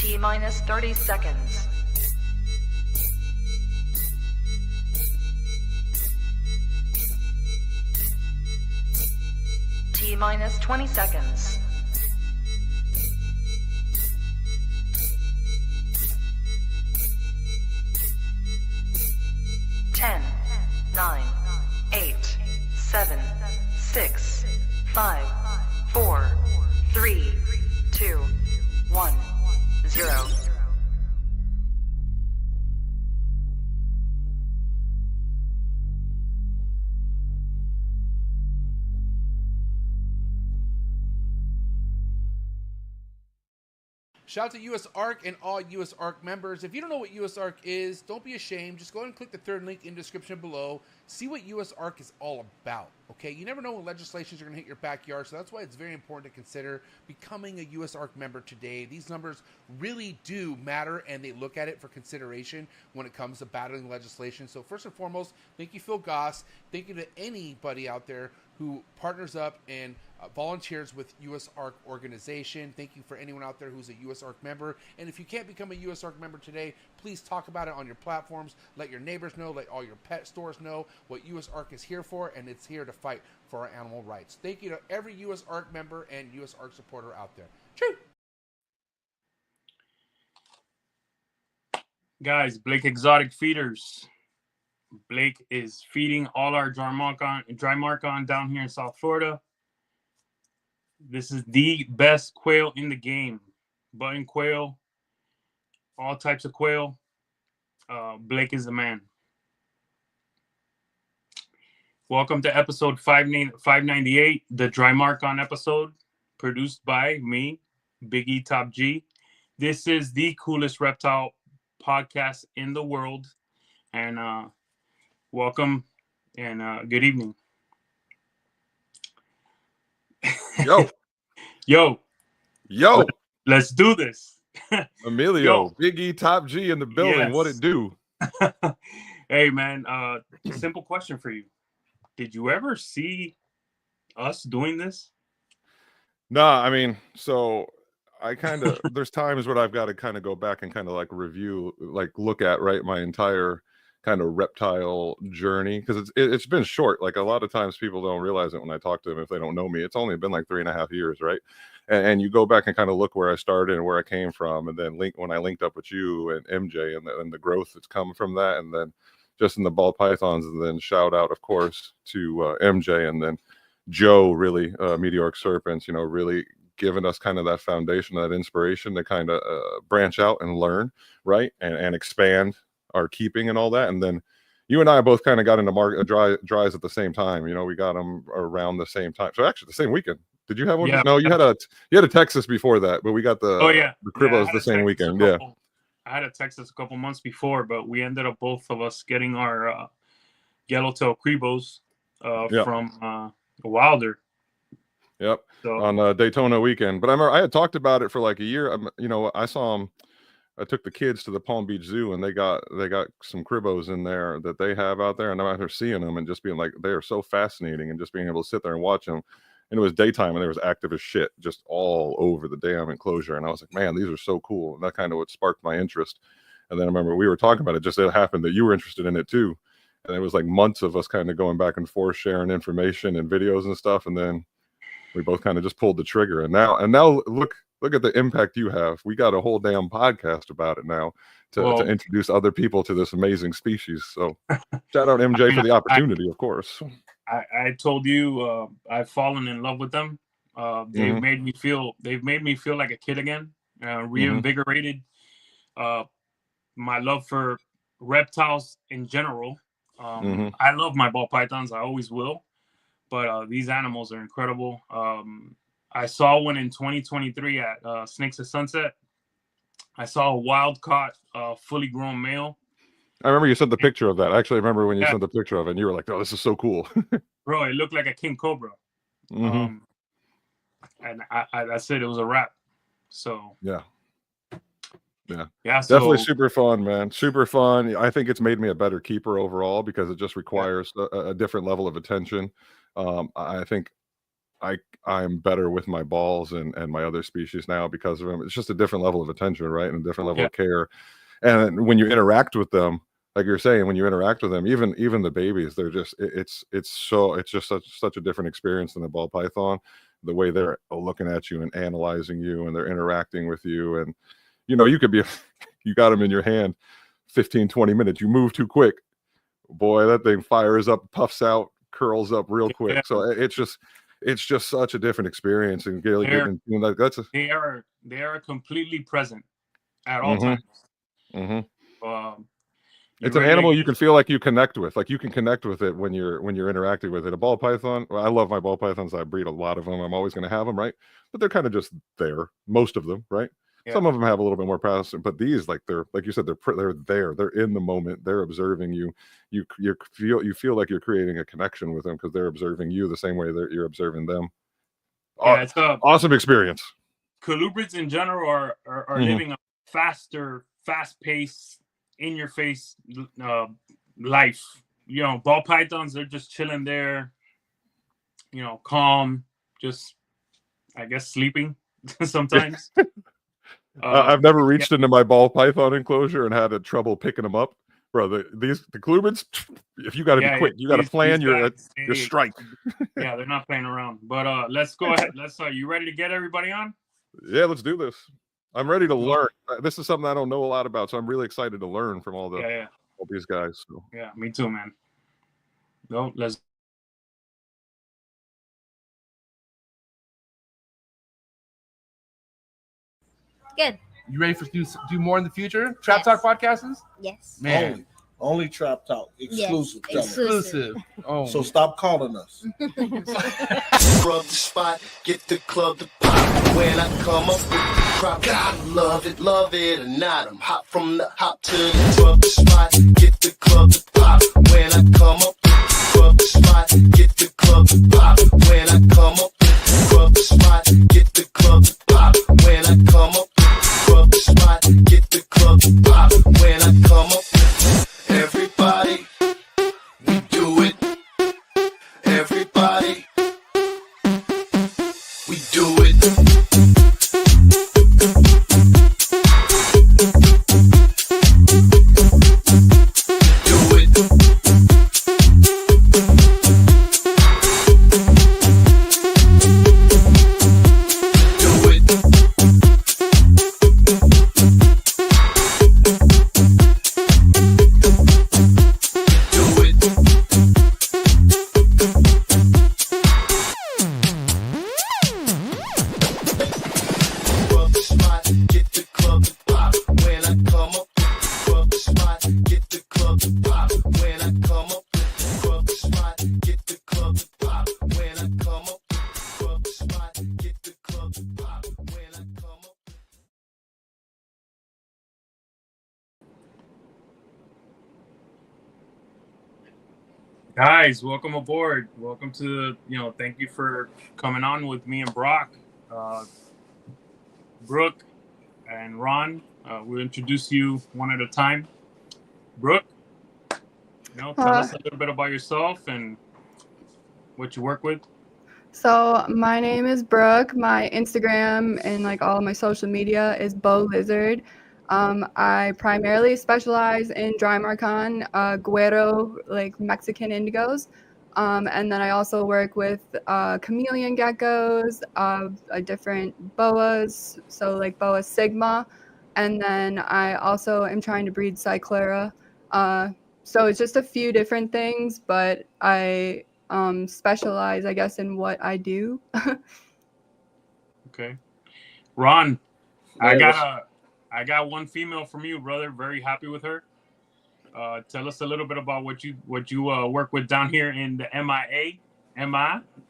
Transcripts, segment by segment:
T minus 30 seconds. T minus 20 seconds. Ten, 9, 8, 7, 6, 5, 4, 3, 2, 1, 0. Shout out to US ARC and all US ARC members. If you don't know what US ARC is, don't be ashamed. Just go ahead and click the third link in the description below. See what US ARC is all about, okay? You never know when legislations are going to hit your backyard, so that's why it's very important to consider becoming a US ARC member today. These numbers really do matter, and they look at it for consideration when it comes to battling legislation. So first and foremost, thank you, Phil Goss. Thank you to anybody out there who partners up and volunteers with US ARC organization. Thank you for anyone out there who's a US ARC member. And if you can't become a US ARC member today, please talk about it on your platforms. Let your neighbors know, let all your pet stores know what US ARC is here for, and it's here to fight for our animal rights. Thank you to every US ARC member and US ARC supporter out there. True. Guys, Blake Exotic Feeders. Blake is feeding all our Drymarchon down here in South Florida. This is the best quail in the game. Button quail, all types of quail. Blake is the man. Welcome to episode 598, the Drymarchon episode, produced by me, Big E Top G. This is the coolest reptile podcast in the world. And welcome and good evening. Yo. Let's do this. Emilio, Big E Top G in the building. Yes. What it do? Hey, man, simple question for you. Did you ever see us doing this? Nah, I mean, so I kind of, there's times when I've got to kind of go back and kind of like review, like look at, right, my entire kind of reptile journey, because it's been short. Like a lot of times people don't realize it when I talk to them if they don't know me. It's only been like 3.5 years, right? And you go back and kind of look where I started and where I came from, and then when I linked up with you and MJ and the growth that's come from that, and then just in the ball pythons, and then shout out, of course, to MJ, and then Joe, really, Meteoric Serpents, you know, really giving us kind of that foundation, that inspiration to kind of branch out and learn, right, and expand our keeping and all that. And then you and I both kind of got into dries at the same time. You know, we got them around the same time. So actually the same weekend. Did you have one? Yeah. No, you had a Texas before that, but we got the Cribbos the same weekend. Yeah. I had a Texas a couple months before, but we ended up both of us getting our yellowtail Cribbos from Wilder. Yep. So, on Daytona weekend. But I remember I had talked about it for like a year. You know, I saw them. I took the kids to the Palm Beach Zoo, and they got some Cribbos in there that they have out there, and I'm out here seeing them and just being like, they are so fascinating, and just being able to sit there and watch them. And it was daytime, and there was active as shit just all over the damn enclosure. And I was like, man, these are so cool. And that kind of what sparked my interest. And then I remember we were talking about it, just it happened that you were interested in it too. And it was like months of us kind of going back and forth, sharing information and videos and stuff. And then we both kind of just pulled the trigger. And now look at the impact you have. We got a whole damn podcast about it now to introduce other people to this amazing species. So shout out MJ for the opportunity, of course. I told you I've fallen in love with them. They've made me feel like a kid again, reinvigorated my love for reptiles in general. I love my ball pythons. I always will. But these animals are incredible. I saw one in 2023 at Snakes at Sunset. I saw a wild caught, fully grown male. I remember you sent the picture of that. Actually, I remember when you sent the picture of it, and you were like, oh, this is so cool. Bro, it looked like a king cobra. And I said it was a wrap. So yeah, so, definitely super fun, man. Super fun. I think it's made me a better keeper overall because it just requires a different level of attention. I think I'm better with my balls and my other species now because of them. It's just a different level of attention, right, and a different level of care. And when you interact with them, like you're saying, when you interact with them, even the babies, they're just it's just such a different experience than the ball python. The way they're looking at you and analyzing you, and they're interacting with you, and you could be you got them in your hand 15-20 minutes, you move too quick, boy, that thing fires up, puffs out, curls up real quick. So it's just such a different experience. And they are completely present at all times. It's an animal you can feel like you connect with. Like you can connect with it when you're interacting with it. A ball python, well, I love my ball pythons. I breed a lot of them. I'm always going to have them, right? But they're kind of just there. Most of them, right? Yeah. Some of them have a little bit more processing, but these, they're like you said, they're there. They're in the moment. They're observing you. You feel like you're creating a connection with them because they're observing you the same way that you're observing them. Yeah, it's awesome experience. Colubrids in general are living a faster, fast-paced, in-your-face life. Ball pythons, they're just chilling there, calm, just, I guess, sleeping sometimes. I've never reached into my ball python enclosure and had trouble picking them up, bro. The colubrids, if you got to be quick, you got to plan your strike. Yeah, they're not playing around. But let's go ahead. You ready to get everybody on? Yeah, let's do this. I'm ready to learn. This is something I don't know a lot about, so I'm really excited to learn from all these guys. So. Yeah, me too, man. No, let's. Good. You ready for do more in the future? Trap Talk podcasts? Yes. Man. Only Trap Talk. Exclusive. Yes. Exclusive. Oh. So stop calling us. Rub the spot, get the club to pop. When I come up with the crop, I love it or not. I'm hot from the hop to the rub the spot, get the club to pop. When I come up with the rub the spot, get the club to pop. When I come up with the rub the spot, get the club to pop. When I come up with the rub the spot, get the club to pop. When I come up with everybody, we do it. Everybody, we do it. Do it. Do it. Guys, welcome aboard. Welcome to, thank you for coming on with me and Brock. Brooke and Ron, we'll introduce you one at a time. Brooke, tell us a little bit about yourself and what you work with. So my name is Brooke. My Instagram and all of my social media is Bow Lizard. I primarily specialize in Drymarchon, Guero, Mexican indigos. And then I also work with chameleon geckos, different boas, so boa sigma. And then I also am trying to breed cyclura. So it's just a few different things, but I specialize, I guess, in what I do. Okay. Ron, I got one female from you, brother. Very happy with her. Tell us a little bit about what you work with down here in the MI.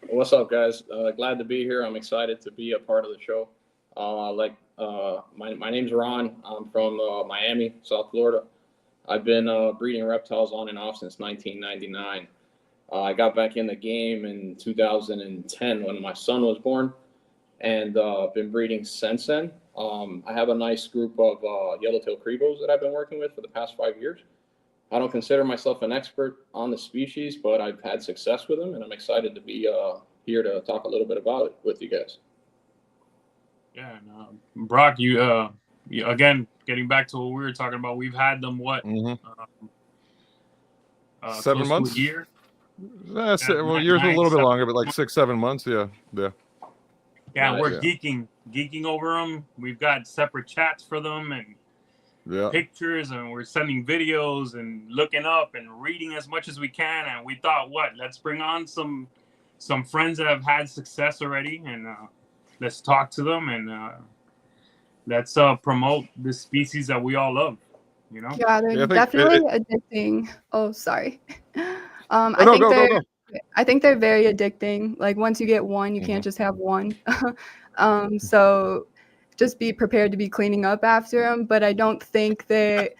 What's up, guys? Glad to be here. I'm excited to be a part of the show. My name's Ron. I'm from Miami, South Florida. I've been breeding reptiles on and off since 1999. I got back in the game in 2010 when my son was born, and been breeding since then. I have a nice group of yellowtail cribos that I've been working with for the past 5 years. I don't consider myself an expert on the species, but I've had success with them, and I'm excited to be here to talk a little bit about it with you guys. Yeah, and, Brock, you again, getting back to what we were talking about, we've had them what 7 months, a year. Well, yours a little bit longer, but like 6-7 months. Yeah. Yeah, we're Yeah. geeking over them. We've got separate chats for them and pictures, and we're sending videos and looking up and reading as much as we can. And we thought, let's bring on some friends that have had success already, and let's talk to them, and let's promote this species that we all love. You know? Yeah, they're definitely addicting. Oh, sorry. I think they're very addicting. Like once you get one, you can't just have one. So just be prepared to be cleaning up after them. But I don't think they're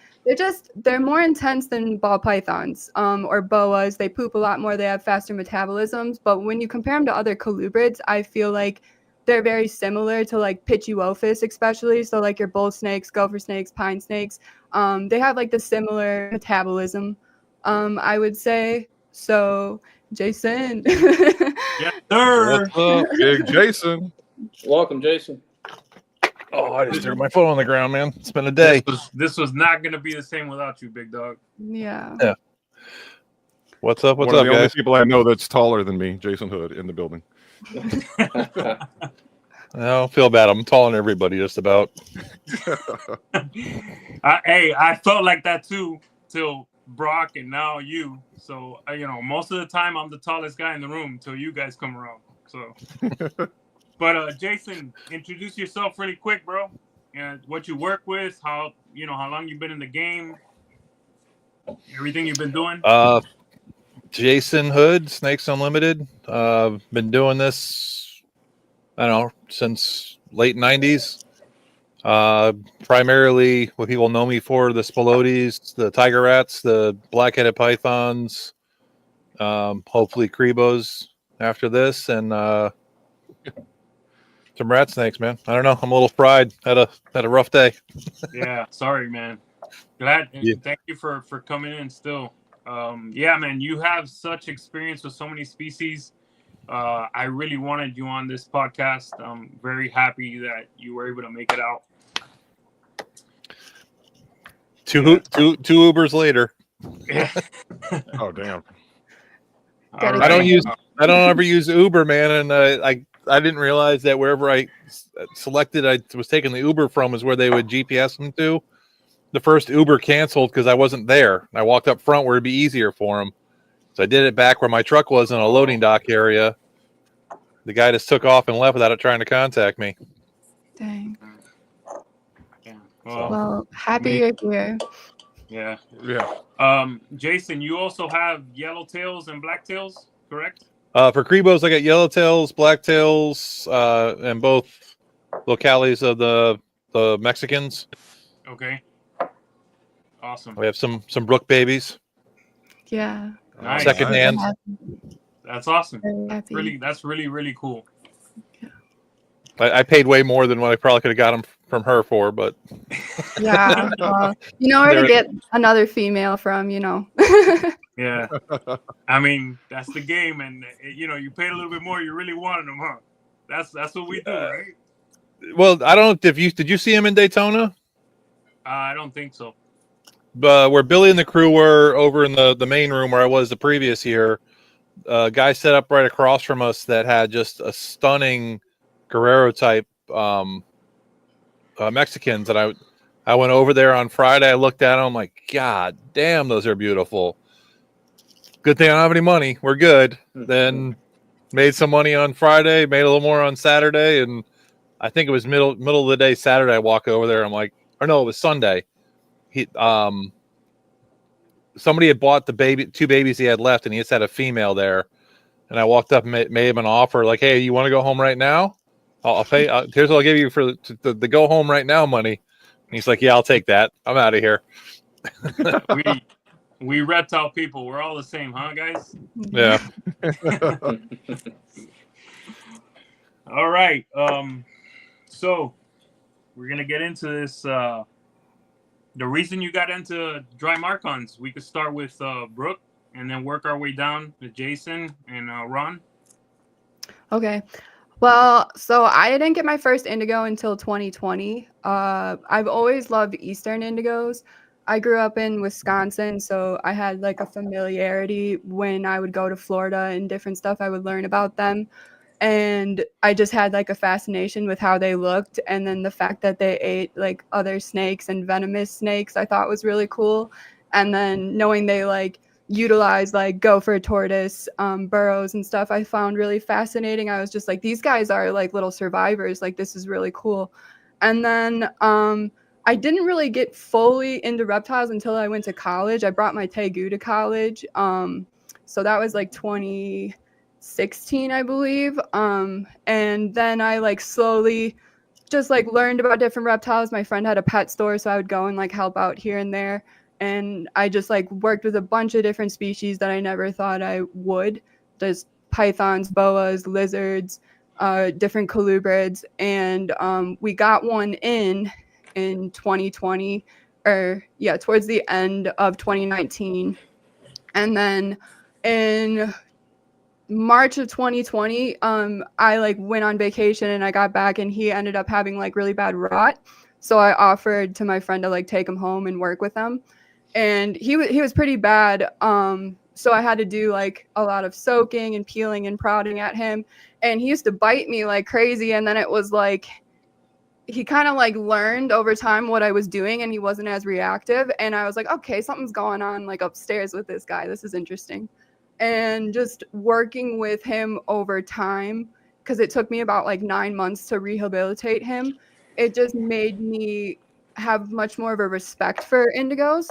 more intense than ball pythons or boas. They poop a lot more. They have faster metabolisms. But when you compare them to other colubrids, I feel like they're very similar to like Pituophis, especially. So like your bull snakes, gopher snakes, pine snakes. They have like the similar metabolism, I would say. So, Jason. Yes, sir. What's up, big Jason? Welcome, Jason. Oh, I just threw my phone on the ground, man. It's been a day. This was not going to be the same without you, big dog. Yeah. What's up? One of the only people I know that's taller than me, Jason Hood, in the building. I don't feel bad. I'm taller than everybody, just about. Hey, I felt like that too till Brock and now you. So most of the time I'm the tallest guy in the room till you guys come around. So, but Jason, introduce yourself really quick, bro. And what you work with, how long you've been in the game, everything you've been doing. Jason Hood, Snakes Unlimited. Been doing this, I don't know, since late 90s. Primarily what people know me for, the Spilotes, the tiger rats, the black-headed pythons, hopefully Crebos after this, and some rat snakes, man. I don't know. I'm a little fried. Had a rough day. Yeah, sorry, man. Glad. Yeah. Thank you for coming in still. Yeah, man, you have such experience with so many species. I really wanted you on this podcast. I'm very happy that you were able to make it out. Two Ubers later. Yeah. Oh, damn. I don't ever use Uber, man, and I didn't realize that wherever I selected I was taking the Uber from is where they would GPS them to. The first Uber canceled because I wasn't there. I walked up front where it'd be easier for them, so I did it back where my truck was in a loading dock area. The guy just took off and left without it trying to contact me. Dang. Yeah. Well, happy you're here. Yeah. Yeah. Jason, you also have yellowtails and blacktails, correct? For Crebos, I got yellowtails, blacktails, and both localities of the Mexicans. Okay. Awesome. We have some Brook babies. Yeah. Nice. Secondhand. That's awesome. Happy. That's really cool. I paid way more than what I probably could have got them from her for, but Yeah. You know where to get another female from, Yeah. I mean, that's the game, and you paid a little bit more. You really wanted them, huh? That's what we do, right? Well, I don't know if did you see him in Daytona? I don't think so. Where Billy and the crew were over in the main room where I was the previous year, a guy set up right across from us that had just a stunning Guerrero type Mexicans. And I went over there on Friday. I looked at them. I'm like, God damn, those are beautiful. Good thing I don't have any money. We're good. Then made some money on Friday, made a little more on Saturday, and I think it was middle of the day Saturday. I walk over there. I'm like, or no, it was Sunday. Somebody had bought the two babies he had left, and he just had a female there. And I walked up and made him an offer, like, "Hey, you want to go home right now? I'll pay. Here's what I'll give you for the go home right now money." And he's like, "Yeah, I'll take that. I'm out of here." we reptile people, we're all the same, huh, guys? Yeah. All right. So we're gonna get into this. The reason you got into Drymarchons, we could start with Brooke and then work our way down to Jason and Ron. Okay. Well, so I didn't get my first indigo until 2020. I've always loved Eastern indigos. I grew up in Wisconsin, so I had like a familiarity when I would go to Florida and different stuff. I would learn about them. And I just had like a fascination with how they looked. And then the fact that they ate like other snakes and venomous snakes, I thought was really cool. And then knowing they like utilize like gopher tortoise burrows and stuff, I found really fascinating. I was just like, these guys are like little survivors. Like, this is really cool. And then I didn't really get fully into reptiles until I went to college. I brought my tegu to college. So that was like 2016, I believe. And then I like slowly just like learned about different reptiles. My friend had a pet store, so I would go and like help out here and there. And I just like worked with a bunch of different species that I never thought I would. There's pythons, boas, lizards, different colubrids. And we got one in 2020, or yeah, towards the end of 2019. And then in March of 2020, I like went on vacation and I got back and he ended up having like really bad rot. So I offered to my friend to like take him home and work with him. And he was pretty bad. So I had to do like a lot of soaking and peeling and prodding at him. And he used to bite me like crazy. And then it was like, he kind of like learned over time what I was doing and he wasn't as reactive. And I was like, okay, something's going on like upstairs with this guy. This is interesting. And just working with him over time, because it took me about like 9 months to rehabilitate him, it just made me have much more of a respect for indigos,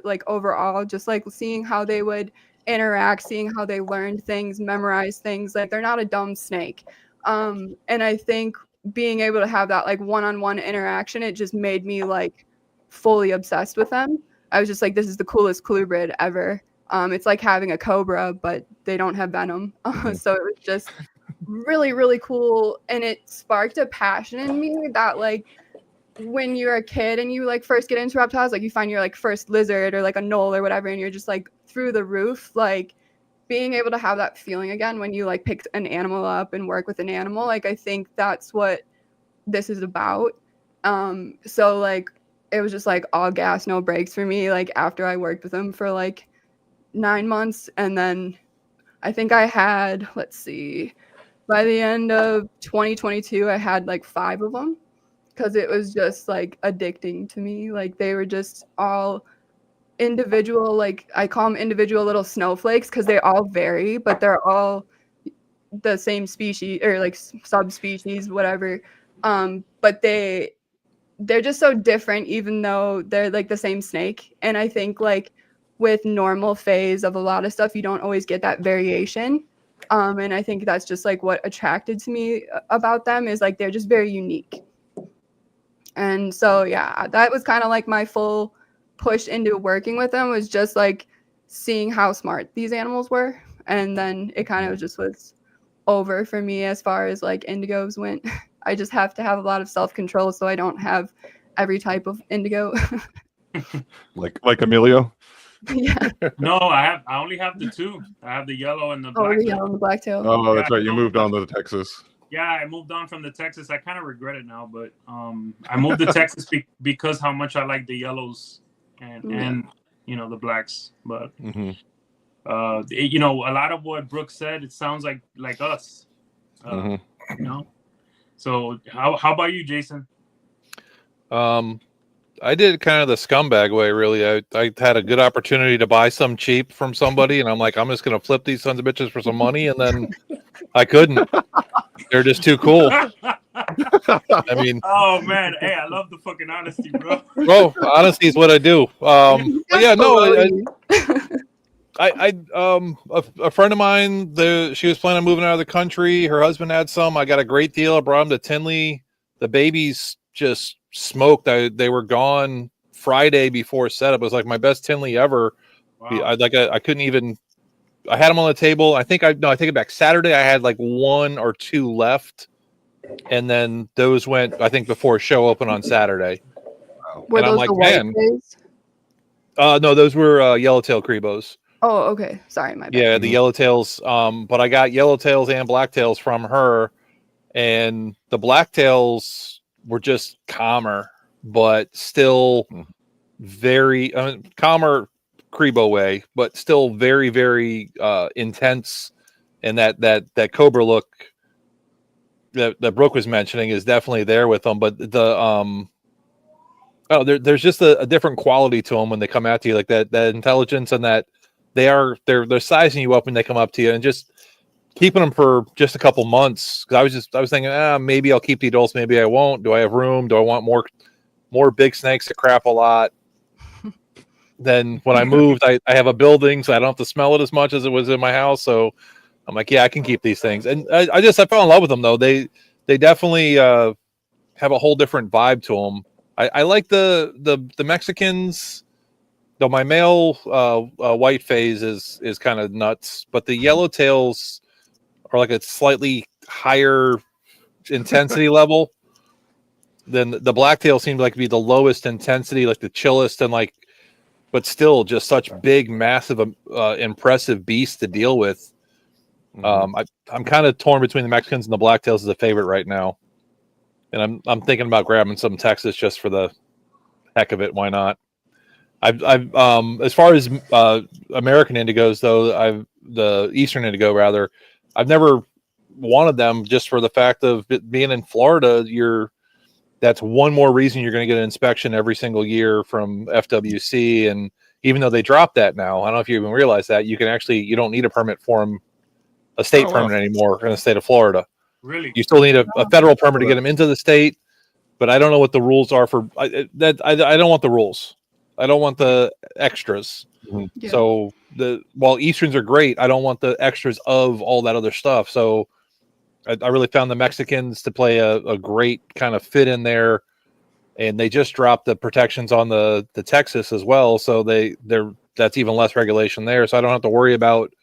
like overall, just like seeing how they would interact, seeing how they learned things, memorize things. Like, they're not a dumb snake. And I think being able to have that like one-on-one interaction, it just made me like fully obsessed with them. I was just like, this is the coolest colubrid ever. It's like having a cobra, but they don't have venom. So it was just really, really cool. And it sparked a passion in me that like, when you're a kid and you like first get into reptiles, like you find your like first lizard or like a knoll or whatever, and you're just like through the roof, like being able to have that feeling again when you like pick an animal up and work with an animal, like I think that's what this is about. So like it was just like all gas, no brakes for me, like after I worked with them for like 9 months. And then I think I had, let's see, by the end of 2022 I had like 5 of them, because it was just like addicting to me. Like, they were just all individual, like I call them individual little snowflakes, because they all vary, but they're all the same species or like subspecies, whatever. But they're just so different, even though they're like the same snake. And I think like with normal phase of a lot of stuff, you don't always get that variation. And I think that's just like what attracted to me about them, is like they're just very unique. And so, yeah, that was kind of like my full push into working with them, was just like seeing how smart these animals were. And then it kind of just was over for me as far as like indigos went. I just have to have a lot of self-control so I don't have every type of indigo. like Emilio? Yeah. No, I only have the 2. I have the yellow and the black. Oh, the yellow and the black tail. Oh, that's right. You moved on to Texas. Yeah, I moved on from the Texas. I kind of regret it now, but I moved to Texas because how much I like the yellows and you know, the blacks. But you know, a lot of what Brooke said, it sounds like us. You know. So how about you, Jason? I did kind of the scumbag way, really. I had a good opportunity to buy some cheap from somebody, and I'm like, I'm just going to flip these sons of bitches for some money, and then I couldn't. They're just too cool. I mean, oh man, hey, I love the fucking honesty, bro. Bro, honesty is what I do. But yeah, no, a friend of mine, she was planning on moving out of the country. Her husband had some. I got a great deal. I brought them to Tinley. The babies just smoked. They were gone Friday before setup. It was like my best Tinley ever. Wow. I couldn't even. I had them on the table. I take it back. Saturday, I had like 1 or 2 left, and then those went, I think, before show open on Saturday. Were those the white days? No, those were yellowtail Crebos. Oh, okay. Sorry, my bad. Yeah, the yellowtails. But I got yellowtails and blacktails from her, and the blacktails were just calmer, but still very calmer Crebo way, but still very, very intense. And that cobra look that Brooke was mentioning is definitely there with them. But the there's just a different quality to them when they come at you, like that intelligence, and that they're sizing you up when they come up to you, and just keeping them for just a couple months. Because I was thinking, maybe I'll keep the adults, maybe I won't. Do I have room? Do I want more big snakes that crap a lot? Then when I moved, I have a building, so I don't have to smell it as much as it was in my house. So I'm like, yeah, I can keep these things. And I fell in love with them, though. They definitely have a whole different vibe to them. I like the Mexicans, though. My male white phase is kind of nuts, but the yellowtails are like a slightly higher intensity level. Then the blacktail seemed like to be the lowest intensity, like the chillest, and like, but still just such big, massive, impressive beasts to deal with. I'm kind of torn between the Mexicans and the blacktails as a favorite right now, and I'm thinking about grabbing some Texas just for the heck of it. Why not? I've as far as American indigos, though, the Eastern indigo rather, I've never wanted them, just for the fact of it being in Florida. That's one more reason you're going to get an inspection every single year from FWC, and even though they dropped that now, I don't know if you even realize that you don't need a permit for them, a state permit anymore in the state of Florida. Really? You still need a federal permit to get them into the state, but I don't know what the rules are for I don't want the rules. I don't want the extras. Yeah. So while Easterns are great, I don't want the extras of all that other stuff. So I really found the Mexicans to play a great kind of fit in there, and they just dropped the protections on the Texas as well. So that's even less regulation there. So I don't have to worry about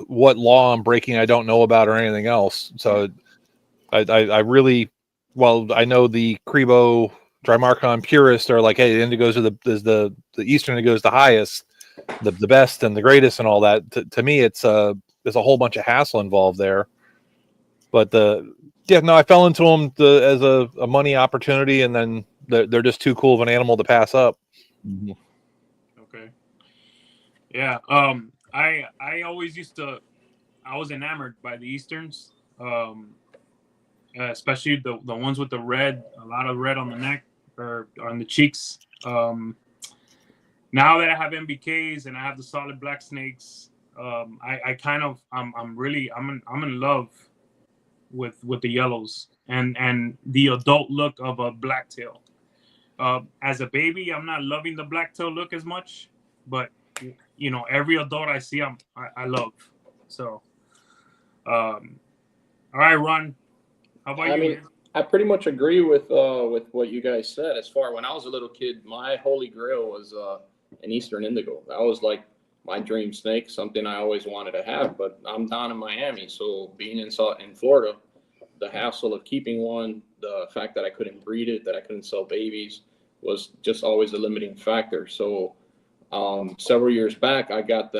what law I'm breaking I don't know about or anything else. So I really, well, I know the Crebo Drymarchon purists are like, hey, the indigos are the Eastern indigo is the highest, the best and the greatest and all that. To me, there's a whole bunch of hassle involved there. But I fell into them as a money opportunity, and then they're just too cool of an animal to pass up. Okay. Yeah. I always I was enamored by the Easterns, especially the ones with the red, a lot of red on the neck or on the cheeks. Now that I have MBKs and I have the solid black snakes, I'm in love with the yellows and the adult look of a blacktail. As a baby, I'm not loving the blacktail look as much, but every adult I see, I love. So, all right, Ron, how about you? I pretty much agree with what you guys said. As far when I was a little kid, my holy grail was an Eastern indigo. That was like my dream snake, something I always wanted to have. But I'm down in Miami, so being in Florida, the hassle of keeping one, the fact that I couldn't breed it, that I couldn't sell babies, was just always a limiting factor. So several years back, I got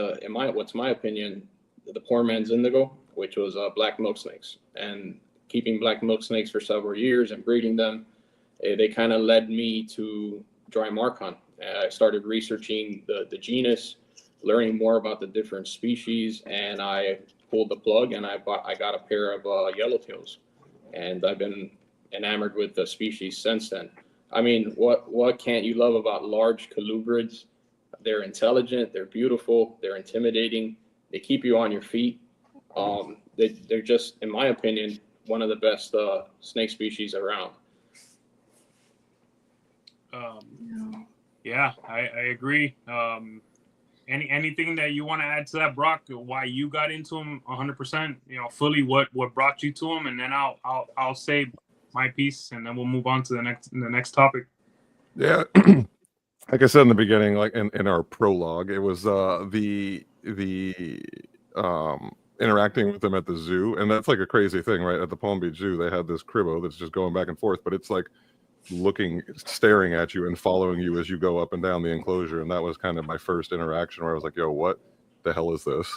what's my opinion, the poor man's indigo, which was black milk snakes. And keeping black milk snakes for several years and breeding them, they kind of led me to Drymarchon. I started researching the genus, learning more about the different species, and I pulled the plug and I got a pair of yellowtails, and I've been enamored with the species since then. I mean, what can't you love about large colubrids? They're intelligent, they're beautiful, they're intimidating, they keep you on your feet. They're just, in my opinion, one of the best snake species around. Yeah, I agree. Anything that you want to add to that, Brock? Why you got into them 100%? Fully what brought you to them, and then I'll say my piece, and then we'll move on to the next topic. Yeah, like I said in the beginning, like in our prologue, it was the interacting with them at the zoo, and that's like a crazy thing, right? At the Palm Beach Zoo, they had this Cribbo that's just going back and forth, but it's like staring at you and following you as you go up and down the enclosure. And that was kind of my first interaction where I was like, yo, what the hell is this?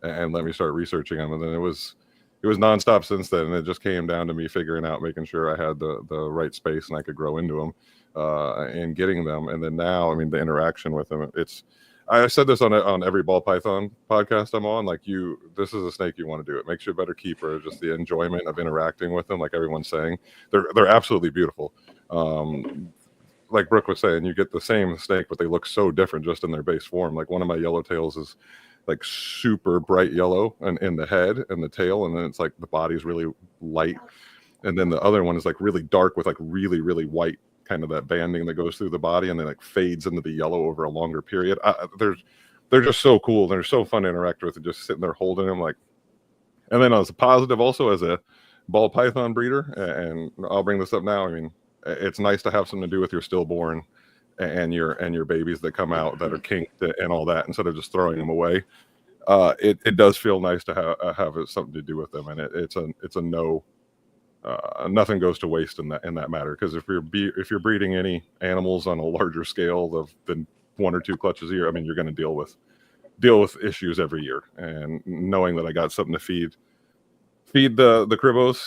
And let me start researching them. And then it was nonstop since then. And it just came down to me figuring out, making sure I had the right space and I could grow into them and getting them. And then now, I mean, the interaction with them, I said this on every ball python podcast I'm on, like this is a snake you want to do. It makes you a better keeper. Just the enjoyment of interacting with them, like everyone's saying, they're absolutely beautiful. Like Brooke was saying, you get the same snake, but they look so different just in their base form. Like one of my yellowtails is like super bright yellow and in the head and the tail, and then it's like the body's really light, and then the other one is like really dark with like really, really white, kind of that banding that goes through the body and then like fades into the yellow over a longer period. They're just so cool. They're so fun to interact with, and just sitting there holding them. Like, and then as a positive, also as a ball python breeder, and I'll bring this up now. I mean, it's nice to have something to do with your stillborn and your babies that come out that are kinked and all that, instead of just throwing them away. It does feel nice to have something to do with them, and it's a no. Nothing goes to waste in that matter, because if you're breeding any animals on a larger scale than 1 or 2 clutches a year, I mean, you're going to deal with issues every year. And knowing that I got something to feed the cribbos,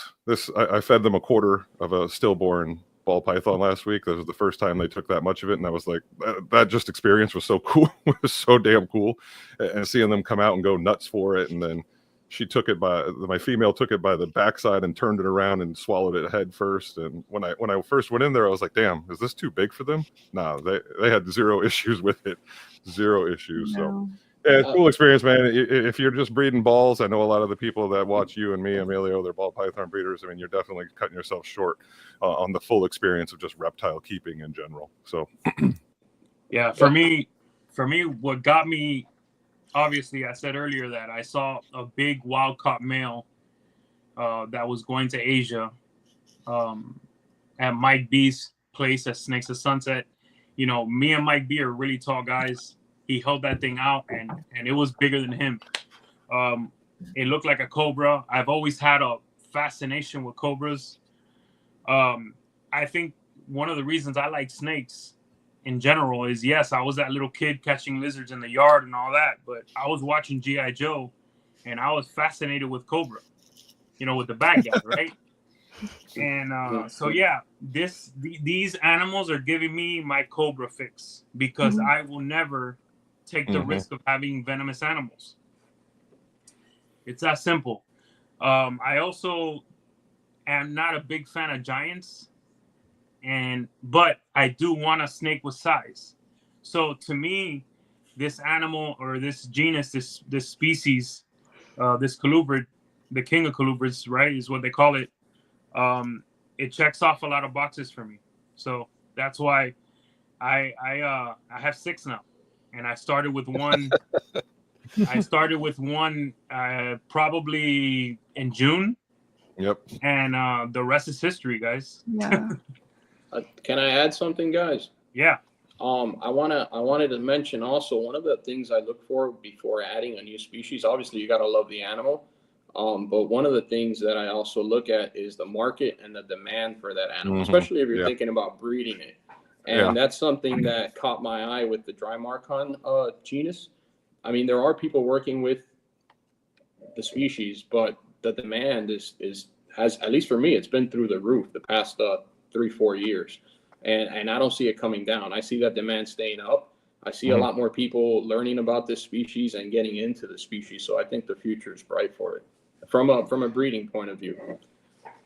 I fed them a quarter of a stillborn ball python last week. That was the first time they took that much of it, and I was like, that just experience was so cool. It was so damn cool, and seeing them come out and go nuts for it. And then my female took it by the backside and turned it around and swallowed it head first. And when I first went in there, I was like, damn, is this too big for them? No, they had zero issues with it. Zero issues. No. So yeah, cool experience, man. If you're just breeding balls, I know a lot of the people that watch you and me, Emilio, they're ball python breeders. I mean, you're definitely cutting yourself short on the full experience of just reptile keeping in general. So yeah, for me, what got me, obviously, I said earlier that I saw a big wild-caught male that was going to Asia at Mike B's place at Snakes of Sunset. You know, me and Mike B are really tall guys. He held that thing out, and it was bigger than him. It looked like a cobra. I've always had a fascination with cobras. I think one of the reasons I like snakes in general is, yes, I was that little kid catching lizards in the yard and all that, but I was watching G.I. Joe, and I was fascinated with cobra, you know, with the bad guy, right? And so yeah, these animals are giving me my cobra fix, because I will never take the risk of having venomous animals. It's that simple. I also am not a big fan of giants, but I do want a snake with size. So to me, this animal or this genus, this species, this colubrid, the king of colubrids, right, is what they call it. It checks off a lot of boxes for me. So that's why I have 6 now, and I started with one. Probably in June. Yep. And the rest is history, guys. Yeah. Can I add something, guys? Yeah. I wanted to mention also, one of the things I look for before adding a new species, obviously you got to love the animal. But one of the things that I also look at is the market and the demand for that animal, especially if you're thinking about breeding it. And that's something that caught my eye with the Drymarchon genus. I mean, there are people working with the species, but the demand has, at least for me, it's been through the roof the past 3-4 years. And I don't see it coming down. I see that demand staying up. I see a lot more people learning about this species and getting into the species. So I think the future is bright for it from a breeding point of view.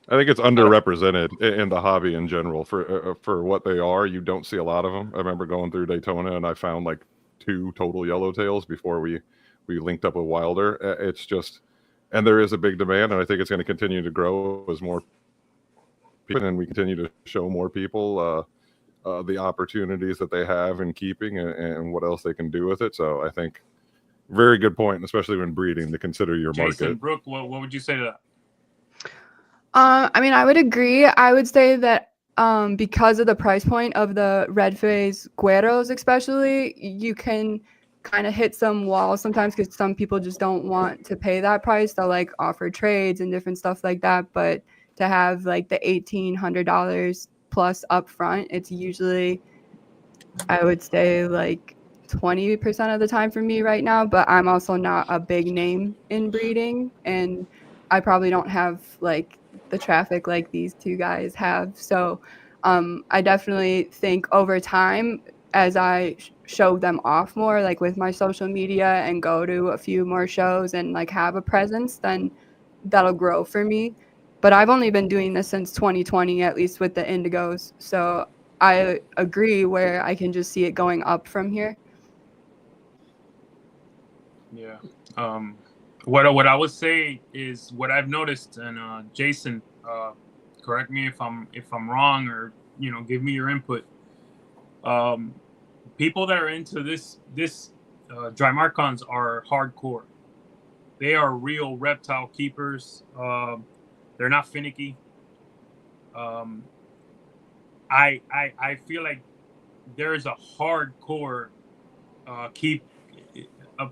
I think it's underrepresented in the hobby in general for what they are. You don't see a lot of them. I remember going through Daytona and I found like 2 total yellowtails before we linked up with Wilder. It's just, and there is a big demand, and I think it's going to continue to grow as more people, and we continue to show more people the opportunities that they have in keeping and what else they can do with it. So I think very good point, especially when breeding, to consider your Jason, market. Brooke, what would you say to that? I mean, I would agree. I would say that because of the price point of the red phase Gueros, especially, you can kind of hit some walls sometimes, because some people just don't want to pay that price. They'll like offer trades and different stuff like that. But to have like the $1,800 plus up front. It's usually, I would say, like 20% of the time for me right now, but I'm also not a big name in breeding, and I probably don't have like the traffic like these two guys have. So I definitely think over time, as I show them off more, like with my social media, and go to a few more shows and like have a presence, then that'll grow for me. But I've only been doing this since 2020, at least with the indigos. So I agree where I can just see it going up from here. Yeah. What I would say is what I've noticed, and Jason, correct me if I'm wrong, or give me your input. People that are into this Drymarchons are hardcore. They are real reptile keepers. They're not finicky. I feel like there is a hardcore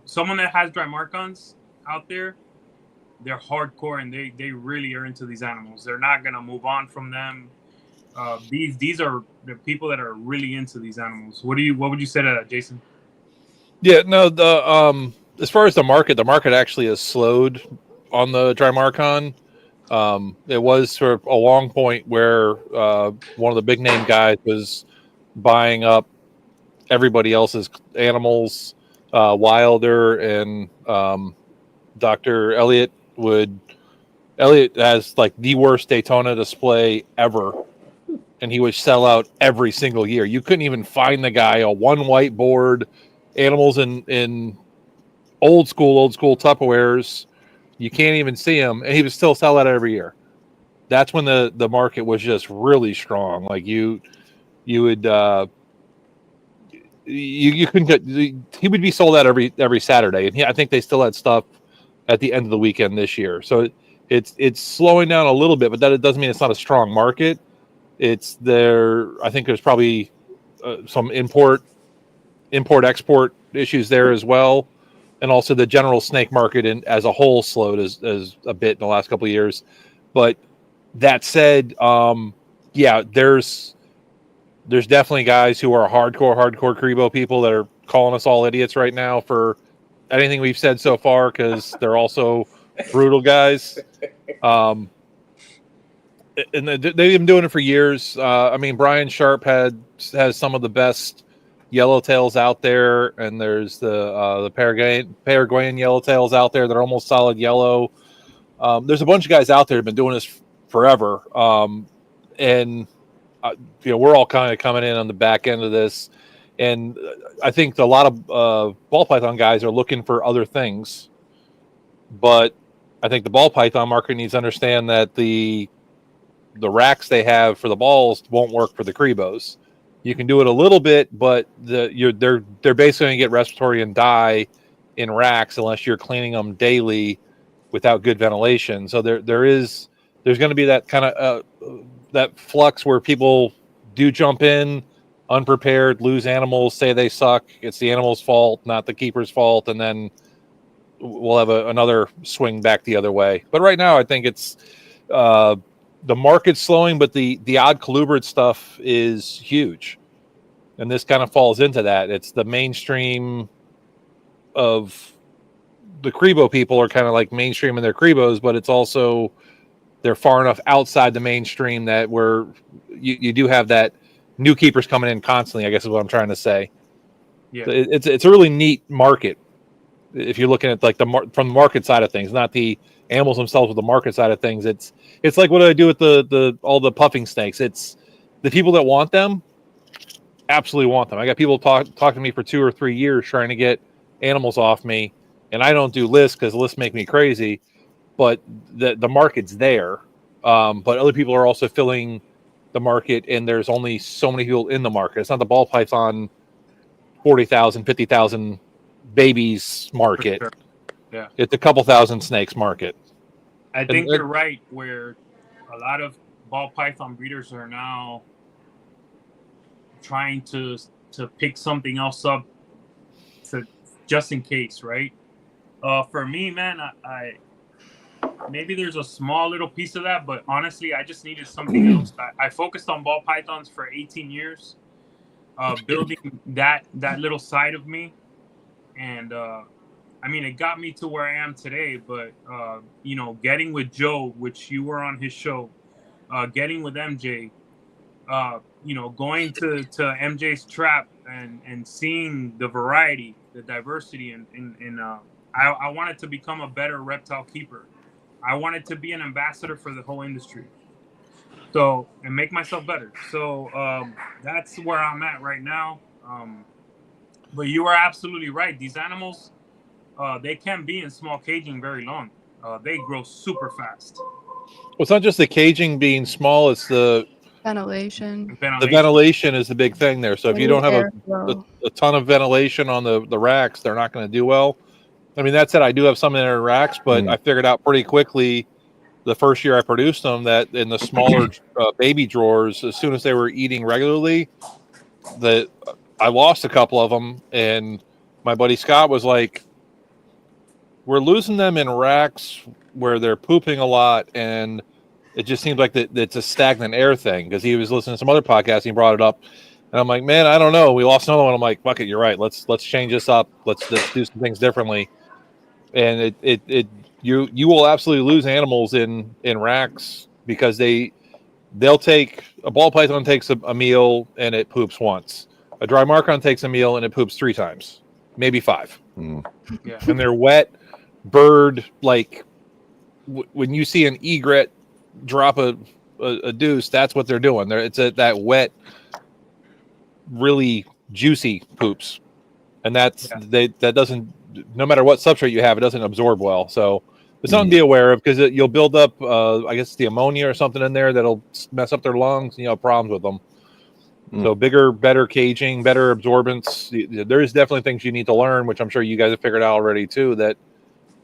someone that has Drymarchons out there. They're hardcore, and they really are into these animals. They're not gonna move on from them. These are the people that are really into these animals. What would you say to that, Jason? Yeah, no, as far as the market actually has slowed on the Drymarchon. It was for a long point where one of the big name guys was buying up everybody else's animals. Wilder and Dr. Elliott has like the worst Daytona display ever, and he would sell out every single year. You couldn't even find the guy on one whiteboard, animals in old school Tupperwares. You can't even see him, and he would still sell out every year. That's when the market was just really strong. Like you would you couldn't get, he would be sold out every Saturday, and I think they still had stuff at the end of the weekend this year. So it's slowing down a little bit, but that it doesn't mean it's not a strong market. It's there. I think there's probably some import export issues there as well, and also the general snake market as a whole slowed as a bit in the last couple of years. But that said, yeah, there's definitely guys who are hardcore Crebo people that are calling us all idiots right now for anything we've said so far, because they're also brutal guys. And they've been doing it for years. I mean, Brian Sharp has some of the best yellowtails out there, and there's the Paraguayan yellowtails out there that are almost solid yellow. There's a bunch of guys out there who've been doing this forever, and we're all kind of coming in on the back end of this, and I think a lot of ball python guys are looking for other things, but I think the ball python market needs to understand that the racks they have for the balls won't work for the Crebos. You can do it a little bit, but they're basically going to get respiratory and die in racks unless you're cleaning them daily without good ventilation. So there's going to be that kind of that flux where people do jump in unprepared, lose animals, say they suck. It's the animal's fault, not the keeper's fault, and then we'll have another swing back the other way. But right now, I think it's the market's slowing, but the odd colubrid stuff is huge, and this kind of falls into that. It's the mainstream of the Crebo people are kind of like mainstream in their Crebos, but it's also they're far enough outside the mainstream that where you do have that new keepers coming in constantly, I guess is what I'm trying to say. Yeah, it's a really neat market if you're looking at like from the market side of things, not the animals themselves, with the market side of things. It's like what do I do with all the puffing snakes? It's the people that want them absolutely want them. I got people talking to me for 2 or 3 years trying to get animals off me, and I don't do lists because lists make me crazy. But the market's there. But other people are also filling the market, and there's only so many people in the market. It's not the ball python 40,000, 50,000 babies market. Sure. Yeah, it's a couple thousand snakes market. I think you're right, where a lot of ball python breeders are now trying to pick something else up to just in case, right? For me, man, maybe there's a small little piece of that, but honestly, I just needed something else. I focused on ball pythons for 18 years, building that little side of me, and I mean, it got me to where I am today. But you know, getting with Joe, which you were on his show, getting with MJ, you know, going to MJ's trap and seeing the variety, the diversity, and I wanted to become a better reptile keeper. I wanted to be an ambassador for the whole industry. So, and make myself better. So that's where I'm at right now. But you are absolutely right. These animals, they can be in small caging very long. They grow super fast. Well, it's not just the caging being small; it's the Ventilation. The ventilation is the big thing there. So if you don't have a ton of ventilation on the racks, they're not going to do well. I mean, that said, I do have some in their racks, but I figured out pretty quickly the first year I produced them that in the smaller baby drawers, as soon as they were eating regularly, that I lost a couple of them. And my buddy Scott was like, we're losing them in racks where they're pooping a lot, and it just seems like it's a stagnant air thing, because he was listening to some other podcast and he brought it up. And I'm like, man, I don't know. We lost another one. I'm like, fuck it, you're right. Let's change this up. Let's do some things differently. And you will absolutely lose animals in racks, because they'll take a ball python takes a meal and it poops once. A Drymarchon takes a meal and it poops 3 times, maybe 5. Yeah. And they're wet bird. Like when you see an egret drop a deuce, that's what they're doing. It's that wet, really juicy poops, and that doesn't. No matter what substrate you have, it doesn't absorb well. So it's something to be aware of, because you'll build up, I guess, the ammonia or something in there that'll mess up their lungs. You know, problems with them. So bigger, better caging, better absorbance. There's definitely things you need to learn, which I'm sure you guys have figured out already too, that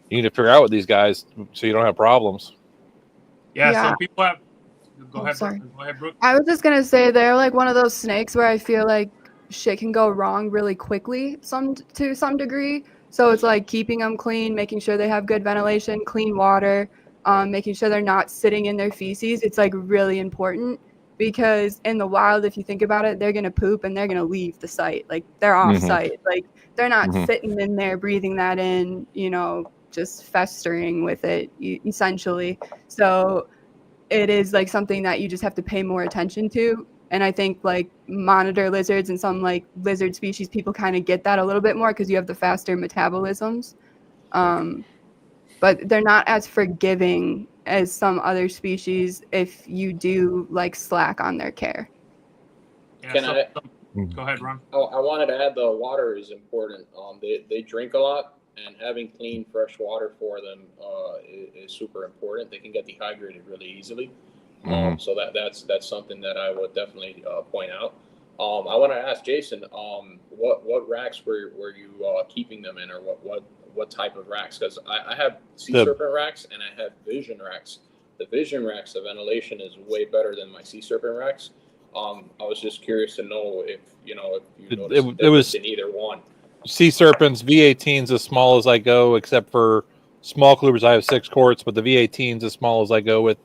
you need to figure out with these guys so you don't have problems. Yeah. So people have. Go ahead. Sorry. Go ahead, Brooke. I was just gonna say they're like one of those snakes where I feel like shit can go wrong really quickly, to some degree. So it's like keeping them clean, making sure they have good ventilation, clean water, making sure they're not sitting in their feces. It's like really important, because in the wild, if you think about it, they're gonna poop and they're gonna leave the site. Like they're off site. Like they're not sitting in there breathing that in, you know, just festering with it, essentially. So it is like something that you just have to pay more attention to. And I think like monitor lizards and some like lizard species, people kind of get that a little bit more because you have the faster metabolisms. But they're not as forgiving as some other species if you do like slack on their care. Yeah, go ahead, Ron. I wanted to add the water is important. They drink a lot, and having clean, fresh water for them is super important. They can get dehydrated really easily. So that's something that I would definitely point out. I want to ask Jason, what racks were you keeping them in, or what type of racks? Because I have sea serpent racks and I have vision racks. The vision racks, the ventilation is way better than my sea serpent racks. I was just curious to know if you noticed it was in either one. Sea serpents, V18's as small as I go, except for small clouvers. I have 6 quarts, but the V18's as small as I go with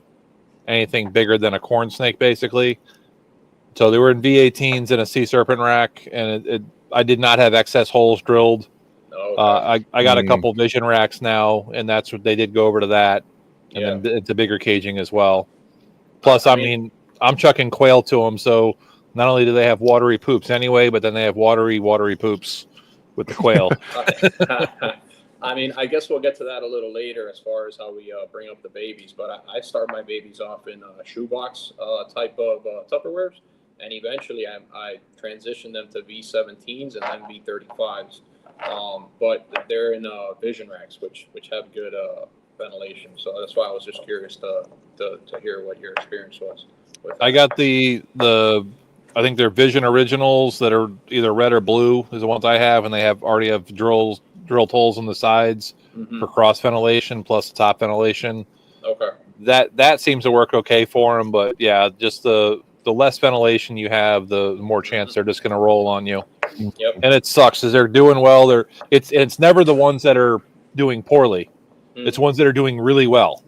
anything bigger than a corn snake, basically. So they were in V18s in a sea serpent rack, and I did not have excess holes drilled. Okay. I got a couple vision racks now, and that's what they did go over to that, and then it's a bigger caging as well. Plus, I mean, I'm chucking quail to them, so not only do they have watery poops anyway, but then they have watery poops with the quail. I mean, I guess we'll get to that a little later as far as how we bring up the babies. But I start my babies off in shoebox type of Tupperwares, and eventually I transition them to V17s and then V35s. But they're in vision racks, which have good ventilation. So that's why I was just curious to hear what your experience was. I got the I think they're Vision Originals that are either red or blue is the ones I have, and they already have drilled holes on the sides for cross ventilation plus the top ventilation. Okay. That seems to work okay for them, but yeah, just the less ventilation you have, the more chance they're just going to roll on you. Yep. And it sucks because they're doing well. It's never the ones that are doing poorly. It's ones that are doing really well.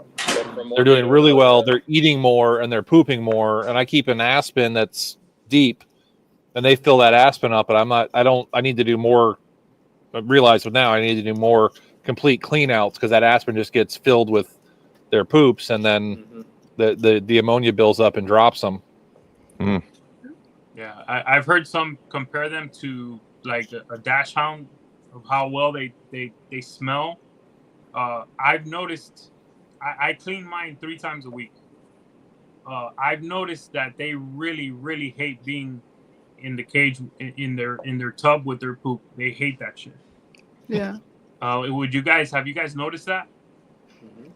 They're doing really well. They're eating more and they're pooping more. And I keep an aspen that's deep, and they fill that aspen up. But I need to do more. I realize now I need to do more complete clean outs, because that aspen just gets filled with their poops, and then the ammonia builds up and drops them. Mm. Yeah, I've heard some compare them to like a dash hound, of how well they smell. I've noticed, I clean mine 3 times a week. I've noticed that they really, really hate being in the cage, in their tub with their poop. They hate that shit. Yeah. Have you guys noticed that?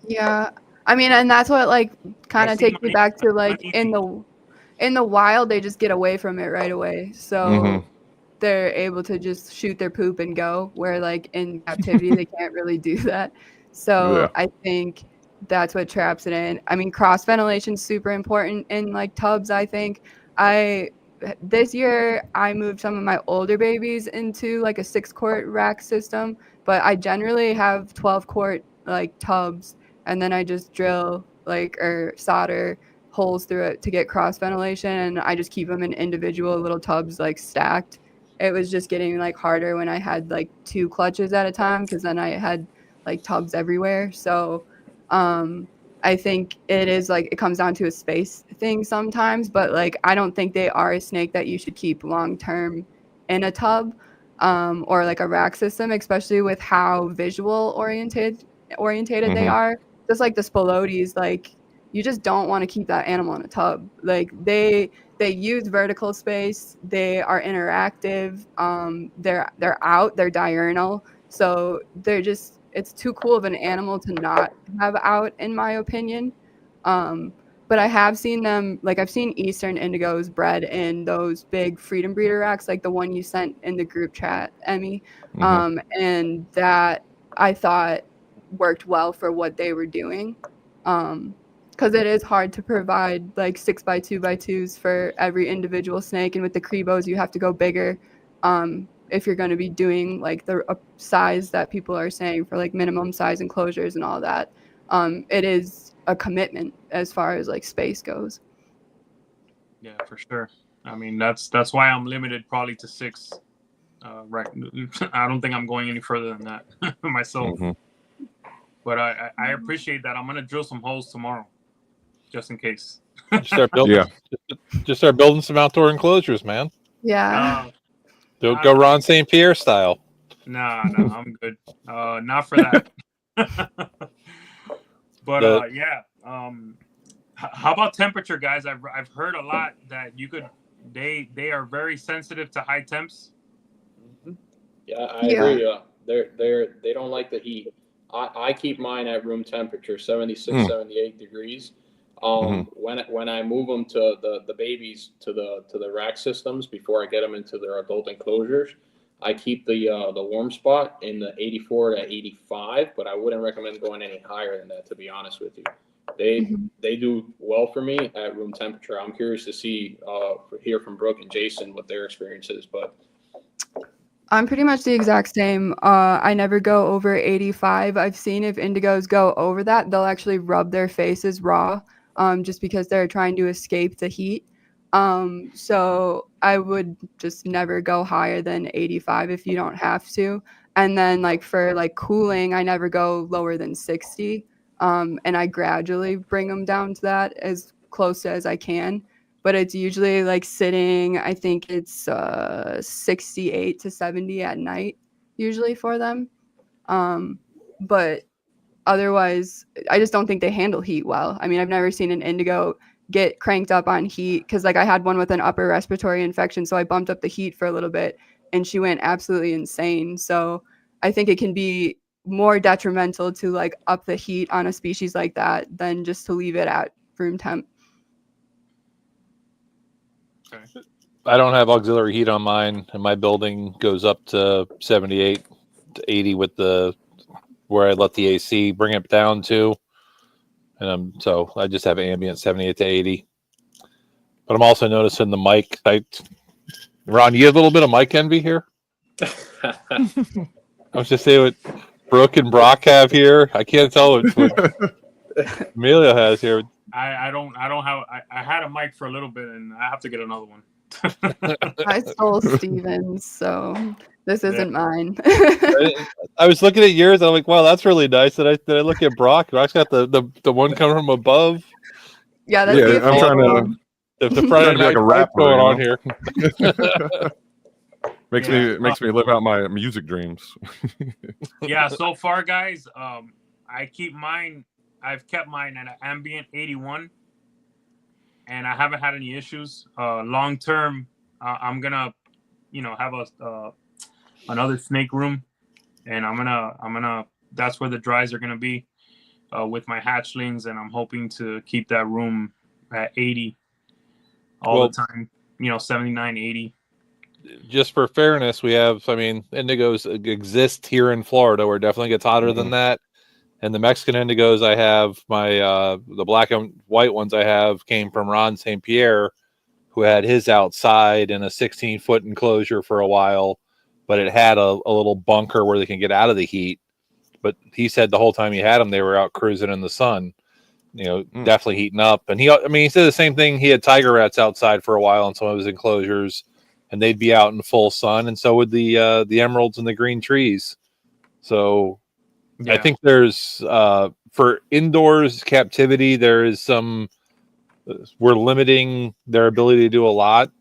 Yeah. I mean, and that's what like kind of takes me back to like in the wild, they just get away from it right away. So they're able to just shoot their poop and go, where like in captivity they can't really do that. So I think that's what traps it in. I mean, cross ventilation is super important in like tubs. I think this year I moved some of my older babies into like a 6-quart rack system, but I generally have 12-quart like tubs, and then I just drill like or solder holes through it to get cross ventilation, and I just keep them in individual little tubs like stacked. It was just getting like harder when I had like 2 clutches at a time, because then I had like tubs everywhere. So I think it is like it comes down to a space thing sometimes, but like I don't think they are a snake that you should keep long term in a tub or like a rack system, especially with how visual oriented they are. Just like the Spilotes, like you just don't want to keep that animal in a tub. Like they use vertical space, they are interactive, they're out, they're diurnal, so it's too cool of an animal to not have out, in my opinion. But I have seen them, like I've seen Eastern indigos bred in those big freedom breeder racks, like the one you sent in the group chat, Emmy, and that I thought worked well for what they were doing. Because it is hard to provide like 6x2x2s for every individual snake, and with the Crebos you have to go bigger if you're going to be doing like the size that people are saying for like minimum size enclosures and all that. It is a commitment as far as like space goes. Yeah, for sure. I mean, that's why I'm limited probably to 6. Right. I don't think I'm going any further than that myself. But I appreciate that. I'm gonna drill some holes tomorrow, just in case. Start building. Just start building some outdoor enclosures, man. Yeah. Don't go Ron St. Pierre style. Nah, I'm good. Not for that. But yeah. How about temperature, guys? I've heard a lot that they are very sensitive to high temps. Yeah, I agree. They don't like the heat. I keep mine at room temperature, 76, 78 degrees. When I move them to the babies to the rack systems before I get them into their adult enclosures, I keep the warm spot in the 84 to 85, but I wouldn't recommend going any higher than that, to be honest with you. They do well for me at room temperature. I'm curious to hear from Brooke and Jason what their experience is, but I'm pretty much the exact same. I never go over 85. I've seen if indigos go over that, they'll actually rub their faces raw, just because they're trying to escape the heat. So I would just never go higher than 85 if you don't have to. And then like for like cooling, I never go lower than 60. And I gradually bring them down to that as close as I can. But it's usually like sitting, I think it's 68 to 70 at night usually for them. But otherwise, I just don't think they handle heat well. I mean, I've never seen an indigo get cranked up on heat, because like I had one with an upper respiratory infection, so I bumped up the heat for a little bit and she went absolutely insane. So I think it can be more detrimental to like up the heat on a species like that than just to leave it at room temp. I don't have auxiliary heat on mine, and my building goes up to 78 to 80 with where I let the AC bring it down to. And so I just have ambient 78 to 80. But I'm also noticing the mic. Ron, you have a little bit of mic envy here? I was just saying what Brooke and Brock have here. I can't tell what Amelia has here. I don't have. I had a mic for a little bit, and I have to get another one. I stole Steven's, so this isn't mine. I was looking at yours, and I'm like, wow, that's really nice. And I look at Brock. Brock's got the one coming from above. Yeah, that's the I'm trying official. The Friday to be like night a rapper, going on you here. makes me live out my music dreams. Yeah, so far, guys, I keep mine. I've kept mine at an ambient 81, and I haven't had any issues. Long term, I'm gonna, have another snake room, and I'm gonna. That's where the dries are gonna be, with my hatchlings, and I'm hoping to keep that room at 80 all the time. 79, 80. Just for fairness, we have, indigos exist here in Florida where it definitely gets hotter than that. And the Mexican indigos I have, the black and white ones I have came from Ron St. Pierre, who had his outside in a 16-foot enclosure for a while, but it had a little bunker where they can get out of the heat. But he said the whole time he had them, they were out cruising in the sun, definitely heating up. And he said the same thing. He had tiger rats outside for a while in some of his enclosures, and they'd be out in full sun. And so would the emeralds and the green trees. So I think there's for indoors captivity, there is we're limiting their ability to do a lot,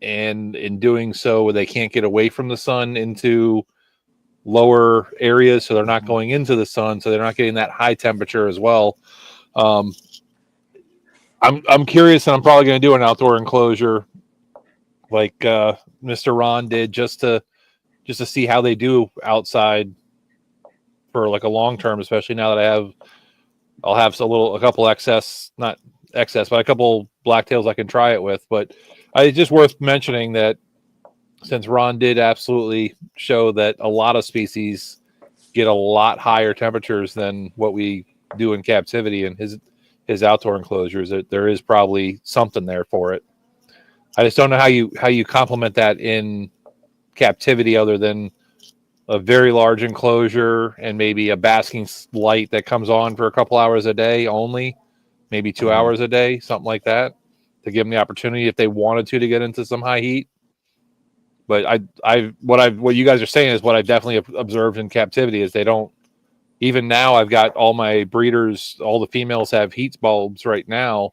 and in doing so, they can't get away from the sun into lower areas, so they're not going into the sun, so they're not getting that high temperature as well. I'm curious, and I'm probably going to do an outdoor enclosure like Mr. Ron did, just to see how they do outside for like a long term, especially now that I'll have a couple excess, not excess, but a couple blacktails I can try it with. But it's just worth mentioning that since Ron did absolutely show that a lot of species get a lot higher temperatures than what we do in captivity in his outdoor enclosures, that there is probably something there for it. I just don't know how you complement that in captivity other than a very large enclosure and maybe a basking light that comes on for a couple hours a day only, maybe 2 hours a day, something like that, to give them the opportunity if they wanted to get into some high heat. But what you guys are saying is what I've definitely observed in captivity is they don't. Even now, I've got all my breeders, all the females have heat bulbs right now,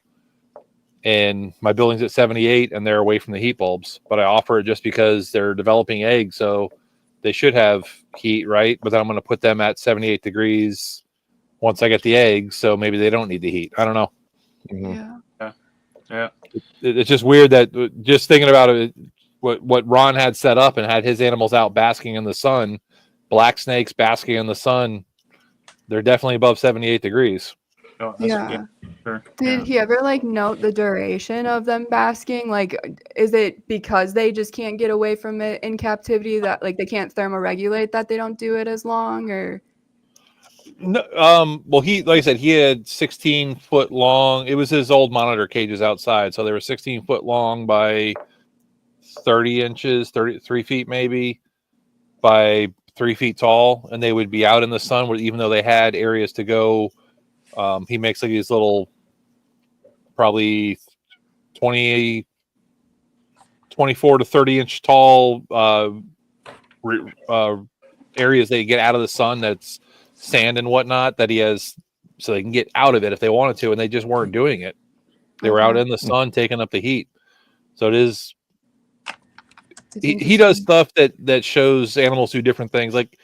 and my building's at 78, and they're away from the heat bulbs. But I offer it just because they're developing eggs, so they should have heat, right? But then I'm going to put them at 78 degrees once I get the eggs, so maybe they don't need the heat. I don't know. Yeah. It's just weird that just thinking about it, what Ron had set up and had his animals out basking in the sun, black snakes basking in the sun, they're definitely above 78 degrees. Oh, that's sure. Did he ever note the duration of them basking? Is it because they just can't get away from it in captivity that they can't thermoregulate that they don't do it as long, or? No, well, like I said, he had 16-foot long. It was his old monitor cages outside, so they were 16-foot long by 30 inches, 33 feet maybe, by 3 feet tall, and they would be out in the sun, even though they had areas to go. He makes these little, probably 24 to 30 inch tall areas they get out of the sun that's sand and whatnot that he has, so they can get out of it if they wanted to, and they just weren't doing it. They were out in the sun taking up the heat. So it is. He does stuff that shows animals do different things. Like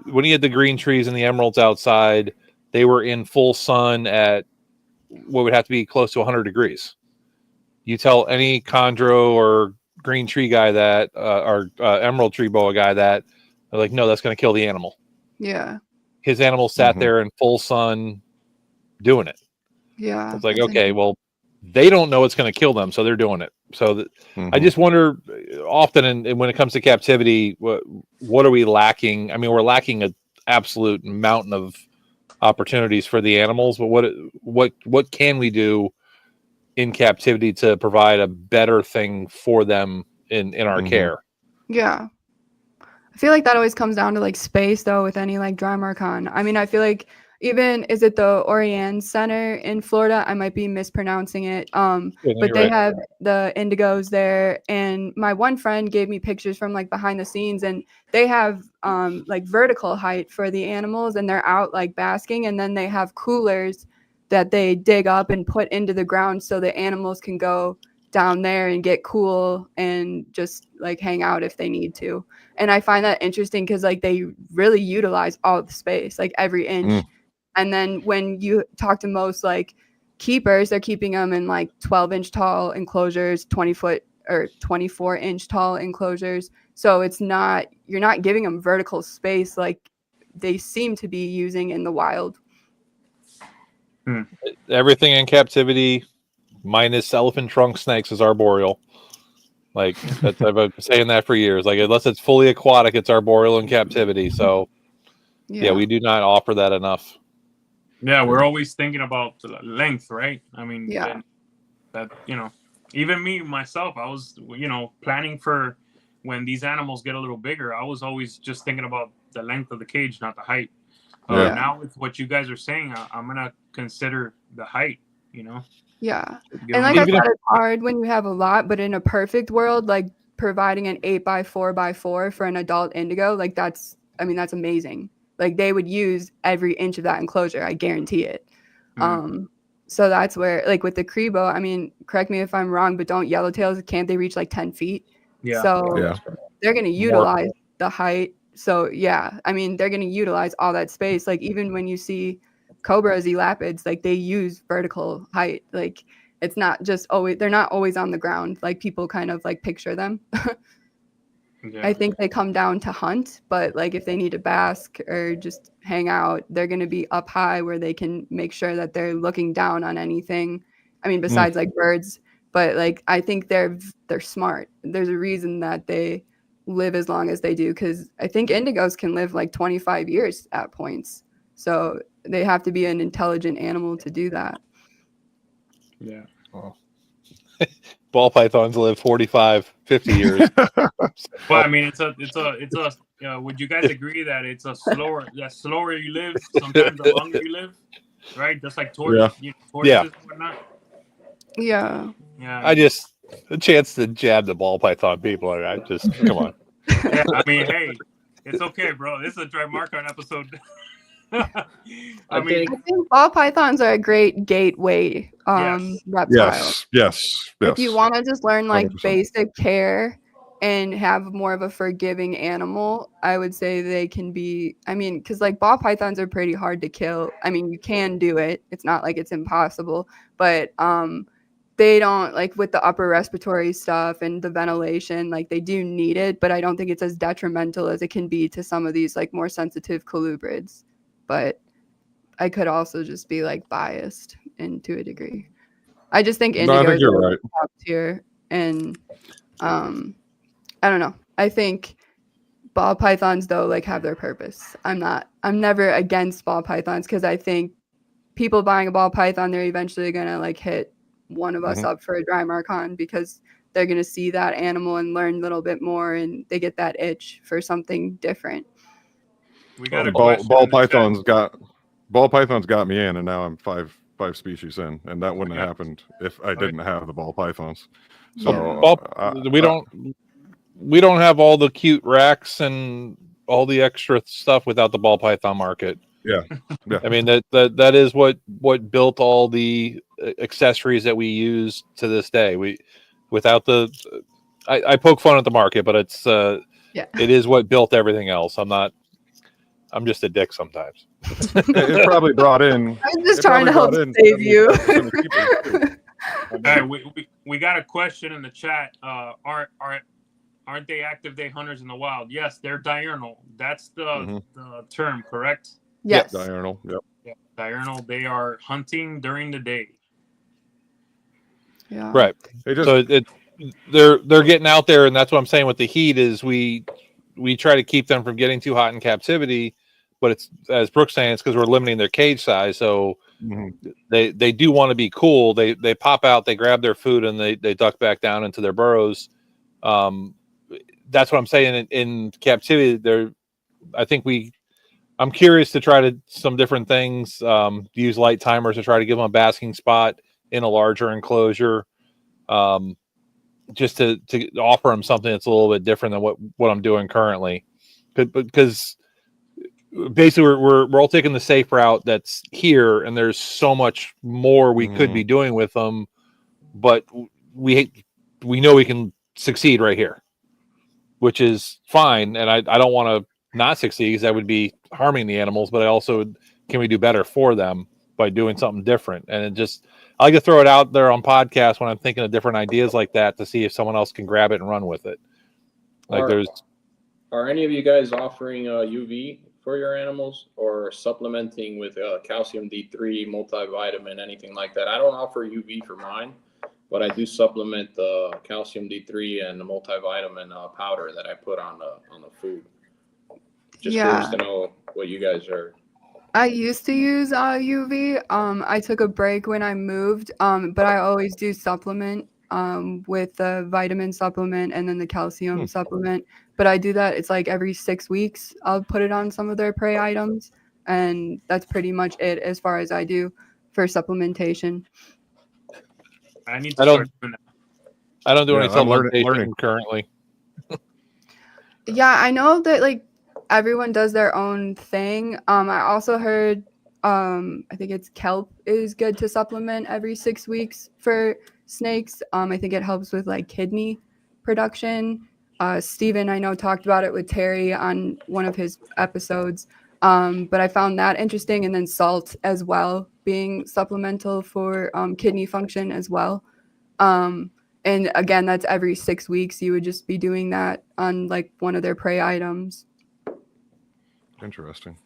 when he had the green trees and the emeralds outside, they were in full sun at what would have to be close to 100 degrees. You tell any chondro or green tree guy that, or emerald tree boa guy that, they're like, no, that's going to kill the animal. Yeah. His animal sat there in full sun doing it. Yeah. It's like, okay, well, they don't know it's going to kill them, so they're doing it. So I just wonder often, and when it comes to captivity, what are we lacking? I mean, we're lacking an absolute mountain of opportunities for the animals, but what can we do in captivity to provide a better thing for them in our care? Yeah. I feel like that always comes down to space though with any Drymarchon. I mean, I feel like Even is it the Orion Center in Florida? I might be mispronouncing it. But they have the indigos there, and my one friend gave me pictures from like behind the scenes, and they have like vertical height for the animals, and they're out like basking, and then they have coolers that they dig up and put into the ground so the animals can go down there and get cool and just like hang out if they need to. And I find that interesting because like they really utilize all the space, like every inch. And then when you talk to most like keepers, they're keeping them in like 12-inch tall enclosures, 20-foot or 24-inch tall enclosures. So it's not, you're not giving them vertical space like they seem to be using in the wild. Everything in captivity, minus elephant trunk snakes, is arboreal. Like that's, I've been saying that for years. Like unless it's fully aquatic, it's arboreal in captivity. So yeah, we do not offer that enough. Yeah, we're always thinking about the length, right? I mean, Yeah. that, you know, even me, myself, I was, you know, planning for when these animals get a little bigger, I was always just thinking about the length of the cage, not the height. Now with what you guys are saying, I'm going to consider the height, you know? Yeah. And like I said, it's hard when you have a lot, but in a perfect world, like providing an 8x4x4 for an adult indigo, like that's amazing. Like they would use every inch of that enclosure. I guarantee it. So that's where, like with the Crebo, I mean, correct me if I'm wrong, but don't yellowtails, can't they reach like 10 feet? Yeah. So they're going to utilize the height. So yeah, I mean, they're going to utilize all that space. Like even when you see cobras, elapids, like they use vertical height. Like it's not just always, they're not always on the ground. Like people kind of like picture them. I think they come down to hunt, but like if they need to bask or just hang out, they're going to be up high where they can make sure that they're looking down on anything. I mean, besides like birds, but like I think they're smart. There's a reason that they live as long as they do, because I think indigos can live like 25 years at points. So they have to be an intelligent animal to do that. Yeah. Ball pythons live 45, 50 years. Well, I mean, it's a would you guys agree that it's the slower you live, sometimes the longer you live, right? Just like tortoises, and whatnot. Yeah. Yeah. I just, a chance to jab the ball python people. I just, come on. Yeah, I mean, hey, it's okay, bro. This is a Drymarchon episode. I think ball pythons are a great gateway reptile. Yes. If you want to just learn like 100%. basic care and have more of a forgiving animal, I would say they can be, I mean, because like ball pythons are pretty hard to kill. I mean, you can do it. It's not like it's impossible, but they don't, like with the upper respiratory stuff and the ventilation, like they do need it, but I don't think it's as detrimental as it can be to some of these like more sensitive colubrids. But I could also just be like biased and to a degree. I just think indigos you're are right. top tier, and I don't know. I think ball pythons though like have their purpose. I'm never against ball pythons because I think people buying a ball python, they're eventually gonna like hit one of us up for a Drymarchon because they're gonna see that animal and learn a little bit more, and they get that itch for something different. we got a ball pythons got me in, and now I'm five species in, and that wouldn't have happened if I didn't have the ball pythons. So we don't have all the cute racks and all the extra stuff without the ball python market. Yeah. I mean that is what built all the accessories that we use to this day. Without the I poke fun at the market, but it's it is what built everything else. I'm just a dick sometimes. It probably brought in. I'm just trying to help save you. All right, we got a question in the chat. Aren't they active day hunters in the wild? Yes, they're diurnal. That's the term, correct? Yes. Diurnal. Yep. Yeah, diurnal. They are hunting during the day. Yeah. Right. So they're getting out there, and that's what I'm saying with the heat is we try to keep them from getting too hot in captivity, but it's, as Brooke's saying, it's because we're limiting their cage size. So they do want to be cool. They pop out, they grab their food, and they duck back down into their burrows. That's what I'm saying. In captivity, I think we I'm curious to try some different things. Use light timers to try to give them a basking spot in a larger enclosure. Just to offer them something that's a little bit different than what I'm doing currently. Because basically we're all taking the safe route that's here, and there's so much more we could be doing with them, but we know we can succeed right here, which is fine. And I don't want to not succeed, because that would be harming the animals, but I also, can we do better for them by doing something different? And I like to throw it out there on podcasts when I'm thinking of different ideas like that, to see if someone else can grab it and run with it. Are any of you guys offering UV for your animals, or supplementing with calcium D3, multivitamin, anything like that? I don't offer UV for mine, but I do supplement the calcium D3 and the multivitamin powder that I put on the food. Just curious to know what you guys are. I used to use UV. I took a break when I moved, but I always do supplement with the vitamin supplement and then the calcium supplement. But I do that, it's like every 6 weeks. I'll put it on some of their prey items, and that's pretty much it as far as I do for supplementation. I need to start doing that. I don't do any supplementation currently. Yeah, I know that like everyone does their own thing. I also heard I think it's kelp is good to supplement every 6 weeks for snakes. I think it helps with like kidney production. Steven, I know, talked about it with Terry on one of his episodes. But I found that interesting. And then salt as well, being supplemental for kidney function as well. And again, that's every 6 weeks. You would just be doing that on like one of their prey items. Interesting.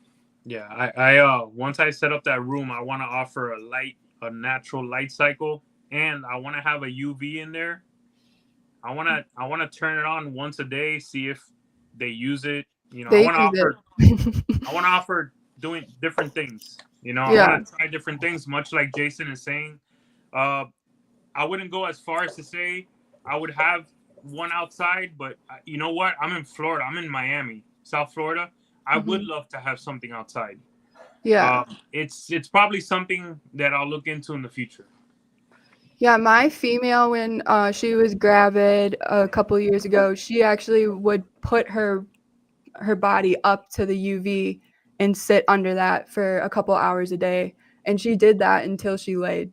Yeah, I once I set up that room, I want to offer a natural light cycle, and I want to have a UV in there. I want to turn it on once a day, see if they use it. You know, I want to offer doing different things. You know, I want to try different things, much like Jason is saying. I wouldn't go as far as to say I would have one outside, but you know what? I'm in Florida. I'm in Miami, South Florida. I would love to have something outside. Yeah. It's probably something that I'll look into in the future. Yeah, my female, when she was gravid a couple years ago, she actually would put her body up to the UV and sit under that for a couple hours a day. And she did that until she laid.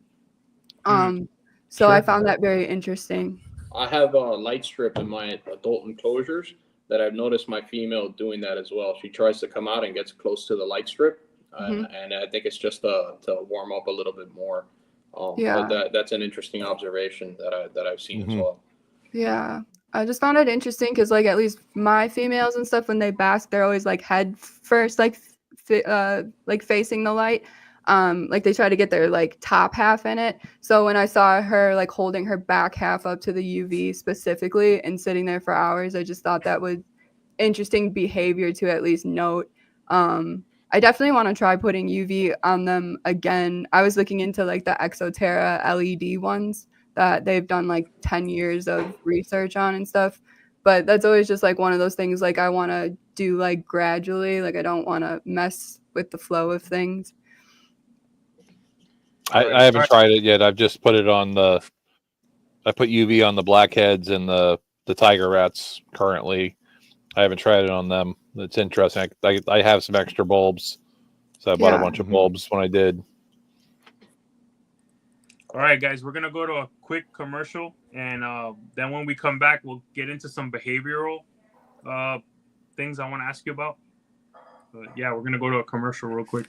So I found that very interesting. I have a light strip in my adult enclosures that I've noticed my female doing that as well. She tries to come out and gets close to the light strip. And I think it's just to warm up a little bit more. But that's an interesting observation that I've seen as well. Yeah, I just found it interesting because like at least my females and stuff, when they bask, they're always like head first, like facing the light. Like they try to get their like top half in it. So when I saw her like holding her back half up to the UV specifically and sitting there for hours, I just thought that was interesting behavior to at least note. I definitely want to try putting UV on them again. I was looking into like the Exoterra LED ones that they've done like 10 years of research on and stuff. But that's always just like one of those things like I want to do like gradually. Like I don't want to mess with the flow of things. I haven't tried it yet. I've just put it on I put UV on the blackheads and the tiger rats currently. I haven't tried it on them. It's interesting. I have some extra bulbs, so I bought a bunch of bulbs when I did. All right, guys, we're gonna go to a quick commercial, and then when we come back, we'll get into some behavioral things I want to ask you about. But yeah, we're gonna go to a commercial real quick.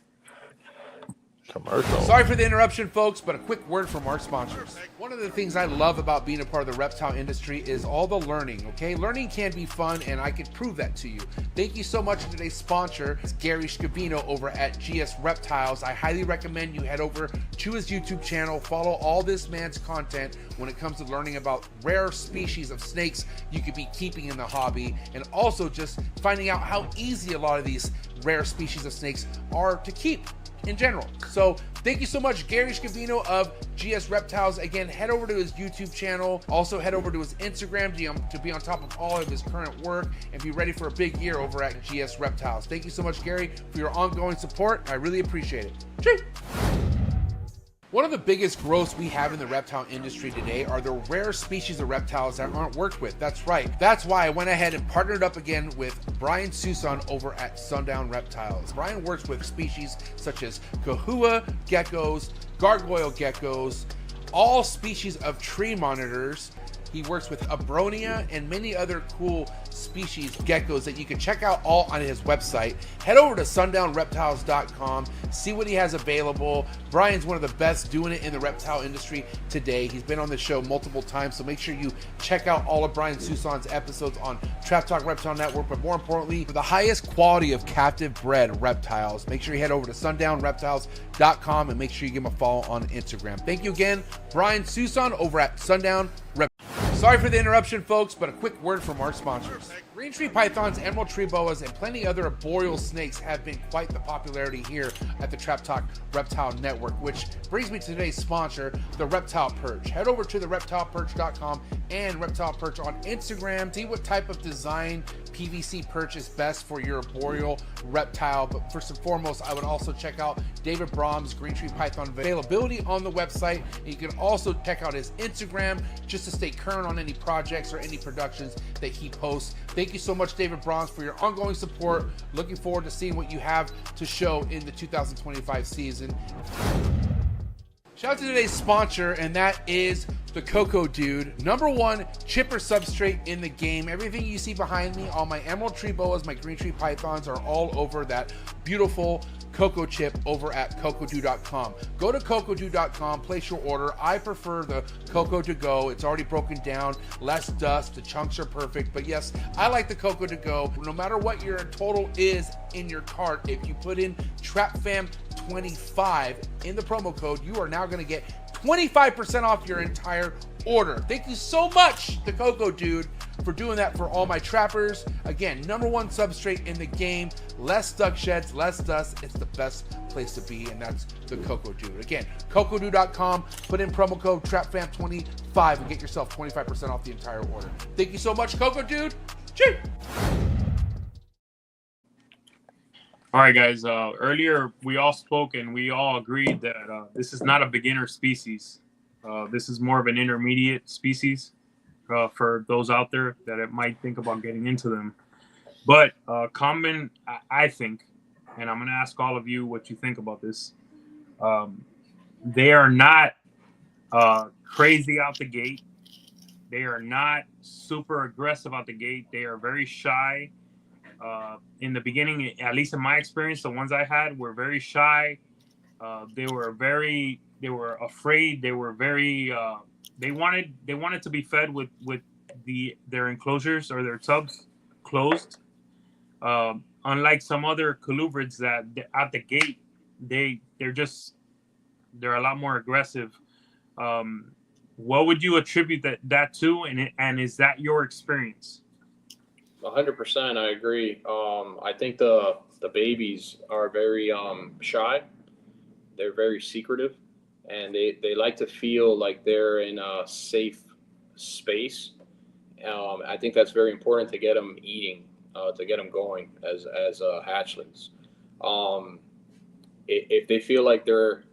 Commercial. Sorry for the interruption, folks, but a quick word from our sponsors. One of the things I love about being a part of the reptile industry is all the learning, okay? Learning can be fun, and I can prove that to you. Thank you so much to today's sponsor, it's Gary Scavino over at GS Reptiles. I highly recommend you head over to his YouTube channel, follow all this man's content when it comes to learning about rare species of snakes you could be keeping in the hobby, and also just finding out how easy a lot of these rare species of snakes are to keep. in general. So thank you so much, Gary Scavino of GS Reptiles. Again, head over to his YouTube channel. Also head over to his Instagram to be on top of all of his current work and be ready for a big year over at GS Reptiles. Thank you so much, Gary, for your ongoing support. I really appreciate it. Cheers. One of the biggest growths we have in the reptile industry today are the rare species of reptiles that aren't worked with. That's right. That's why I went ahead and partnered up again with Brian Susan over at SUNDOWN Reptiles. Brian works with species such as kahua geckos, gargoyle geckos, all species of tree monitors. He works with abronia and many other cool species geckos that you can check out all on his website. Head over to sundownreptiles.com, see what he has available. Brian's one of the best doing it in the reptile industry today. He's been on the show multiple times, so make sure you check out all of Brian Susan's episodes on Trap Talk Reptile Network. But more importantly, for the highest quality of captive bred reptiles, make sure you head over to sundownreptiles.com and make sure you give him a follow on Instagram. Thank you again, Brian Susan over at Sundown Reptiles. Sorry for the interruption, folks, but a quick word from our sponsors. Green tree pythons, emerald tree boas, and plenty other arboreal snakes have been quite the popularity here at the Trap Talk Reptile Network, which brings me to today's sponsor, the Reptile Perch. Head over to the reptileperch.com and Reptile Perch on Instagram. See what type of design PVC perch is best for your arboreal reptile. But first and foremost, I would also check out David Brom's Green Tree Python availability on the website. And you can also check out his Instagram just to stay current on any projects or any productions that he posts. Thank you so much, David Broms, for your ongoing support. Looking forward to seeing what you have to show in the 2025 season. Shout out to today's sponsor, and that is the COCO Dude. #1 chipper substrate in the game. Everything you see behind me, all my emerald tree boas, my green tree pythons are all over that beautiful COCO chip over at cocodude.com. Go to cocodude.com, place your order. I prefer the COCO to go. It's already broken down, less dust, the chunks are perfect. But yes, I like the COCO to go. No matter what your total is in your cart, if you put in TRAPFAM25 in the promo code, you are now going to get 25% off your entire order. Thank you so much, the COCO Dude, for doing that for all my trappers. Again, #1 substrate in the game, less duck sheds, less dust. It's the best place to be, and that's the COCO Dude. Again, cocodude.com, put in promo code TRAPFAM25 and get yourself 25% off the entire order. Thank you so much, COCO Dude. Cheers. All right, guys. Earlier, we all spoke and we all agreed that this is not a beginner species. This is more of an intermediate species for those out there that it might think about getting into them. But common, I think, and I'm going to ask all of you what you think about this. They are not crazy out the gate. They are not super aggressive out the gate. They are very shy. In the beginning, at least in my experience, the ones I had were very shy. They were afraid. They were very, they wanted to be fed with their enclosures or their tubs closed. Unlike some other colubrids that at the gate, they're a lot more aggressive. What would you attribute that to? And is that your experience? 100%, I agree. I think the babies are very shy. They're very secretive, and they like to feel like they're in a safe space. I think that's very important to get them eating, to get them going as hatchlings. If they feel like they're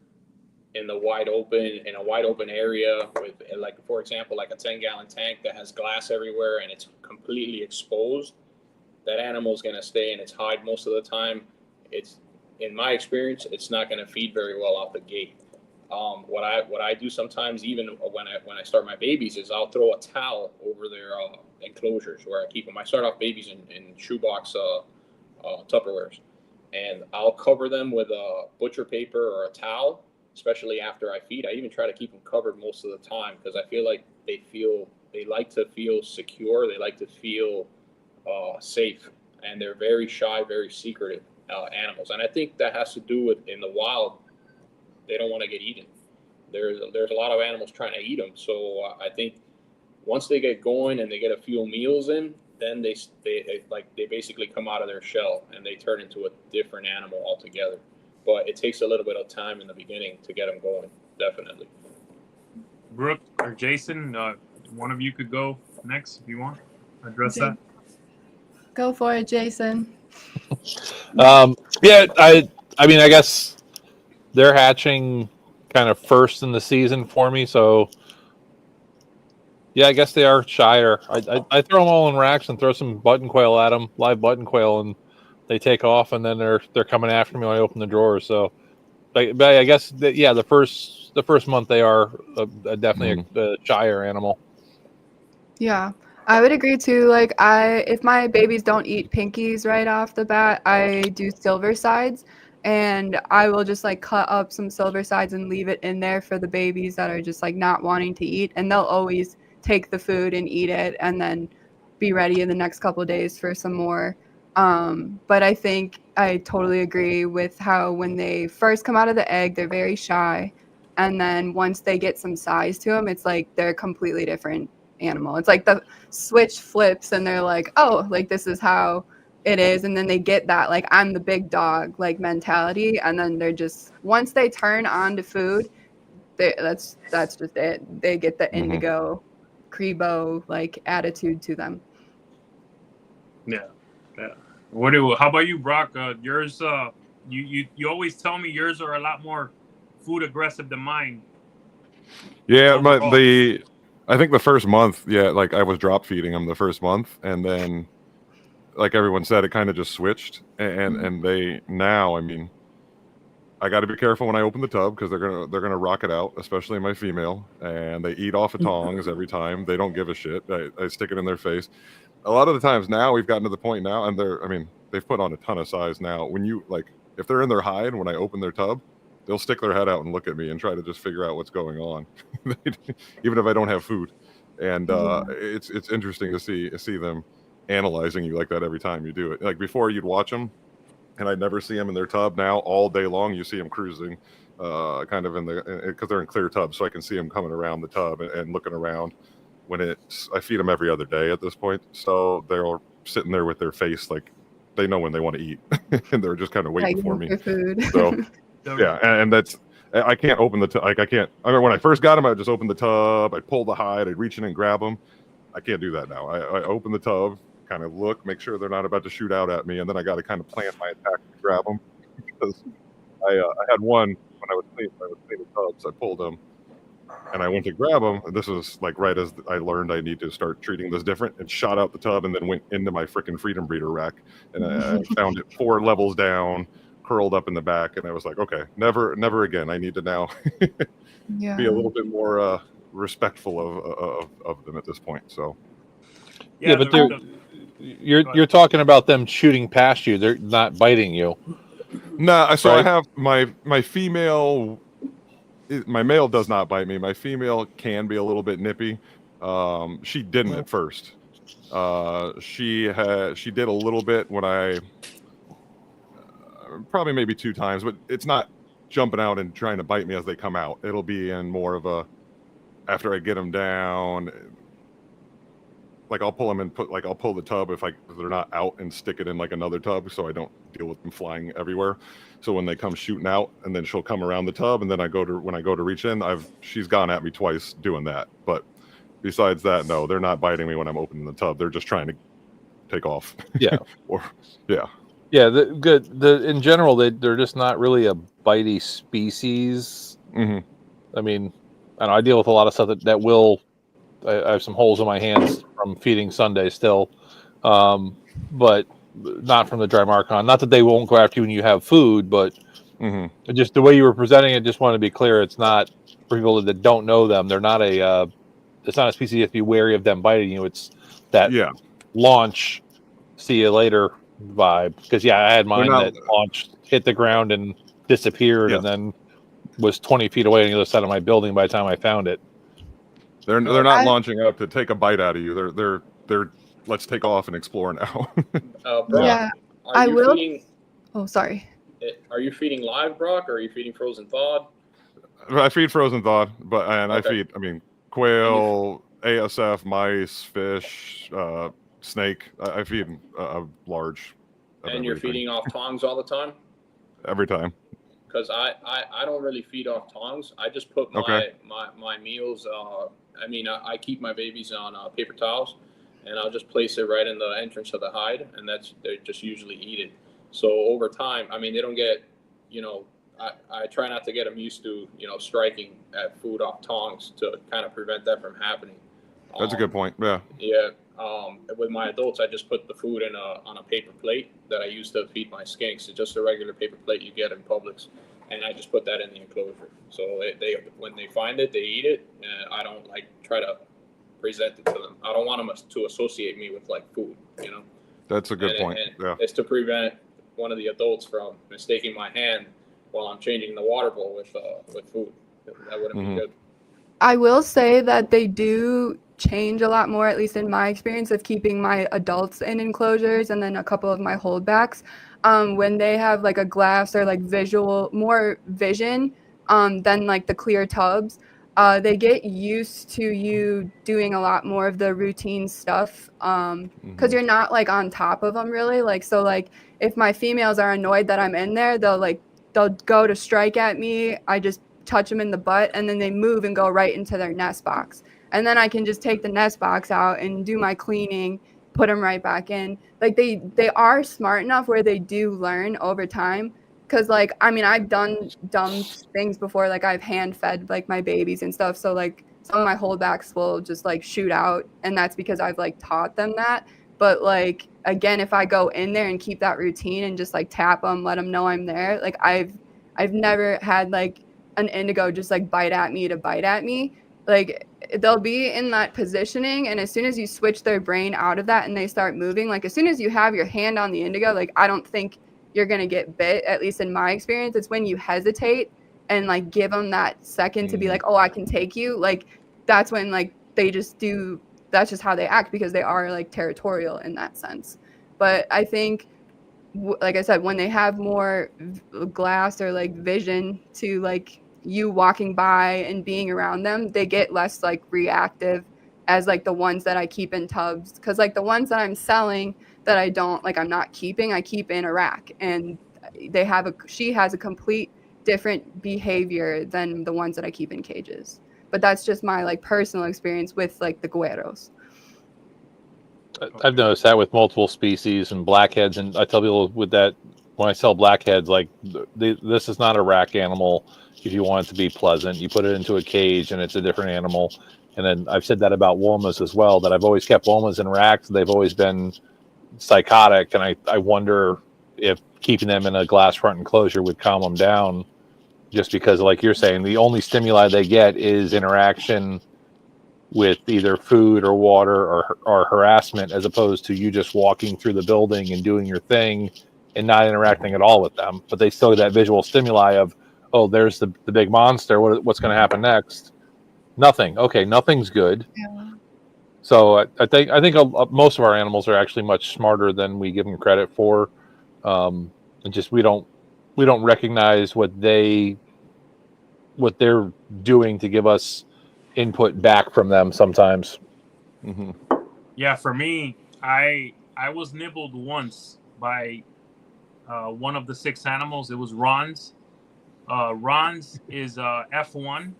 in a wide open area with, like, for example, like a 10-gallon tank that has glass everywhere and it's completely exposed, that animal is going to stay in its hide most of the time. It's, in my experience, it's not going to feed very well out the gate. What I do sometimes, even when I start my babies, is I'll throw a towel over their enclosures where I keep them. I start off babies in shoebox Tupperwares, and I'll cover them with a butcher paper or a towel, especially after I feed. I even try to keep them covered most of the time because I feel like they like to feel secure. They like to feel safe, and they're very shy, very secretive animals. And I think that has to do with, in the wild, they don't want to get eaten. There's a lot of animals trying to eat them. So I think once they get going and they get a few meals in, then they basically come out of their shell and they turn into a different animal altogether. but it takes a little bit of time in the beginning to get them going. Definitely. Brooke or Jason, one of you could go next if you want. Address that. Go for it, Jason. Yeah, I mean, I guess they're hatching kind of first in the season for me, so yeah, I guess they are shyer. I throw them all in racks and throw some button quail at them, live button quail, and they take off, and then they're coming after me when I open the drawers. So, but I guess that, yeah, the first month they are definitely a shyer animal. Yeah, I would agree too. Like if my babies don't eat pinkies right off the bat, I do silver sides, and I will just like cut up some silver sides and leave it in there for the babies that are just like not wanting to eat, and they'll always take the food and eat it and then be ready in the next couple of days for some more. But I think I totally agree with how when they first come out of the egg, they're very shy. And then once they get some size to them, it's like they're a completely different animal. It's like the switch flips and they're like, oh, like this is how it is. And then they get that, like, I'm the big dog, like mentality. And then they're just, once they turn on to food, that's just it. They get the indigo, Crebo, like attitude to them. Yeah. How about you, Brock? Yours, you always tell me yours are a lot more food aggressive than mine. Yeah, I think the first month, yeah, like I was drop feeding them the first month, and then, like everyone said, it kind of just switched, and they now, I mean, I got to be careful when I open the tub because they're gonna rock it out, especially my female, and they eat off of tongs every time. They don't give a shit. I stick it in their face. A lot of the times now we've gotten to the point now, and they've put on a ton of size now. When you like, if they're in their hide, when I open their tub, they'll stick their head out and look at me and try to just figure out what's going on, even if I don't have food. And it's interesting to see them analyzing you like that every time you do it. Like before, you'd watch them, and I'd never see them in their tub. Now all day long, you see them cruising, kind of because they're in clear tubs, so I can see them coming around the tub and looking around. I feed them every other day at this point, so they're sitting there with their face like they know when they want to eat, and they're just kind of waiting for me. Food. So yeah, and that's, I can't open the tub. Like I remember when I first got them, I would just open the tub, I'd pull the hide, I'd reach in and grab them. I can't do that now. I open the tub, kind of look, make sure they're not about to shoot out at me, and then I got to kind of plan my attack to grab them. Because I had one when I was cleaning the tubs, I pulled them, and I went to grab them. And this was like right as I learned I need to start treating this different, and shot out the tub and then went into my freaking Freedom Breeder rack, and I found it 4 levels down, curled up in the back, and I was like, okay, never again. I need to now be a little bit more respectful of them at this point. So yeah, but you're talking about them shooting past you. They're not biting you. No, so right? I have my female. My male does not bite me. My female can be a little bit nippy. She didn't at first. She did a little bit when I probably maybe 2 times, but it's not jumping out and trying to bite me as they come out. It'll be in more of a, after I get them down, like I'll pull them and I'll pull the tub if they're not out and stick it in like another tub, so I don't deal with them flying everywhere. So when they come shooting out, and then she'll come around the tub, and then when I go to reach in, she's gone at me twice doing that. But besides that, no, they're not biting me when I'm opening the tub. They're just trying to take off. Yeah. Yeah. In general, they're just not really a bitey species. I mean, I deal with a lot of stuff that will. I have some holes in my hands from feeding Sunday still, but not from the Drymarchon. Not that they won't go after you when you have food, but just the way you were presenting it. Just want to be clear, it's not for people that don't know them. They're not it's not a species you have to be wary of them biting you. It's that launch, see you later vibe. Because I had mine that launched, hit the ground and disappeared, and then was 20 feet away on the other side of my building by the time I found it. They're not launching up to take a bite out of you. They're let's take off and explore now. Yeah, I will. Oh, sorry. Are you feeding live, Brock, or are you feeding frozen thawed? I feed frozen thawed, I feed. I mean, quail, ASF, mice, fish, snake. I feed a large. And you're feeding off tongs all the time? Every time. because I don't really feed off tongs. I just put my meals. I keep my babies on paper towels, and I'll just place it right in the entrance of the hide, and they just usually eat it. So over time, I mean, they don't get, I try not to get them used to, striking at food off tongs to kind of prevent that from happening. That's a good point. Yeah. Yeah. With my adults, I just put the food on a paper plate that I use to feed my skinks. It's just a regular paper plate you get in Publix, and I just put that in the enclosure. So they when they find it, they eat it. And I don't try to present it to them. I don't want them to associate me with food. That's a good point. Yeah. It's to prevent one of the adults from mistaking my hand while I'm changing the water bowl with food. That wouldn't be good. I will say that they do change a lot more, at least in my experience of keeping my adults in enclosures and then a couple of my holdbacks. When they have a glass or more vision than the clear tubs, they get used to you doing a lot more of the routine stuff because you're not on top of them really. So if my females are annoyed that I'm in there, they'll go to strike at me. I just touch them in the butt, and then they move and go right into their nest box. And then I can just take the nest box out and do my cleaning, put them right back in. They are smart enough where they do learn over time. Because I've done dumb things before. I've hand fed my babies and stuff. So some of my holdbacks will just shoot out, and that's because I've taught them that. But again, if I go in there and keep that routine and just tap them, let them know I'm there. I've never had an indigo just bite at me to bite at me. They'll be in that positioning, and as soon as you switch their brain out of that and they start moving, as soon as you have your hand on the indigo, I don't think you're gonna get bit. At least in my experience, it's when you hesitate and give them that second to be oh, I can take you. That's when they just do. That's just how they act, because they are territorial in that sense. But I think, like I said, when they have more glass or vision to you walking by and being around them, they get less reactive as the ones that I keep in tubs. Because the ones that I'm selling that I don't I'm not keeping, I keep in a rack, and she has a complete different behavior than the ones that I keep in cages. But that's just my personal experience with the güeros. I've noticed that with multiple species and blackheads, and I tell people with that when I sell blackheads, this is not a rack animal. If you want it to be pleasant, you put it into a cage and it's a different animal. And then I've said that about womas as well, that I've always kept womas in racks. They've always been psychotic, and I wonder if keeping them in a glass front enclosure would calm them down, just because, like you're saying, the only stimuli they get is interaction with either food or water or harassment, as opposed to you just walking through the building and doing your thing and not interacting at all with them. But they still get that visual stimuli of, oh, there's the big monster. What's going to happen next? Nothing. Okay, nothing's good. Yeah. So I think most of our animals are actually much smarter than we give them credit for, and just we don't recognize what they're doing to give us input back from them sometimes. Mm-hmm. Yeah, for me, I was nibbled once by one of the 6 animals. It was Ron's. Ron's is F1,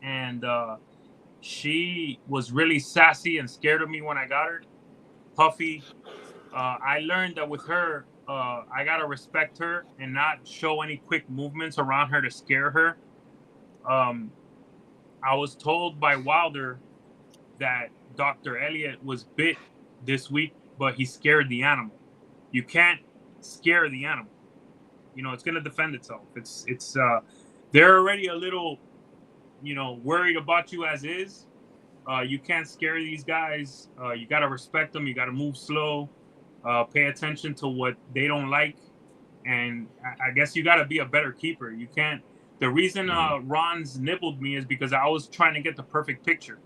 and she was really sassy and scared of me when I got her. Puffy. I learned that with her, I gotta respect her and not show any quick movements around her to scare her. I was told by Wilder that Dr. Elliott was bit this week, but he scared the animal. You can't scare the animal. It's going to defend itself. It's they're already a little, worried about you as is. You can't scare these guys. You got to respect them. You got to move slow, pay attention to what they don't like. And I guess you got to be a better keeper. You can't. The reason Ron's nibbled me is because I was trying to get the perfect picture.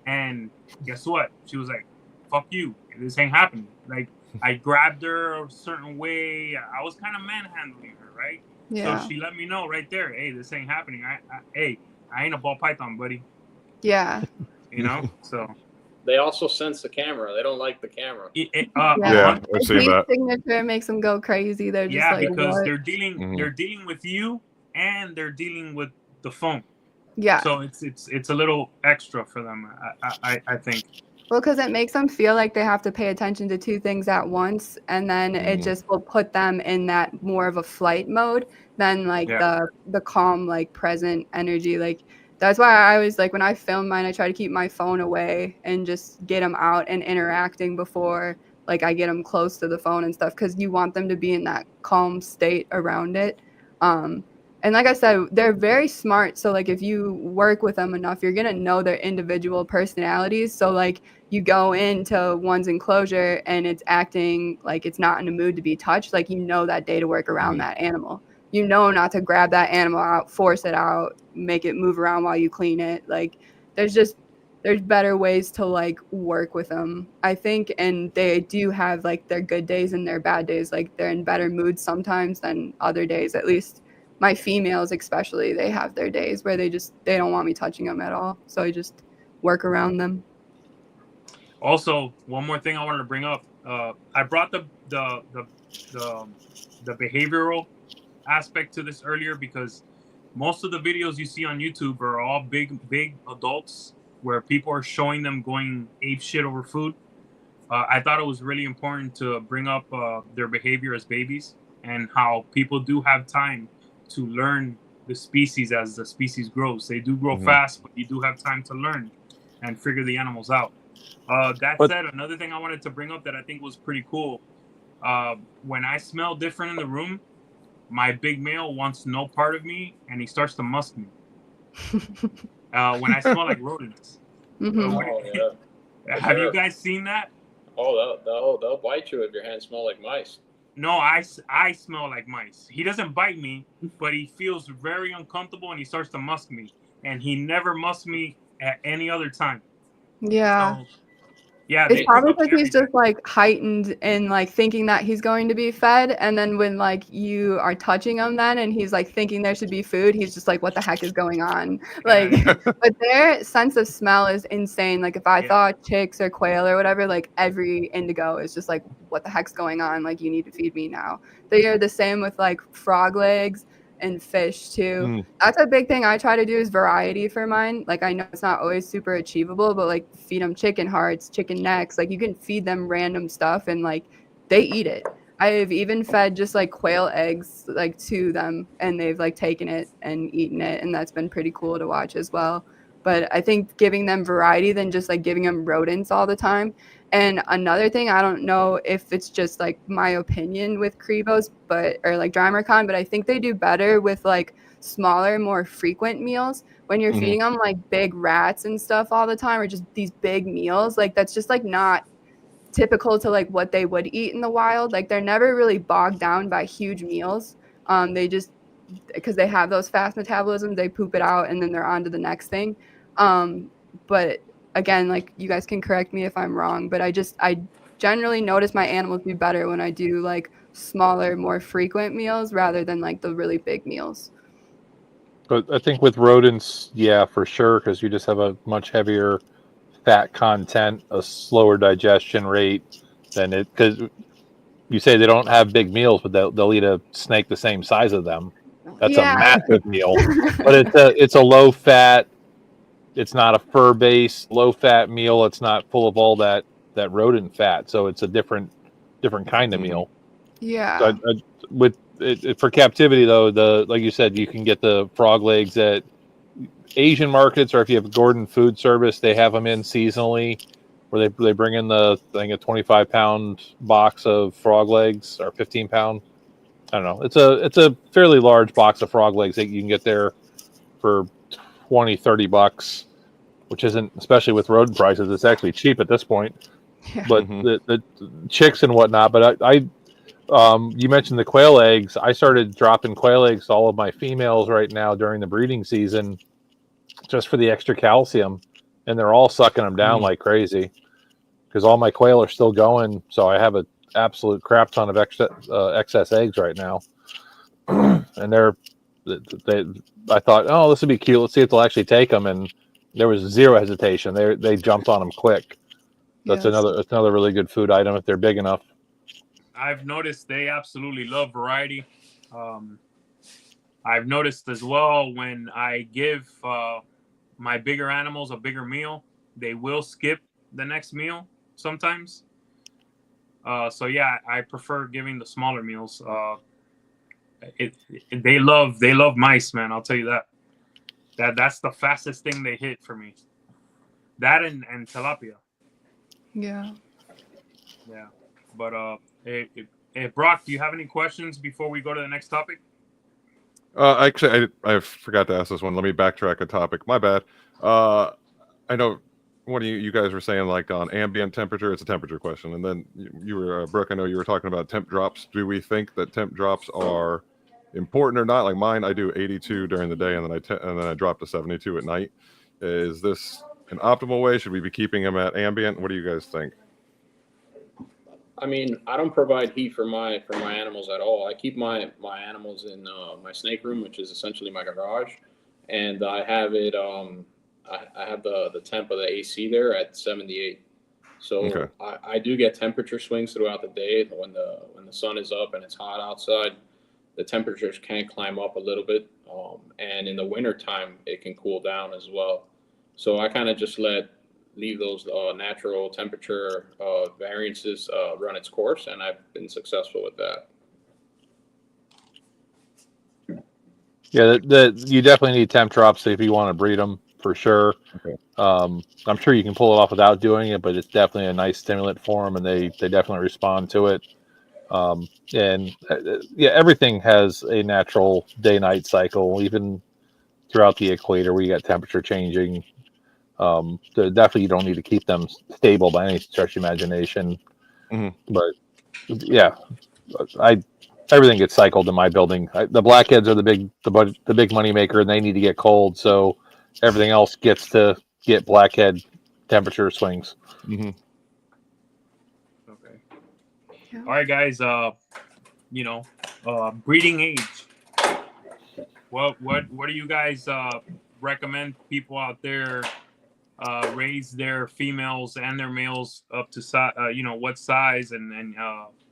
And guess what? She was like, fuck you. This ain't happening. I grabbed her a certain way. I was kind of manhandling her, right? Yeah. So she let me know right there, hey, this ain't happening. I ain't a ball python, buddy. Yeah. So they also sense the camera. They don't like the camera. Yeah, I've seen Heat that. signature makes them go crazy. They're just like, because what? they're dealing with you, and they're dealing with the phone. Yeah. So it's a little extra for them, I think. Well, because it makes them feel like they have to pay attention to two things at once, and then it just will put them in that more of a flight mode than like the calm, like present energy. Like that's why I always like when I film mine, I try to keep my phone away and just get them out and interacting before like I get them close to the phone and stuff, because you want them to be in that calm state around it. And like I said, they're very smart. So like if you work with them enough, you're going to know their individual personalities. So like you go into one's enclosure and it's acting like it's not in the mood to be touched. Like, you know that day to work around that animal. You know not to grab that animal out, force it out, make it move around while you clean it. Like there's better ways to like work with them, I think. And they do have like their good days and their bad days. Like they're in better moods sometimes than other days, at least. My females especially, they have their days where they don't want me touching them at all. So I just work around them. Also, one more thing I wanted to bring up. I brought the behavioral aspect to this earlier because most of the videos you see on YouTube are all big adults where people are showing them going ape shit over food. I thought it was really important to bring up their behavior as babies and how people do have time to learn the species as the species grows. They do grow fast, but you do have time to learn and figure the animals out. That said, another thing I wanted to bring up that I think was pretty cool. When I smell different in the room, my big male wants no part of me, and he starts to musk me. When I smell like rodents. Have you guys seen that? Oh, they'll bite you if your hands smell like mice. No, I smell like mice. He doesn't bite me, but he feels very uncomfortable and he starts to musk me. And he never musks me at any other time. Yeah. So, yeah, it's probably because he's just like heightened in like thinking that he's going to be fed, and then when like you are touching him then and he's like thinking there should be food, he's just like, what the heck is going on? Like but their sense of smell is insane. Like if I thought chicks or quail or whatever, like every indigo is just like, what the heck's going on? Like, you need to feed me now. They are the same with like frog legs and fish too. That's a big thing I try to do is variety for mine. Like I know it's not always super achievable, but like feed them chicken hearts, chicken necks. Like you can feed them random stuff and like they eat it. I've even fed just like quail eggs like to them and they've like taken it and eaten it, and that's been pretty cool to watch as well. But I think giving them variety than just like giving them rodents all the time. And another thing, I don't know if it's just like my opinion with Cribos, or like Drymarchon, but I think they do better with like smaller, more frequent meals. When you're feeding them like big rats and stuff all the time, or just these big meals, like that's just like not typical to like what they would eat in the wild. Like they're never really bogged down by huge meals. They just, because they have those fast metabolisms, they poop it out and then they're on to the next thing. But again, like you guys can correct me if I'm wrong, but I generally notice my animals do better when I do like smaller, more frequent meals rather than like the really big meals. But I think with rodents, yeah, for sure, because you just have a much heavier fat content, a slower digestion rate than it, because you say they don't have big meals, but they'll eat a snake the same size of them. That's a massive meal, but it's a low fat. It's not a fur-based, low-fat meal. It's not full of all that rodent fat, so it's a different kind of meal. Yeah. So for captivity, though, like you said, you can get the frog legs at Asian markets, or if you have Gordon Food Service, they have them in seasonally, where they bring in a 25-pound box of frog legs, or 15-pound. I don't know. It's a fairly large box of frog legs that you can get there for $20-$30, which isn't, especially with rodent prices, it's actually cheap at this point. But the chicks and whatnot. But you mentioned the quail eggs. I started dropping quail eggs to all of my females right now during the breeding season, just for the extra calcium, and they're all sucking them down like crazy because all my quail are still going. So I have an absolute crap ton of excess eggs right now, and I thought, this would be cute. Let's see if they'll actually take them, and there was zero hesitation. They jumped on them quick. That's Yes. another really good food item if they're big enough. I've noticed they absolutely love variety. I've noticed as well when I give my bigger animals a bigger meal, they will skip the next meal sometimes. So yeah, I prefer giving the smaller meals. They love mice, man. I'll tell you that. That's the fastest thing they hit for me. That and tilapia. Yeah. Yeah, but Brock, do you have any questions before we go to the next topic? Actually, I forgot to ask this one. Let me backtrack a topic. My bad. I know one of you guys were saying like on ambient temperature, it's a temperature question, and then you were Brooke. I know you were talking about temp drops. Do we think that temp drops are important or not? Like mine, I do 82 during the day, and then I drop to 72 at night. Is this an optimal way? Should we be keeping them at ambient? What do you guys think? I mean, I don't provide heat for my animals at all. I keep my animals in my snake room, which is essentially my garage, and I have it. I have the temp of the AC there at 78. So Okay. I do get temperature swings throughout the day. When the sun is up and it's hot outside, the temperatures can climb up a little bit, and in the winter time it can cool down as well. So I kind of just leave those natural temperature variances run its course, and I've been successful with that. Yeah, you definitely need temp drops if you want to breed them for sure. Okay. I'm sure you can pull it off without doing it, but it's definitely a nice stimulant for them, and they definitely respond to it. Yeah, everything has a natural day-night cycle, even throughout the equator where you got temperature changing. Definitely you don't need to keep them stable by any stretch of imagination. Mm-hmm. But yeah, everything gets cycled in my building. The blackheads are the big money maker, and they need to get cold, so everything else gets to get blackhead temperature swings. Mm-hmm. Okay. Yeah. All right, guys. Breeding age. What do you guys recommend people out there raise their females and their males up to what size and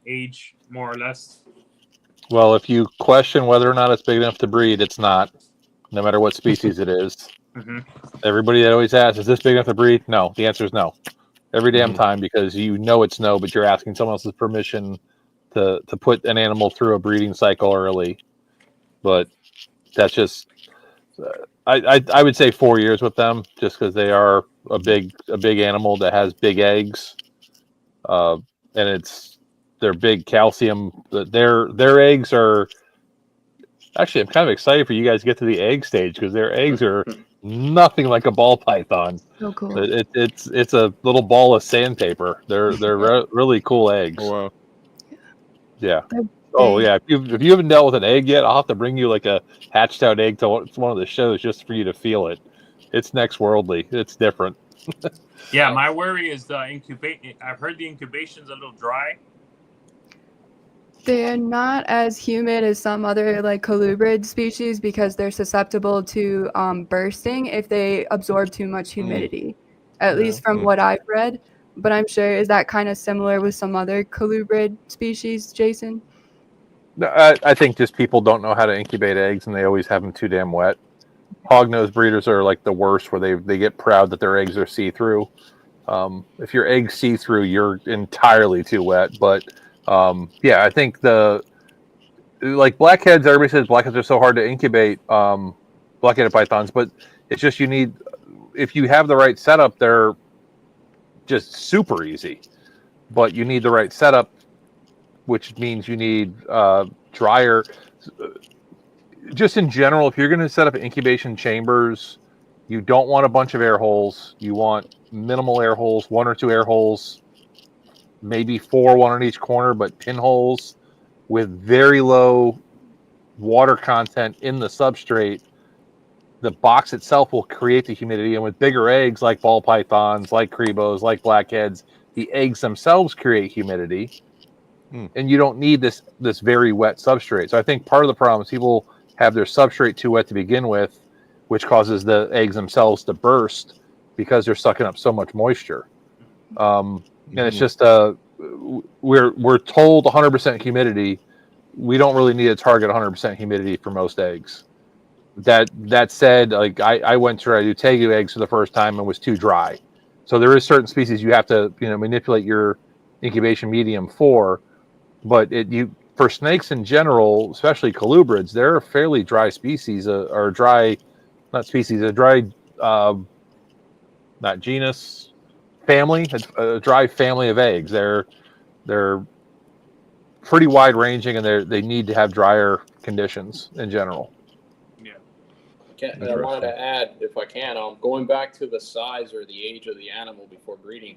age more or less? Well, if you question whether or not it's big enough to breed, it's not, no matter what species it is. Mm-hmm. Everybody that always asks, is this big enough to breed? No, the answer is no. Every damn time, because you know it's no, but you're asking someone else's permission to put an animal through a breeding cycle early. But that's just, I would say 4 years with them, just because they are a big animal that has big eggs, and they're big calcium. Their eggs are actually. I'm kind of excited for you guys to get to the egg stage, because their eggs are nothing like a ball python. So cool. It's a little ball of sandpaper. They're really cool eggs. Oh, wow. Yeah. Oh yeah. If you haven't dealt with an egg yet, I'll have to bring you like a hatched out egg to one of the shows just for you to feel it. It's next worldly. It's different. Yeah, my worry is the incubation. I've heard the incubation's a little dry. They're not as humid as some other like colubrid species because they're susceptible to bursting if they absorb too much humidity. At least from what I've read. But I'm sure, is that kind of similar with some other colubrid species, Jason? I think just people don't know how to incubate eggs, and they always have them too damn wet. Hognose breeders are like the worst, where they get proud that their eggs are see-through. If your eggs see-through, you're entirely too wet. But yeah, I think like blackheads, everybody says blackheads are so hard to incubate, black-headed pythons, but it's just if you have the right setup, they're just super easy. But you need the right setup, which means you need drier. Just in general, if you're going to set up incubation chambers, you don't want a bunch of air holes. You want minimal air holes, 1 or 2 air holes, maybe 4, 1 on each corner, but pinholes with very low water content in the substrate. The box itself will create the humidity, and with bigger eggs like ball pythons, like crebos, like blackheads, the eggs themselves create humidity, and you don't need this very wet substrate. So I think part of the problem is people have their substrate too wet to begin with, which causes the eggs themselves to burst because they're sucking up so much moisture. And it's just we're told 100% humidity. We don't really need to target 100% humidity for most eggs. That said, like I went to try to do tegu eggs for the first time and was too dry. So there is certain species you have to manipulate your incubation medium for, but for snakes in general, especially colubrids, they're a fairly dry species, or dry, not species, a dry, not genus, family, a dry family of eggs. They're pretty wide ranging, and they need to have drier conditions in general. I wanted to add, if I can, going back to the size or the age of the animal before breeding,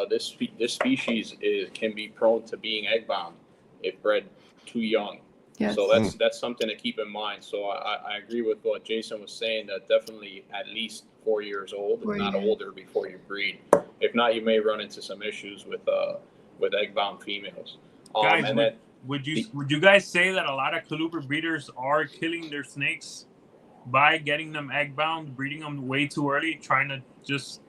this species can be prone to being egg bound if bred too young. Yes. So that's something to keep in mind. So I agree with what Jason was saying, that definitely at least 4 years old, if not older, before you breed. If not, you may run into some issues with egg bound females. Guys, would you guys say that a lot of colubrid breeders are killing their snakes by getting them egg bound, breeding them way too early, trying to just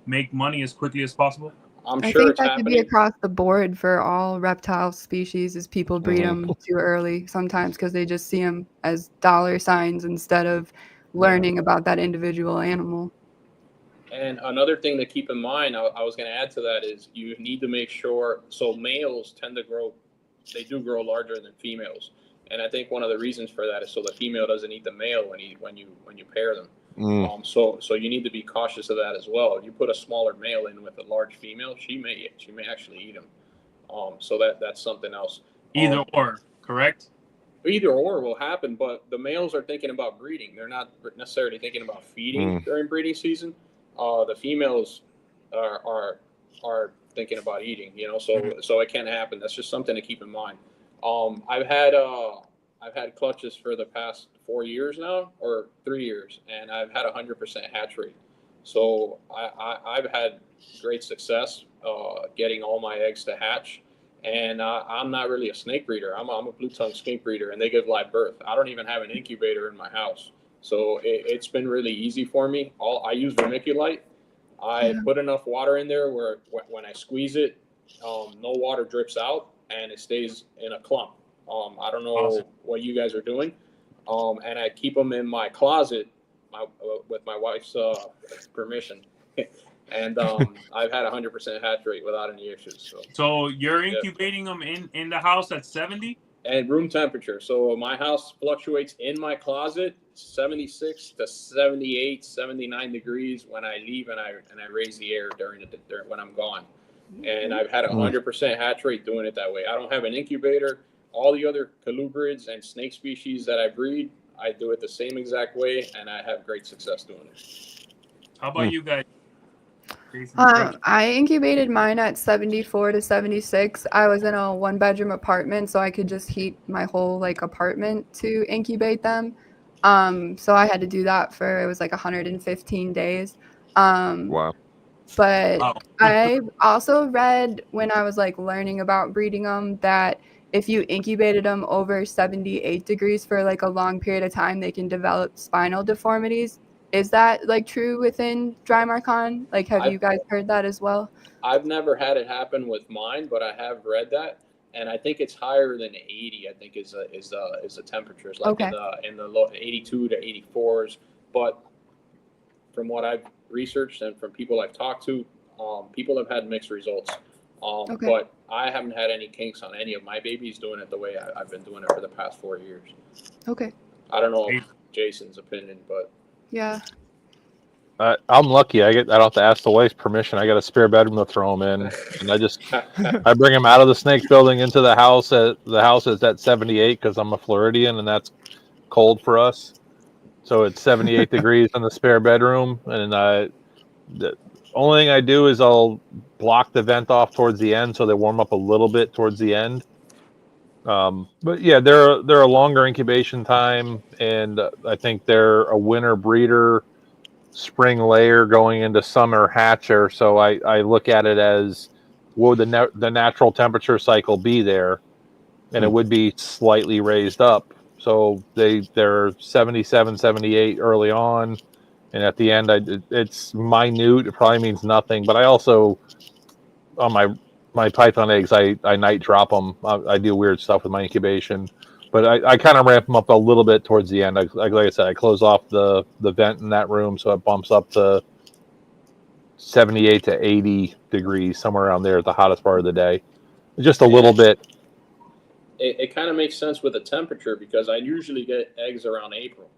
make money as quickly as possible? I think that could be across the board for all reptile species, is people breed them too early sometimes because they just see them as dollar signs instead of learning about that individual animal. And another thing to keep in mind, I was going to add to that, is you need to make sure, so males tend to grow larger than females. And I think one of the reasons for that is so the female doesn't eat the male when you pair them. So you need to be cautious of that as well. If you put a smaller male in with a large female, she may actually eat him. So that's something else. Either or, correct? Either or will happen, but the males are thinking about breeding. They're not necessarily thinking about feeding during breeding season. The females are thinking about eating. So it can happen. That's just something to keep in mind. I've had clutches for the past 4 years now, or 3 years, and I've had 100% hatch rate. So I've had great success getting all my eggs to hatch. And I'm not really a snake breeder. I'm a blue tongue skink breeder, and they give live birth. I don't even have an incubator in my house. So it's been really easy for me. I use vermiculite. I put enough water in there where when I squeeze it, no water drips out, and it stays in a clump. I don't know what you guys are doing. And I keep them in my closet with my wife's permission. And I've had 100% hatch rate without any issues. So you're incubating them in the house at 70? At room temperature. So my house fluctuates in my closet 76 to 78, 79 degrees when I leave, and I raise the air during when I'm gone. And I've had 100% hatch rate doing it that way. I don't have an incubator. All the other colubrids and snake species that I breed, I do it the same exact way, and I have great success doing it. How about you guys? I incubated mine at 74 to 76. I was in a 1-bedroom apartment, so I could just heat my whole apartment to incubate them. So I had to do that for, it was 115 days. Wow. But I also read when I was learning about breeding them that if you incubated them over 78 degrees for a long period of time, they can develop spinal deformities. Is that true within Drymarchon? Have you guys heard that as well? I've never had it happen with mine, but I have read that, and I think it's higher than 80. I think is the temperatures in the low 82 to 84s. But from what I've researched and from people I've talked to, people have had mixed results. But I haven't had any kinks on any of my babies doing it the way I've been doing it for the past 4 years. Okay. I don't know Jason's opinion, but. Yeah. I'm lucky. I don't have to ask the wife's permission. I got a spare bedroom to throw them in, and I bring them out of the snake building into the house. The house is at 78 because I'm a Floridian, and that's cold for us. So it's 78 degrees in the spare bedroom, and the only thing I do is I'll block the vent off towards the end so they warm up a little bit towards the end. But yeah, they're a longer incubation time, and I think they're a winter breeder, spring layer going into summer hatcher. So I look at it as, would the natural temperature cycle be there, and it would be slightly raised up. So they're 77, 78 early on, And at the end, it's minute. It probably means nothing. But I also, on my python eggs, I night drop them. I do weird stuff with my incubation. But I kind of ramp them up a little bit towards the end. Like I said, I close off the vent in that room, so it bumps up to 78 to 80 degrees, somewhere around there at the hottest part of the day. Just a little bit. It kind of makes sense with the temperature, because I usually get eggs around April,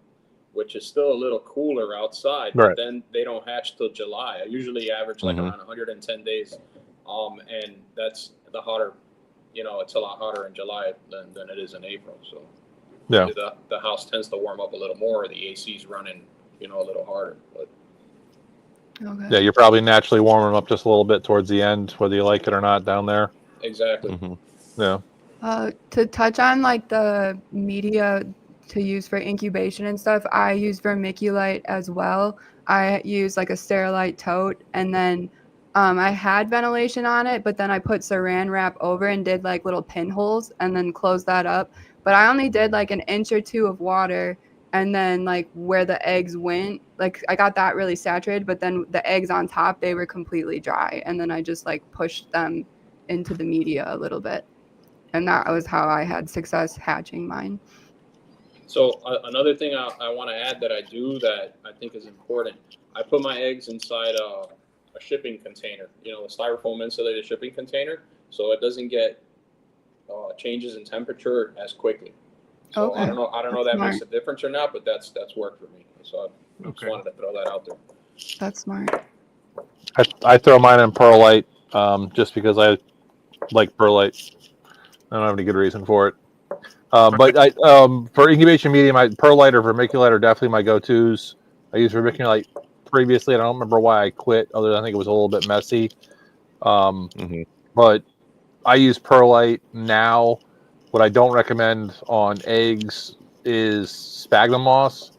which is still a little cooler outside. Right. But then they don't hatch till July. I usually average like around 110 days. And that's the hotter, it's a lot hotter in July than it is in April. So yeah, the house tends to warm up a little more. The AC's running, a little harder. But Okay. yeah, you're probably naturally warming them up just a little bit towards the end, whether you like it or not down there. exactly. Yeah. To touch on like the media to use for incubation and stuff, I use vermiculite as well. I use like a sterilite tote, and then I had ventilation on it, but then I put saran wrap over and did like little pinholes and then closed that up. But I only did like an inch or two of water, and then like where the eggs went, like I got that really saturated, but then the eggs on top, they were completely dry. And then I just like pushed them into the media a little bit. And that was how I had success hatching mine. So another thing I want to add that I do that I think is important, I put my eggs inside a shipping container, a styrofoam insulated shipping container, so it doesn't get changes in temperature as quickly. So Okay. I don't know if that Smart. makes a difference or not, but that's worked for me. So I just Okay. wanted to throw that out there. That's smart. I throw mine in perlite just because I like perlite. I don't have any good reason for it. But I for incubation medium, perlite or vermiculite are definitely my go-tos. I used vermiculite previously, and I don't remember why I quit, other than I think it was a little bit messy. But I use perlite now. What I don't recommend on eggs is sphagnum moss,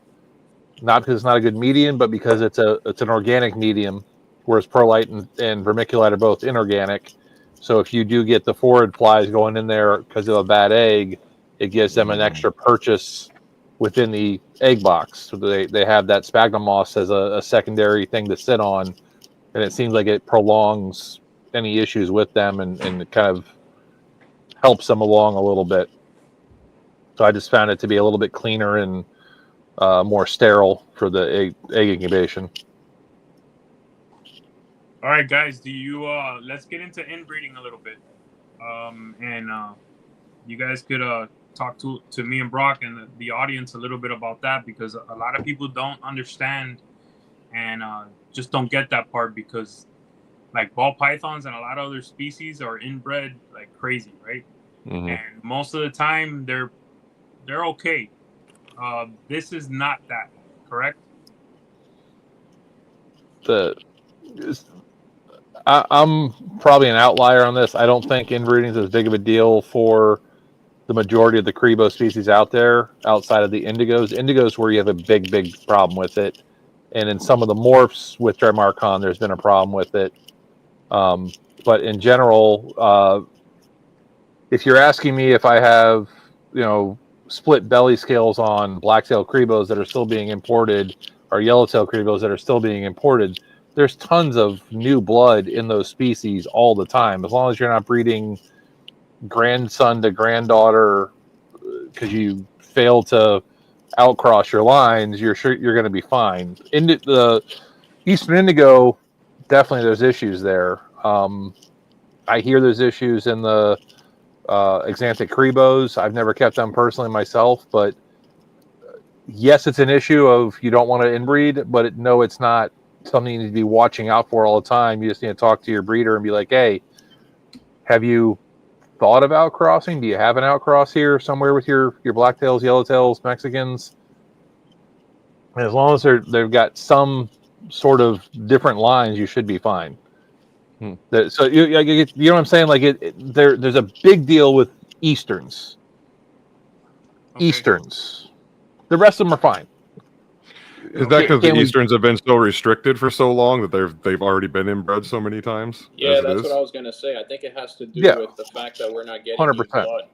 not because it's not a good medium, but because it's an organic medium, whereas perlite and vermiculite are both inorganic. So if you do get the forward flies going in there because of a bad egg, it gives them an extra purchase within the egg box. So they have that sphagnum moss as a secondary thing to sit on, and it seems like it prolongs any issues with them and it kind of helps them along a little bit. So I just found it to be a little bit cleaner and more sterile for the egg incubation. All right, guys, let's get into inbreeding a little bit. And you guys could talk to me and Brock and the audience a little bit about that, because a lot of people don't understand and just don't get that part, because like ball pythons and a lot of other species are inbred like crazy, right? And most of the time they're okay. This is not that, correct? I'm probably an outlier on this. I don't think inbreeding is as big of a deal for the majority of the Crebo species out there outside of the indigos. Indigos where you have a big problem with it. And in some of the morphs with Drymarchon, there's been a problem with it. But in general, if you're asking me if I have, split belly scales on black-tailed Crebos that are still being imported, or yellow-tailed Crebos that are still being imported, there's tons of new blood in those species all the time. As long as you're not breeding grandson to granddaughter because you fail to outcross your lines, you're going to be fine. The Eastern Indigo, definitely there's issues there. I hear there's issues in the Exanthic Crebos. I've never kept them personally myself, but yes, it's an issue of you don't want to inbreed, but no, it's not something you need to be watching out for all the time. You just need to talk to your breeder and be like, hey, have you thought of outcrossing? Do you have an outcross here somewhere with your blacktails, yellowtails, Mexicans? And as long as they've got some sort of different lines, you should be fine. So you know what I'm saying? Like there's a big deal with Easterns. Okay. Easterns. The rest of them are fine. Is that because the Easterns have been so restricted for so long that they've already been inbred so many times? Yeah, that's what I was gonna say. I think it has to do with the fact that we're not getting 100%. new blood.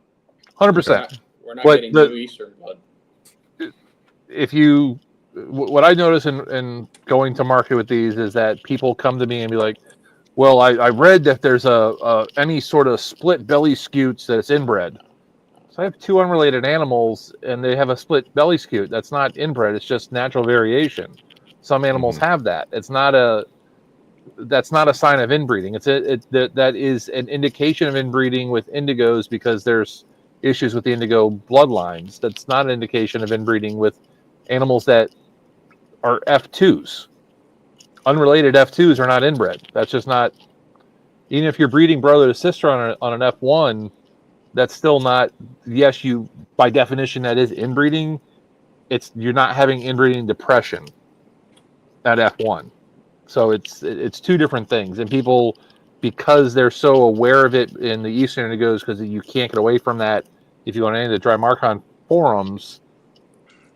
100%. We're not getting new Eastern blood. If you what I notice in going to market with these is that people come to me and be like, well, I read that there's any sort of split belly scutes that it's inbred. So I have two unrelated animals and they have a split belly scute. That's not inbred. It's just natural variation. Some animals have that. That's not a sign of inbreeding. That is an indication of inbreeding with indigos because there's issues with the indigo bloodlines. That's not an indication of inbreeding with animals that are F2s. Unrelated F2s are not inbred. That's just not. Even if you're breeding brother to sister on an F1, that's still not. Yes, you by definition that is inbreeding. You're not having inbreeding depression at F1. So it's two different things, and people, because they're so aware of it in the Eastern indigos, because you can't get away from that if you go on any of the Drymarchon forums,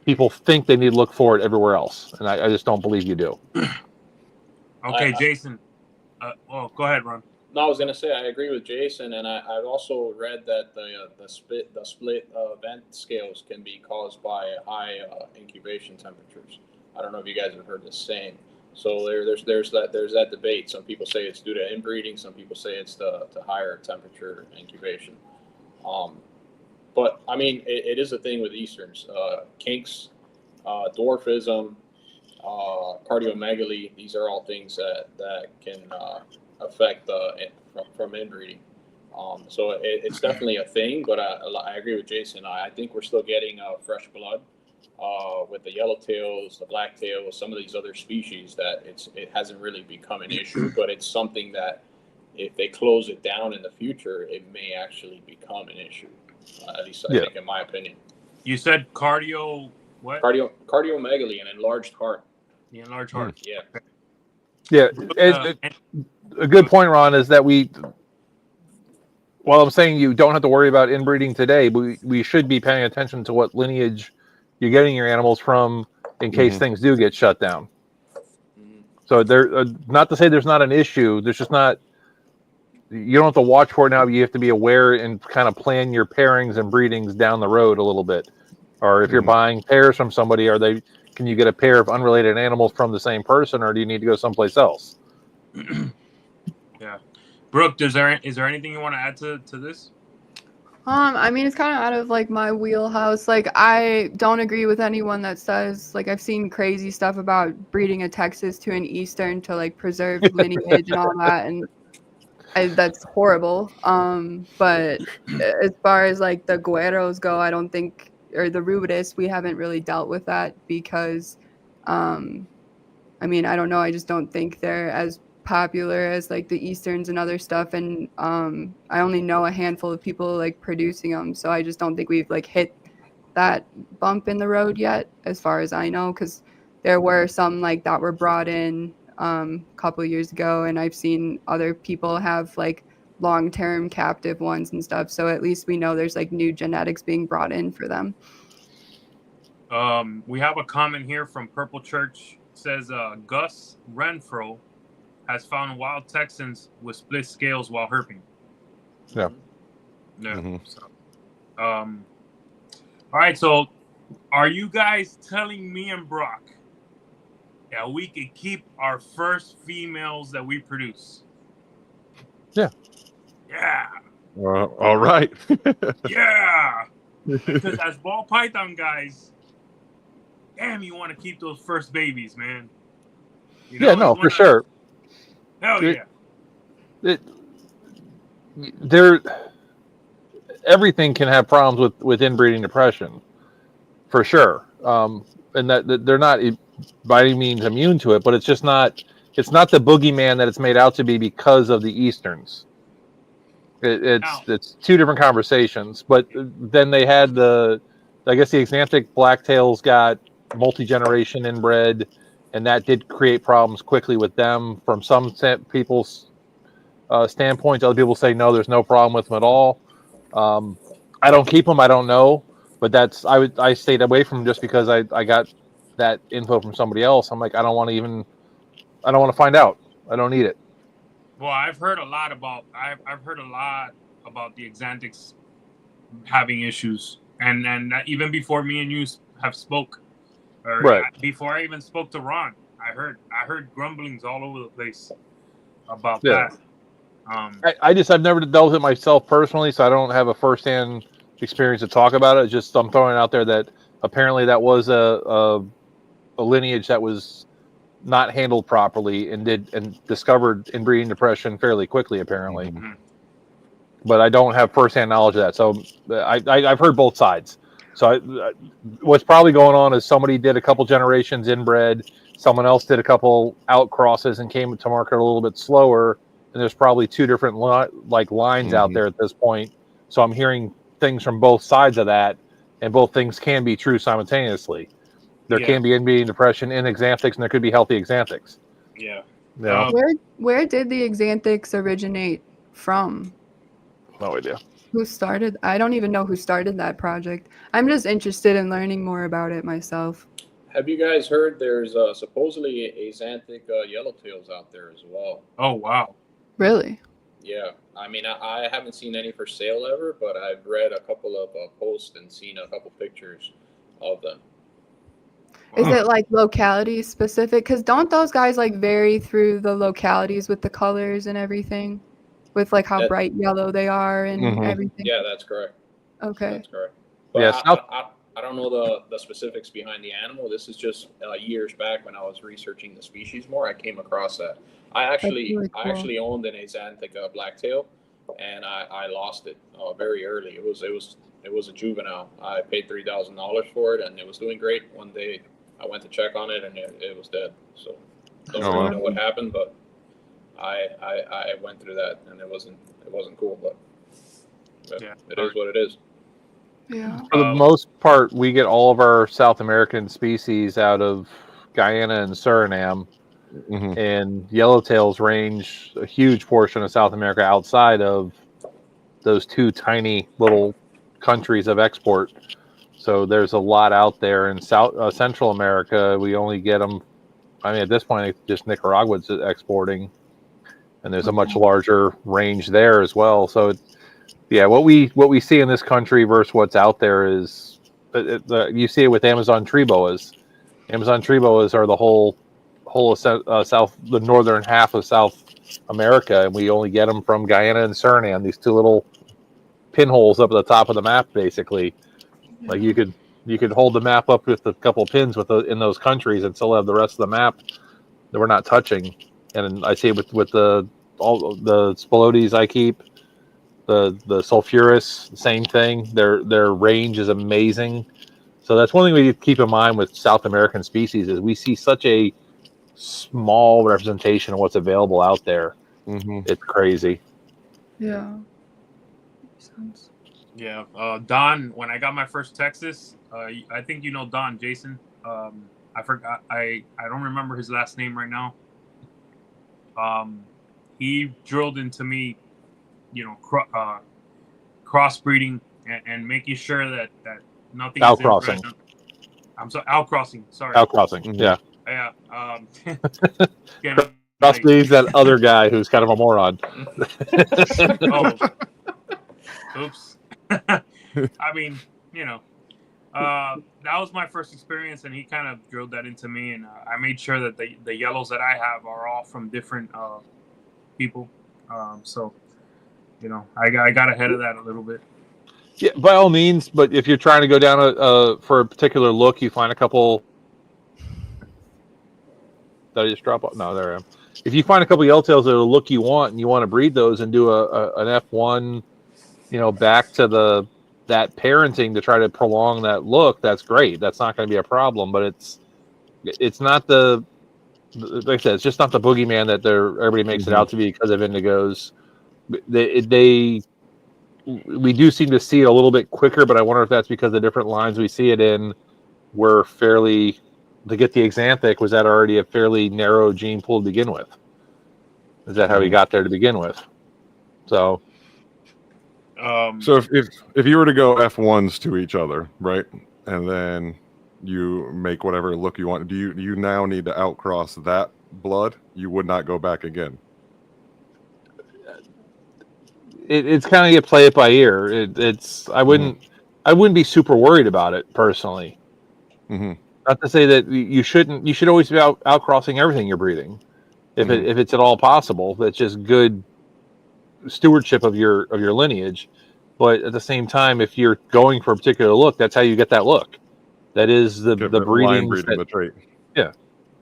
people think they need to look for it everywhere else, and I just don't believe you do. Okay, Jason. Well, go ahead, Ron. No, I was gonna say I agree with Jason, and I've also read that the split vent scales can be caused by high incubation temperatures. I don't know if you guys have heard the same. So there's that debate. Some people say it's due to inbreeding. Some people say it's the higher temperature incubation. But I mean, it is a thing with Easterns. Kinks, dwarfism, cardiomegaly. These are all things that can affect from inbreeding. So it's definitely a thing. But I agree with Jason. I think we're still getting fresh blood. With the yellowtails, the blacktails, some of these other species, that it hasn't really become an issue, but it's something that if they close it down in the future, it may actually become an issue. At least I think, in my opinion. You said cardiomegaly, an enlarged heart. The enlarged heart. Yeah. A good point, Ron, is that while I'm saying you don't have to worry about inbreeding today, we should be paying attention to what lineage you're getting your animals from in case things do get shut down. So not to say there's not an issue. There's just not. You don't have to watch for it now. But you have to be aware and kind of plan your pairings and breedings down the road a little bit. Or if you're buying pairs from somebody, can you get a pair of unrelated animals from the same person, or do you need to go someplace else? Yeah, Brooke, is there anything you want to add to this? I mean, it's kind of out of like my wheelhouse. Like, I don't agree with anyone that says, like, I've seen crazy stuff about breeding a Texas to an Eastern to like preserve lineage and all that, and that's horrible. But as far as like the Gueros go, I don't think, or the Rubitus, we haven't really dealt with that because, I mean, I don't know. I just don't think they're as popular as like the Easterns and other stuff, and I only know a handful of people like producing them, so I just don't think we've like hit that bump in the road yet, as far as I know, because there were some like that were brought in a couple years ago, and I've seen other people have like long-term captive ones and stuff, so at least we know there's like new genetics being brought in for them. We have a comment here from Purple Church. It says Gus Renfro has found wild Texans with split scales while herping. Yeah. So, all right. So, are you guys telling me and Brock that we could keep our first females that we produce? Yeah. Yeah. All right. Yeah. Because as ball python guys, damn, you want to keep those first babies, man. You know, yeah, no, for sure. Hell yeah. Everything can have problems with inbreeding depression, for sure. And that they're not by any means immune to it, but it's just not. It's not the boogeyman that it's made out to be because of the Easterns. It's two different conversations. But then they had I guess the Xanthic blacktails got multi-generation inbred, and that did create problems quickly with them from some people's standpoint. Other people say, no, there's no problem with them at all. I don't keep them. I don't know. But I stayed away from them just because I got that info from somebody else. I'm like, I don't want to find out. I don't need it. Well, I've heard a lot about the Xanthics having issues. And even before me and you have spoke, Or Right. before I even spoke to Ron, I heard grumblings all over the place about Yeah. that. I've never dealt with it myself personally, so I don't have a firsthand experience to talk about it. It's just I'm throwing it out there that apparently that was a lineage that was not handled properly and discovered inbreeding depression fairly quickly, apparently. Mm-hmm. But I don't have firsthand knowledge of that, so I've heard both sides. So what's probably going on is somebody did a couple generations inbred, someone else did a couple out crosses and came to market a little bit slower, and there's probably two different lines out there at this point. So I'm hearing things from both sides of that, and both things can be true simultaneously. There can be inbreeding depression in xanthics, and there could be healthy xanthics. Yeah. Yeah. Where did the xanthics originate from? No idea. Who started? I don't even know who started that project. I'm just interested in learning more about it myself. Have you guys heard there's supposedly axanthic yellowtails out there as well? Oh, wow. Really? Yeah. I mean, I haven't seen any for sale ever, but I've read a couple of posts and seen a couple pictures of them. Is it like locality specific? Because don't those guys like vary through the localities with the colors and everything? With like how bright yellow they are and everything? Yeah, that's correct. Okay. That's correct. But Yeah, I don't know the specifics behind the animal. This is just years back when I was researching the species more. I came across that. I actually owned an axanthic blacktail, and I lost it very early. It was a juvenile. I paid $3,000 for it, and it was doing great. One day I went to check on it, and it was dead. So don't really know what happened, but I went through that, and it wasn't cool, but it is what it is. Yeah. For the most part, we get all of our South American species out of Guyana and Suriname, and yellowtails range a huge portion of South America outside of those two tiny little countries of export. So there's a lot out there in Central America. We only get them. I mean, at this point, just Nicaragua's exporting, and there's a much larger range there as well. So, yeah, what we see in this country versus what's out there is you see it with Amazon tree boas. Amazon tree boas are the whole the northern half of South America, and we only get them from Guyana and Suriname. These two little pinholes up at the top of the map, basically. Like you could hold the map up with a couple pins in those countries and still have the rest of the map that we're not touching. And I see it with all the Spilotes I keep, the sulfurous, same thing. Their range is amazing. So that's one thing we keep in mind with South American species is we see such a small representation of what's available out there. It's crazy. Yeah. Makes sense. Yeah, Don. When I got my first Texas, I think you know Don, Jason. I forgot. I don't remember his last name right now. He drilled into me, crossbreeding and making sure that nothing. Outcrossing. I'm sorry, outcrossing. Sorry. Outcrossing. Yeah. Yeah. Crossbreeding's that other guy who's kind of a moron. Oops. I mean, that was my first experience, and he kind of drilled that into me, and I made sure that the yellows that I have are all from different people. So, I got ahead of that a little bit. Yeah, by all means. But if you're trying to go down for a particular look, you find a couple. Did I just drop off? No, there I am. If you find a couple yellowtails that are the look you want, and you want to breed those and do an F1, back to that parenting to try to prolong that look, that's great. That's not going to be a problem. But it's not like I said, it's just not the boogeyman that everybody makes it out to be because of indigos. We do seem to see it a little bit quicker, but I wonder if that's because the different lines we see it in were fairly. To get the axanthic, was that already a fairly narrow gene pool to begin with? Is that how we got there to begin with? So if you were to go F1s to each other, right, and then you make whatever look you want, do you now need to outcross that blood? You would not go back again. It's kind of you play it by ear. I wouldn't be super worried about it personally. Not to say that you shouldn't. You should always be out crossing everything you're breeding, if it's at all possible. That's just good stewardship of your lineage. But at the same time, if you're going for a particular look, that's how you get that look. That is the line breedings breeding the trait. Yeah,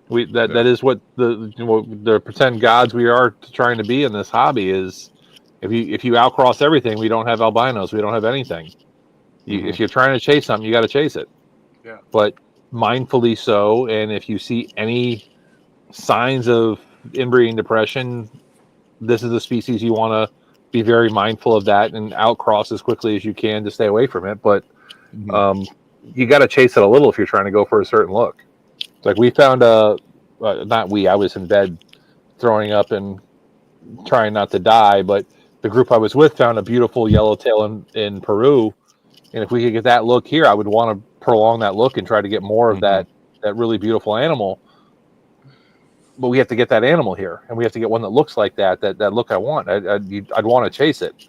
that is what the pretend gods we are trying to be in this hobby is. If you outcross everything, we don't have albinos. We don't have anything. If you're trying to chase something, you got to chase it. Yeah. But mindfully so. And if you see any signs of inbreeding depression, this is the species you want to be very mindful of that and outcross as quickly as you can to stay away from it. But you got to chase it a little if you're trying to go for a certain look. It's like we found I was in bed throwing up and trying not to die, but the group I was with found a beautiful yellowtail in Peru. And if we could get that look here, I would want to prolong that look and try to get more of that really beautiful animal. But we have to get that animal here, and we have to get one that looks like that look I want. I'd want to chase it.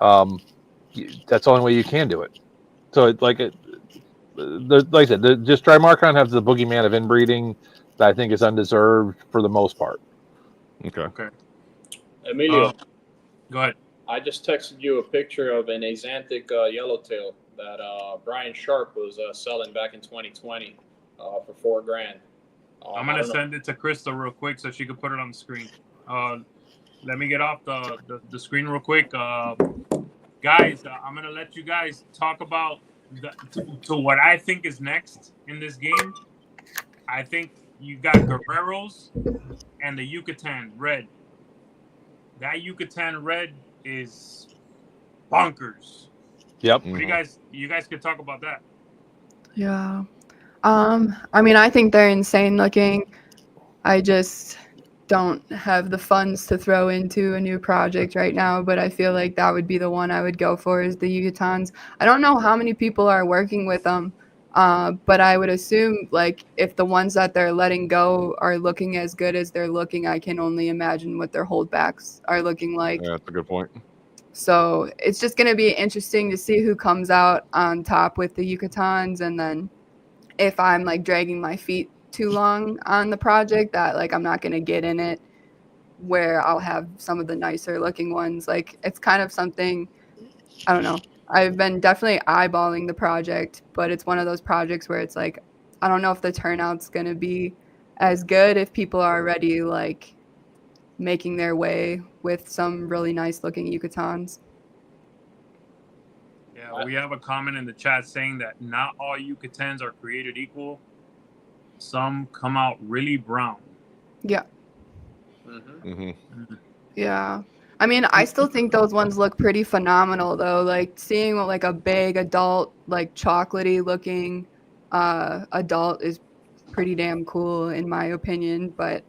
That's the only way you can do it. So like I said, just Drymarchon has the boogeyman of inbreeding that I think is undeserved for the most part. Okay. Emilio, go ahead. I just texted you a picture of an axanthic yellowtail that Brian Sharp was selling back in 2020 for $4,000. I'm gonna send it to Crystal real quick so she can put it on the screen. Let me get off the screen real quick, guys. I'm gonna let you guys talk about to what I think is next in this game. I think you got Guerreros and the Yucatan Red. That Yucatan Red is bonkers. Yep. What you guys could talk about that. Yeah. I mean, I think they're insane looking. I just don't have the funds to throw into a new project right now, but I feel like that would be the one I would go for is the Yucatans. I don't know how many people are working with them, but I would assume like if the ones that they're letting go are looking as good as they're looking, I can only imagine what their holdbacks are looking like. Yeah, that's a good point. So it's just going to be interesting to see who comes out on top with the Yucatans, and then if I'm like dragging my feet too long on the project that like I'm not going to get in it where I'll have some of the nicer looking ones. Like it's kind of something, I don't know. I've been definitely eyeballing the project, but it's one of those projects where it's like, I don't know if the turnout's going to be as good if people are already like making their way with some really nice looking Yucatans. Yeah, we have a comment in the chat saying that not all Yucatans are created equal. Some come out really brown. Yeah. Yeah. I mean, I still think those ones look pretty phenomenal though. Like seeing like a big adult, like chocolatey looking adult is pretty damn cool in my opinion. But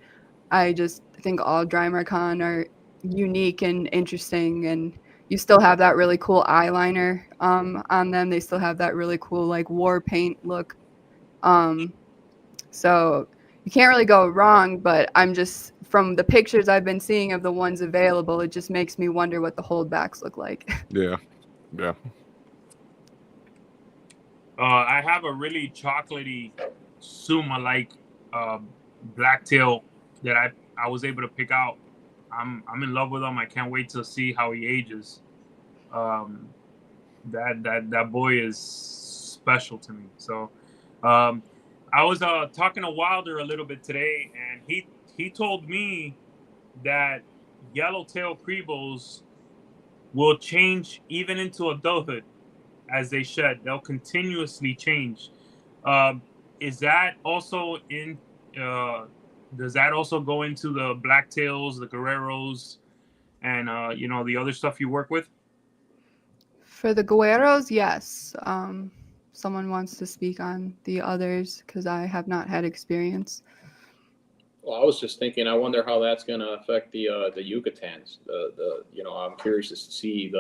I just think all Drymarchon are unique and interesting, and you still have that really cool eyeliner on them. They still have that really cool like war paint look. So you can't really go wrong, but I'm just, from the pictures I've been seeing of the ones available, it just makes me wonder what the holdbacks look like. Yeah. I have a really chocolatey Suma-like blacktail that I was able to pick out. I'm in love with him. I can't wait to see how he ages. That boy is special to me. So I was talking to Wilder a little bit today, and he told me that yellowtail Crebos will change even into adulthood as they shed. They'll continuously change. Is that also in? Does that also go into the blacktails, the Guerreros, and the other stuff you work with? For the Guerreros, yes. Someone wants to speak on the others because I have not had experience. Well, I was just thinking, I wonder how that's going to affect the Yucatans. I'm curious to see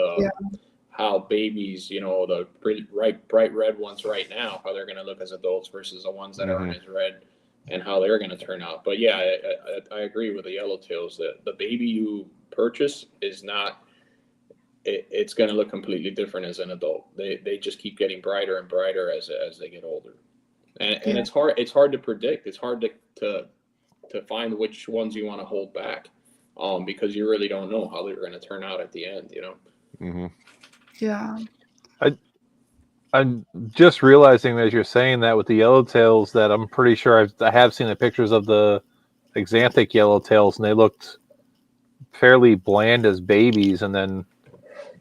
how babies, the bright red ones right now, how they're going to look as adults versus the ones that aren't as red, and how they're going to turn out. But yeah, I agree with the yellowtails that the baby you purchase is not. It's going to look completely different as an adult. They just keep getting brighter and brighter as they get older. and it's hard. It's hard to predict. It's hard to find which ones you want to hold back, because you really don't know how they're going to turn out at the end. You know. Mm-hmm. Yeah. I'm just realizing as you're saying that with the yellowtails that I'm pretty sure I have seen the pictures of the Xanthic yellowtails, and they looked fairly bland as babies, and then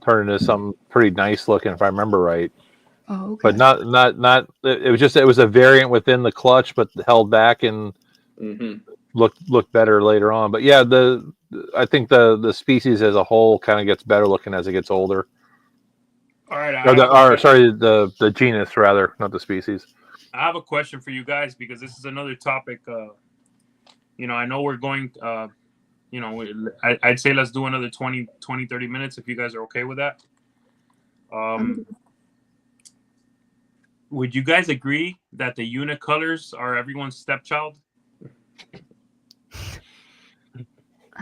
turned into something pretty nice looking, if I remember right. Oh, okay. But not. It was a variant within the clutch, but held back and looked better later on. But yeah, I think the species as a whole kind of gets better looking as it gets older. All right. The genus rather, not the species. I have a question for you guys because this is another topic. I know we're going. I'd say let's do another 20, 30 minutes if you guys are okay with that. Would you guys agree that the unicolors are everyone's stepchild?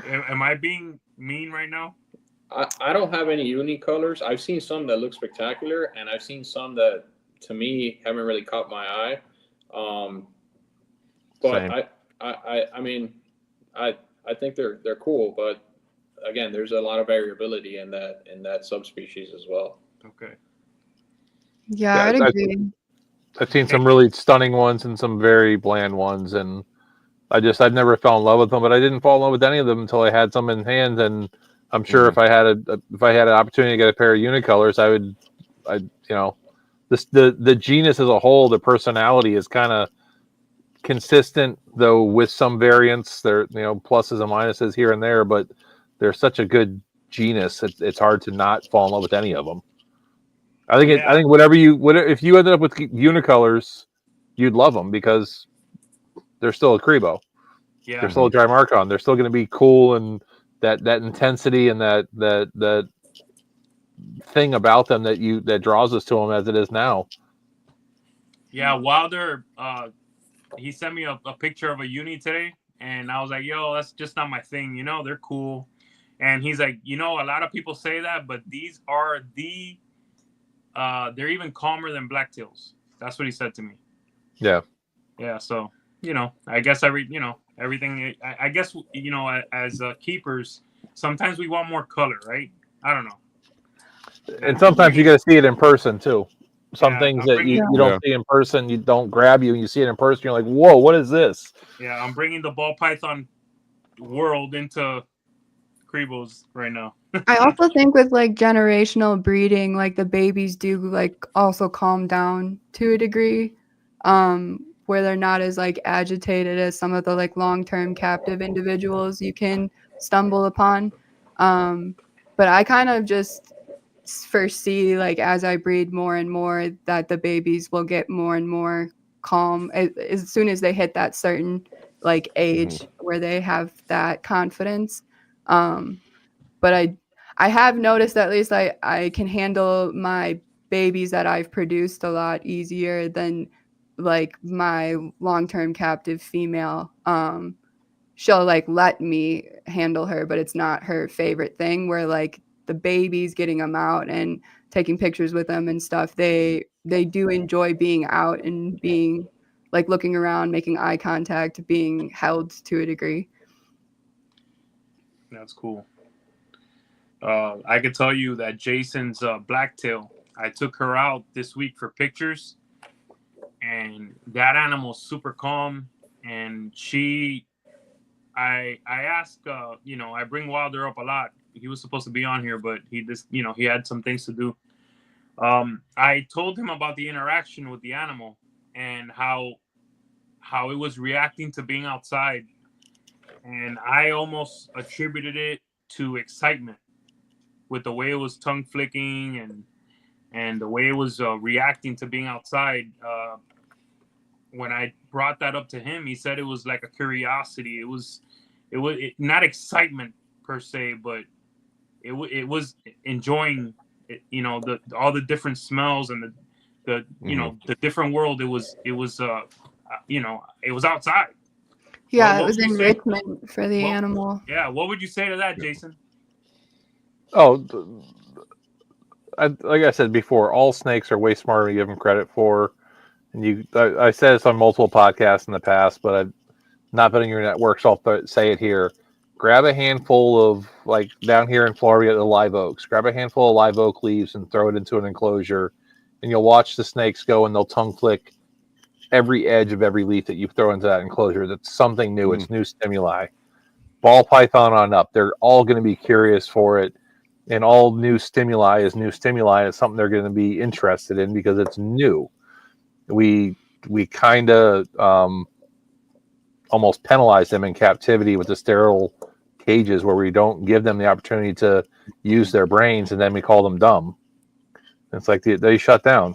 Am I being mean right now? I don't have any unicolors. I've seen some that look spectacular, and I've seen some that, to me, haven't really caught my eye. But Same. I mean, I think they're cool, but again, there's a lot of variability in that subspecies as well. Okay. Yeah, I'd agree. I've seen some really stunning ones and some very bland ones, and I'd never fell in love with them. But I didn't fall in love with any of them until I had some in hand, and I'm sure if I had an opportunity to get a pair of unicolors, the genus as a whole, the personality is kind of consistent, though with some variants. There, pluses and minuses here and there, but they're such a good genus. It's hard to not fall in love with any of them. I think if you ended up with unicolors, you'd love them because they're still a Crebo. Yeah. They're still a Drymarchon. They're still going to be cool, and that intensity and that thing about them that draws us to them as it is now. Yeah, Wilder, he sent me a picture of a uni today, and I was like, yo, that's just not my thing. They're cool. And he's like, a lot of people say that, but these are they're even calmer than blacktails. That's what he said to me. Yeah. Yeah. So, I guess everything, I guess, as keepers, sometimes we want more color, right? I don't know. And sometimes you got to see it in person too. Some things that you don't see in person, you don't grab you, and you see it in person, you're like, whoa, what is this? Yeah, I'm bringing the ball python world into Crebos right now. I also think with generational breeding, the babies do also calm down to a degree, where they're not as agitated as some of the long-term captive individuals you can stumble upon. But I kind of just foresee as I breed more and more that the babies will get more and more calm as soon as they hit that certain age where they have that confidence. But I have noticed, at least I can handle my babies that I've produced a lot easier than my long-term captive female. She'll let me handle her, but it's not her favorite thing, where the babies, getting them out and taking pictures with them and stuff, they do enjoy being out and being looking around, making eye contact, being held to a degree. That's cool. I could tell you that Jason's blacktail, I took her out this week for pictures, and that animal's super calm. And I ask, I bring Wilder up a lot. He was supposed to be on here, but he had some things to do. I told him about the interaction with the animal and how it was reacting to being outside. And I almost attributed it to excitement with the way it was tongue flicking and the way it was reacting to being outside. When I brought that up to him, he said it was like a curiosity. It was not excitement per se, but it was enjoying it, all the different smells and the different world. It was outside. Yeah, it was enrichment for the animal. Yeah, what would you say to that, Jason? Oh, like I said before, all snakes are way smarter than you give them credit for. And I said this on multiple podcasts in the past, but I've not been in your network, so I'll say it here. Grab a handful of, like down here in Florida, the live oaks. Grab a handful of live oak leaves and throw it into an enclosure, and you'll watch the snakes go, and they'll tongue flick every edge of every leaf that you throw into that enclosure. That's something new. It's new stimuli. Ball python on up, they're all going to be curious for it, and all new stimuli is new stimuli. It's something they're going to be interested in because it's new. We kind of almost penalize them in captivity with the sterile cages where we don't give them the opportunity to use their brains, and then we call them dumb. It's like they shut down.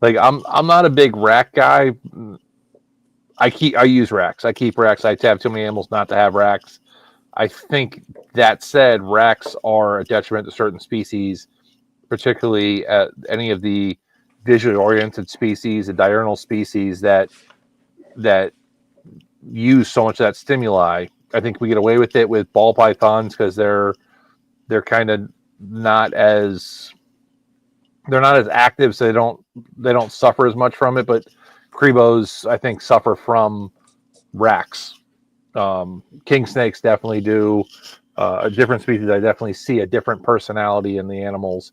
Like I'm not a big rack guy. I use racks. I keep racks. I have too many animals not to have racks. I think that said, racks are a detriment to certain species, particularly at any of the visually oriented species, the diurnal species that use so much of that stimuli. I think we get away with it with ball pythons because they're kind of not as active, so they don't suffer as much from it. But Crebos, I think, suffer from racks. King snakes definitely do. A different species, I definitely see a different personality in the animals.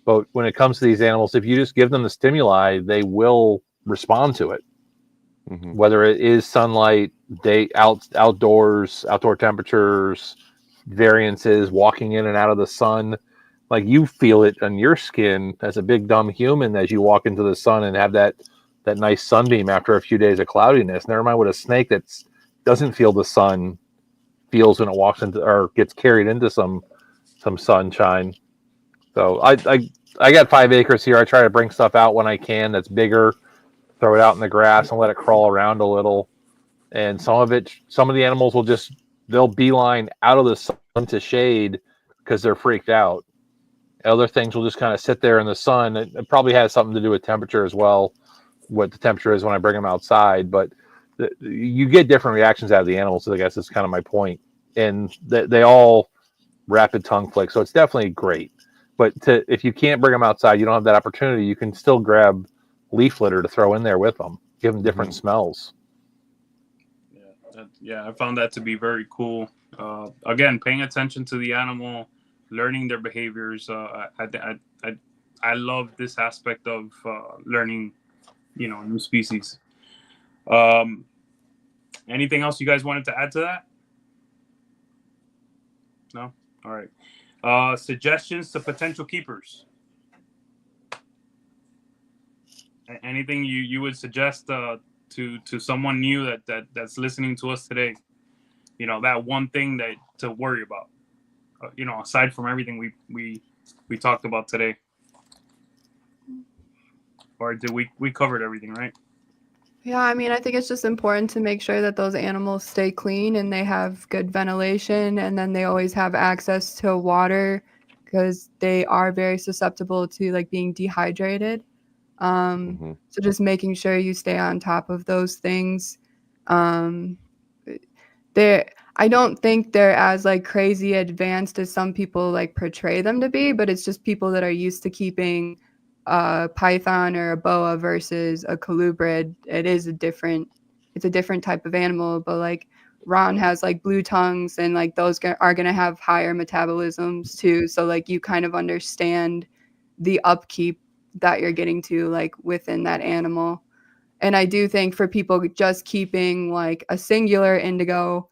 But when it comes to these animals, if you just give them the stimuli, they will respond to it. Whether it is sunlight, outdoors, outdoor temperatures, variances, walking in and out of the sun. Like you feel it on your skin as a big dumb human as you walk into the sun and have that nice sunbeam after a few days of cloudiness. Never mind what a snake that doesn't feel the sun feels when it walks into or gets carried into some sunshine. So I got 5 acres here. I try to bring stuff out when I can that's bigger, throw it out in the grass and let it crawl around a little. And some of the animals they'll beeline out of the sun to shade because they're freaked out. Other things will just kind of sit there in the sun. It probably has something to do with temperature as well, what the temperature is when I bring them outside. But you get different reactions out of the animals. So I guess that's kind of my point. And they all rapid tongue flick. So it's definitely great. But if you can't bring them outside, you don't have that opportunity, you can still grab leaf litter to throw in there with them. Give them different smells. Yeah, I found that to be very cool. Again, paying attention to the animal, learning their behaviors. I love this aspect of learning, new species. Anything else you guys wanted to add to that? No? All right. Suggestions to potential keepers. Anything you would suggest to someone new that's listening to us today? That one thing to worry about. Aside from everything we talked about today. Or did we covered everything, right? Yeah, I mean, I think it's just important to make sure that those animals stay clean and they have good ventilation, and then they always have access to water because they are very susceptible to like being dehydrated. So just making sure you stay on top of those things. I don't think they're as like crazy advanced as some people like portray them to be, but it's just people that are used to keeping a python or a boa versus a colubrid. It's a different type of animal, but like Ron has like blue tongues, and like those are going to have higher metabolisms too. So like you kind of understand the upkeep that you're getting to like within that animal. And I do think for people just keeping like a singular indigo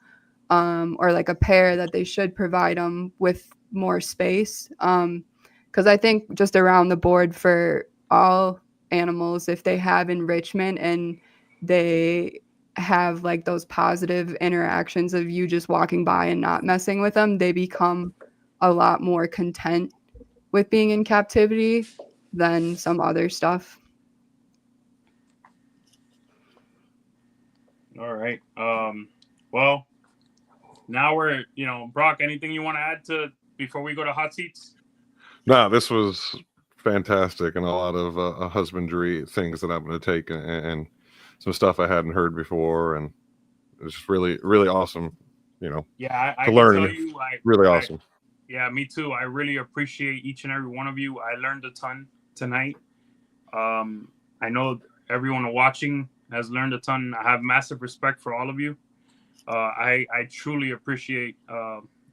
or like a pair, that they should provide them with more space. Because I think just around the board for all animals, if they have enrichment and they have like those positive interactions of you just walking by and not messing with them, they become a lot more content with being in captivity than some other stuff. All right. Well, now we're, Brock, anything you want to add to before we go to hot seats? No, this was fantastic, and a lot of husbandry things that I'm going to take and some stuff I hadn't heard before, and it was just really, really awesome, Yeah, I to learn. can tell you, really awesome. Yeah, me too. I really appreciate each and every one of you. I learned a ton tonight. I know everyone watching has learned a ton. I have massive respect for all of you. I truly appreciate,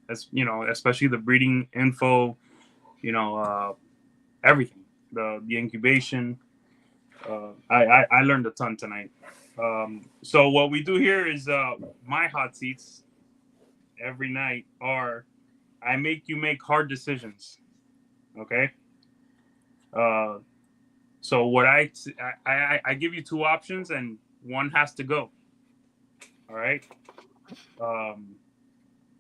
as you know, especially the breeding info, everything, the incubation. I learned a ton tonight. So what we do here is my hot seats every night are I make you make hard decisions. Okay. So what I give you two options and one has to go. All right.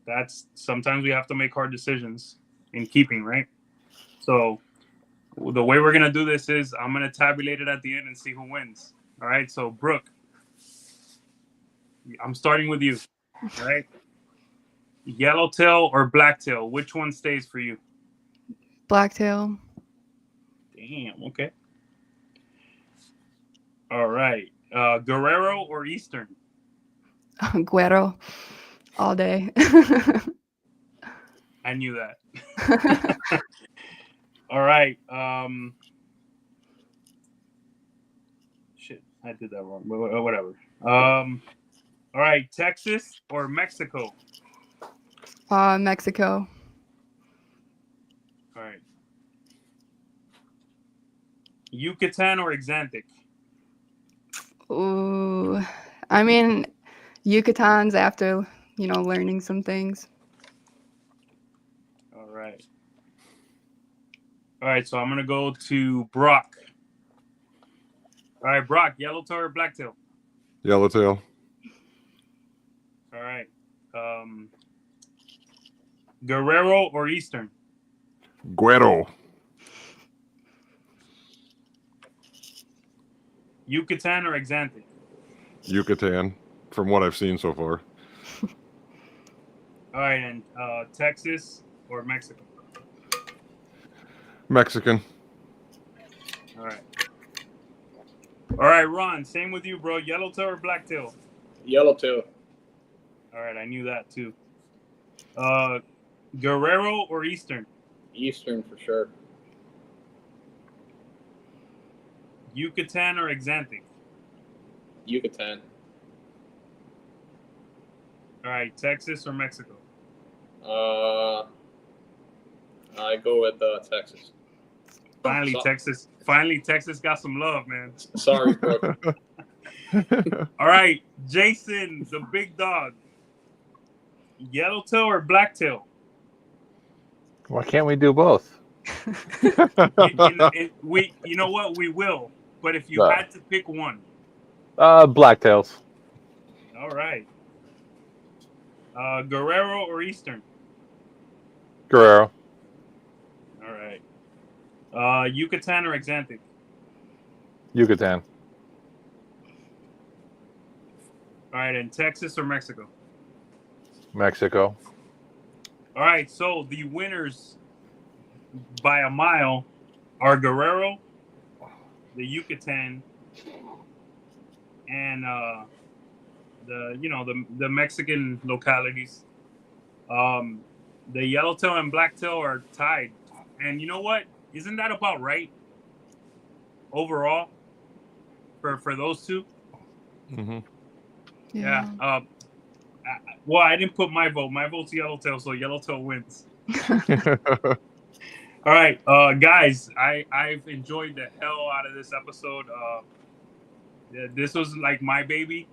That's sometimes we have to make hard decisions in keeping, right? So the way we're gonna do this is I'm gonna tabulate it at the end and see who wins. All right. So Brooke, I'm starting with you. All right. Yellowtail or blacktail? Which one stays for you? Blacktail. Damn. Okay. All right. Guerrero or Eastern? Guero. All day. I knew that. All right. Shit, I did that wrong. Whatever. All right. Texas or Mexico? Mexico. All right. Yucatan or Exantic? Ooh, I mean, Yucatan's after, learning some things. All right. All right, so I'm going to go to Brock. All right, Brock, yellowtail or blacktail? Yellowtail. All right. Guerrero or Eastern? Guero. Yucatan or Exantic? Yucatan, from what I've seen so far. All right, and Texas or Mexico? Mexican. All right. All right, Ron, same with you, bro. Yellowtail or blacktail? Yellowtail. All right, I knew that too. Guerrero or Eastern? Eastern for sure. Yucatan or Exantic? Yucatan. All right, Texas or Mexico? I go with Texas. Finally, Texas. Finally, Texas got some love, man. Sorry, bro. All right, Jason, the big dog. Yellowtail or blacktail? Why can't we do both? You know what? We will. But if you had to pick one. Blacktails. All right. Guerrero or Eastern? Guerrero. All right. Yucatan or Exantic? Yucatan. All right, and Texas or Mexico? Mexico. All right, so the winners by a mile are Guerrero, the Yucatan, and the Mexican localities. The yellowtail and blacktail are tied, and you know what? Isn't that about right? Overall, for those two. Mm-hmm. Yeah. Well, I didn't put my vote. My vote's yellowtail, so yellowtail wins. All right, guys, I've enjoyed the hell out of this episode. This was like my baby.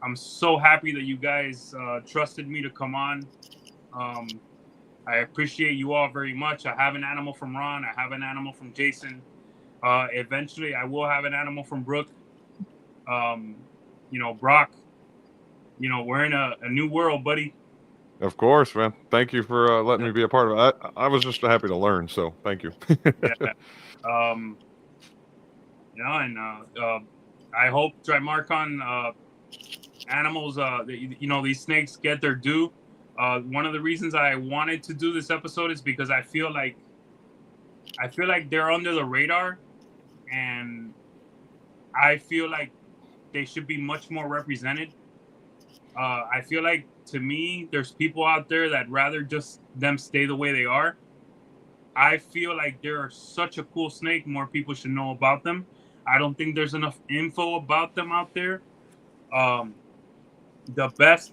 I'm so happy that you guys trusted me to come on. I appreciate you all very much. I have an animal from Ron. I have an animal from Jason. Eventually, I will have an animal from Brooke. Brock. We're in a new world, buddy. Of course, man. Thank you for letting me be a part of it. I was just happy to learn, so thank you. Yeah. I hope Drymarchon animals, these snakes get their due. One of the reasons I wanted to do this episode is because I feel like they're under the radar, and I feel like they should be much more represented. I feel like, to me, there's people out there that rather just them stay the way they are. I feel like they're such a cool snake. More people should know about them. I don't think there's enough info about them out there. The best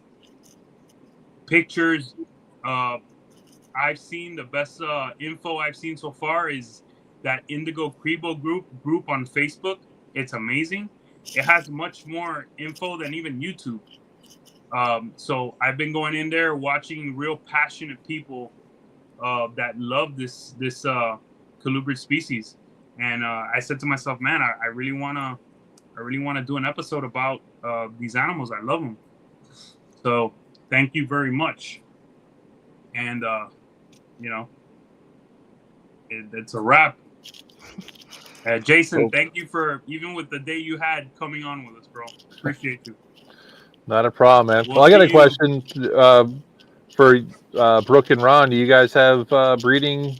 pictures I've seen, the best info I've seen so far is that Indigo Crebo group on Facebook. It's amazing. It has much more info than even YouTube. So I've been going in there watching real passionate people that love this colubrid species, and I said to myself, man, I really wanna do an episode about these animals. I love them. So thank you very much. And it's a wrap. Jason, thank you for, even with the day you had, coming on with us, bro. Appreciate you. Not a problem, man. Well, I got a question for Brooke and Ron. Do you guys have breeding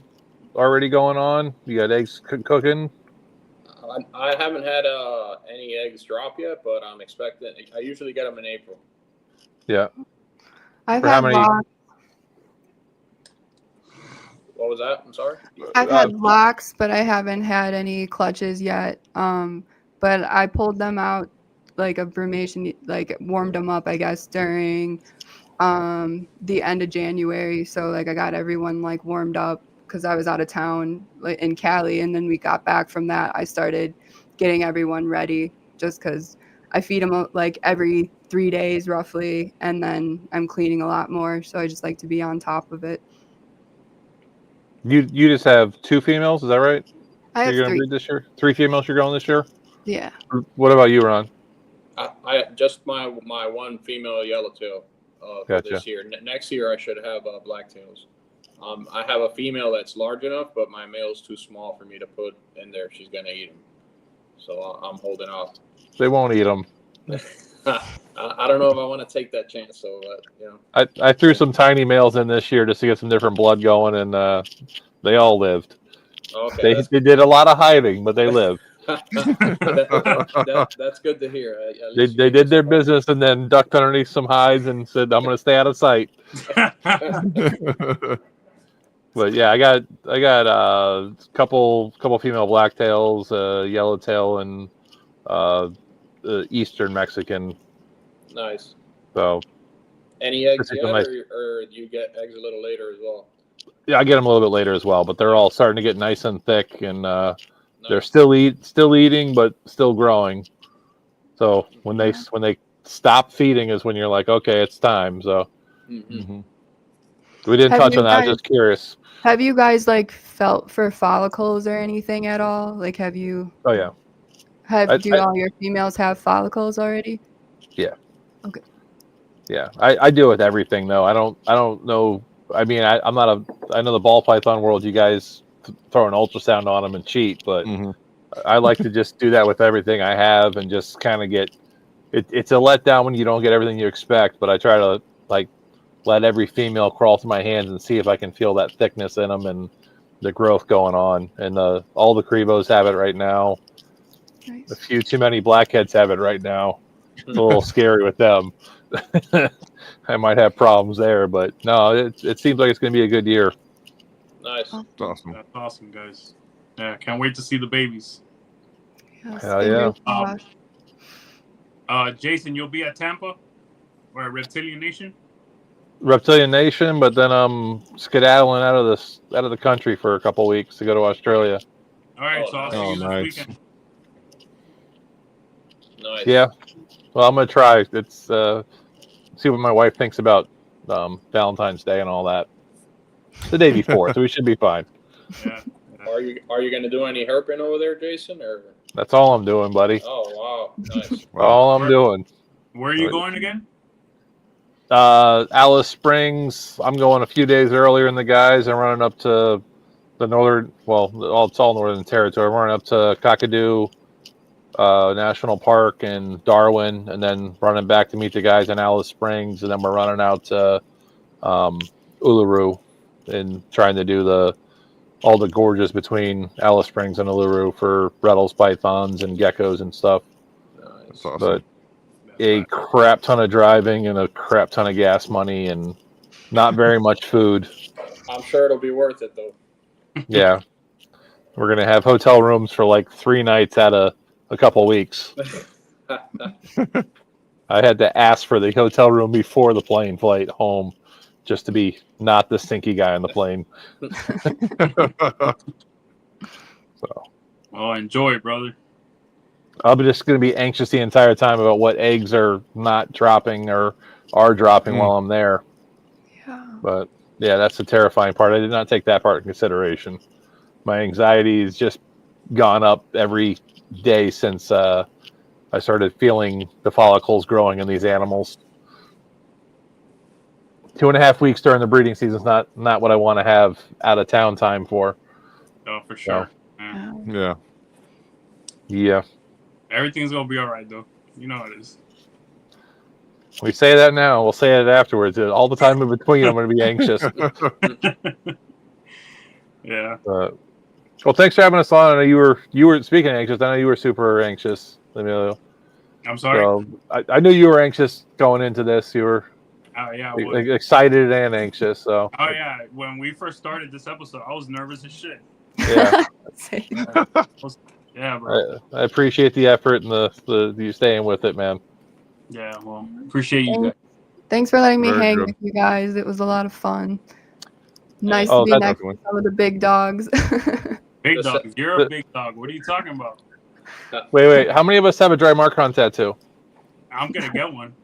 already going on? You got eggs cooking? I haven't had any eggs drop yet, but I'm expecting. I usually get them in April. Yeah. I've had locks. What was that? I'm sorry. I've had locks, but I haven't had any clutches yet. But I pulled them out like a brumation, like warmed them up, I guess, during the end of January. So like I got everyone like warmed up because I was out of town in Cali, and then we got back from that. I started getting everyone ready just because I feed them like every 3 days roughly, and then I'm cleaning a lot more. So I just like to be on top of it. You just have 2 females, is that right? I have you're gonna 3 breed this year. 3 females you're going this year? Yeah. What about you, Ron? I just my one female yellowtail for this year. Next year I should have blacktails. I have a female that's large enough, but my male's too small for me to put in there. She's gonna eat him, so I'm holding off. They won't eat them. I don't know if I want to take that chance. So I threw some tiny males in this year just to get some different blood going, and they all lived. Okay, they did a lot of hiding, but they lived. That's good to hear. They did their business and then ducked underneath some hides and said, "I'm going to stay out of sight." But yeah, I got a couple female blacktails, yellowtail, and Eastern Mexican. Nice. So, any eggs yet, or you get eggs a little later as well? Yeah, I get them a little bit later as well, but they're all starting to get nice and thick, and they're still eating, but still growing. So when they stop feeding is when you're like, okay, it's time. So we didn't touch on that. I was just curious. Have you guys like felt for follicles or anything at all? Like, have you? Oh yeah. Do all your females have follicles already? Yeah. Okay. Yeah, I do with everything though. I don't know. I mean, I'm not I know the ball python world. You guys throw an ultrasound on them and cheat, but I like to just do that with everything I have and just kind of get. It's a letdown when you don't get everything you expect, but I try to like let every female crawl through my hands and see if I can feel that thickness in them and the growth going on. And all the Crebos have it right now. Nice. A few too many blackheads have it right now. It's a little scary with them. I might have problems there, but no, it seems like it's going to be a good year. Nice. That's awesome. That's awesome, guys. Yeah, can't wait to see the babies. Yes, hell yeah. Jason, you'll be at Tampa or at Reptilian Nation? Reptilian Nation, but then I'm skedaddling out of the country for a couple weeks to go to Australia. All right, so I'll see you this weekend. Nice. Yeah. Well, I'm gonna try. It's see what my wife thinks about Valentine's Day and all that. The day before, so we should be fine. Yeah. Are you gonna do any herping over there, Jason? Or that's all I'm doing, buddy. Oh wow, nice. All I'm doing. Where are you going again? Alice Springs. I'm going a few days earlier than the guys. I'm running up to the northern. Well, it's all Northern Territory. I'm running up to Kakadu National Park and Darwin, and then running back to meet the guys in Alice Springs, and then we're running out to Uluru and trying to do all the gorges between Alice Springs and Uluru for Rettles, pythons, and geckos and stuff. That's awesome. But a crap ton of driving and a crap ton of gas money and not very much food. I'm sure it'll be worth it though. Yeah, we're gonna have hotel rooms for like 3 nights at a a couple weeks. I had to ask for the hotel room before the plane flight home just to be not the stinky guy on the plane. So, Oh, enjoy, brother. I'm just going to be anxious the entire time about what eggs are not dropping or are dropping while I'm there. Yeah. But yeah, that's the terrifying part. I did not take that part in consideration. My anxiety has just gone up every day since I started feeling the follicles growing in these animals. 2.5 weeks during the breeding season is not what I want to have out of town time for. Oh, for sure. Oh. Yeah. Yeah. Everything's gonna be all right, though. You know how it is. We say that now. We'll say it afterwards. All the time in between, I'm going to be anxious. Yeah. Well, thanks for having us on. I know you were speaking of anxious. I know you were super anxious, Emilio. I'm sorry. So I knew you were anxious going into this. You were Yeah. excited and anxious. So. Oh yeah. When we first started this episode, I was nervous as shit. Yeah. Yeah, bro. I appreciate the effort and the you staying with it, man. Yeah. Well, appreciate you guys. Thanks for letting me Very hang good. with you guys. It was a lot of fun. Nice Oh, to be that's next definitely. to some of the big dogs. Big dog. You're a big dog. What are you talking about? Wait. How many of us have a Drymarchon tattoo? I'm gonna get one.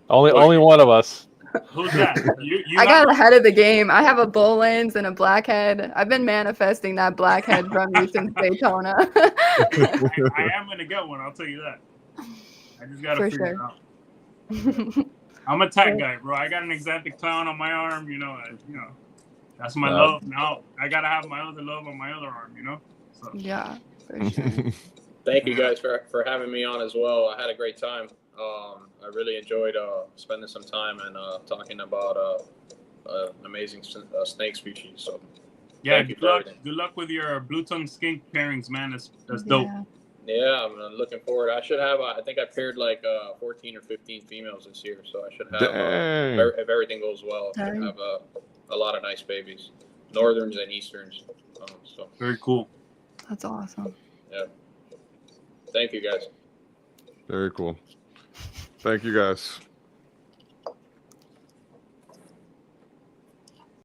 Only one of us. Who's that? You I got ahead of the game. I have a bull lens and a blackhead. I've been manifesting that blackhead from you since Daytona. I am gonna get one. I'll tell you that. I just gotta For figure sure. it out. I'm a tech guy, bro. I got an exotic clown on my arm. You know, that's my love. Now I gotta have my other love on my other arm. You know. So. Yeah, for sure. Thank you guys for having me on as well. I had a great time. I really enjoyed spending some time and talking about amazing snake species. So Yeah, thank you for everything. Good luck with your blue tongue skink pairings, man. That's dope. Yeah, I'm looking forward. I should have. I think I paired like 14 or 15 females this year, so I should have. If everything goes well, I should have a lot of nice babies, northerns and easterns. So very cool. That's awesome. Yeah. Thank you guys. Very cool. Thank you guys.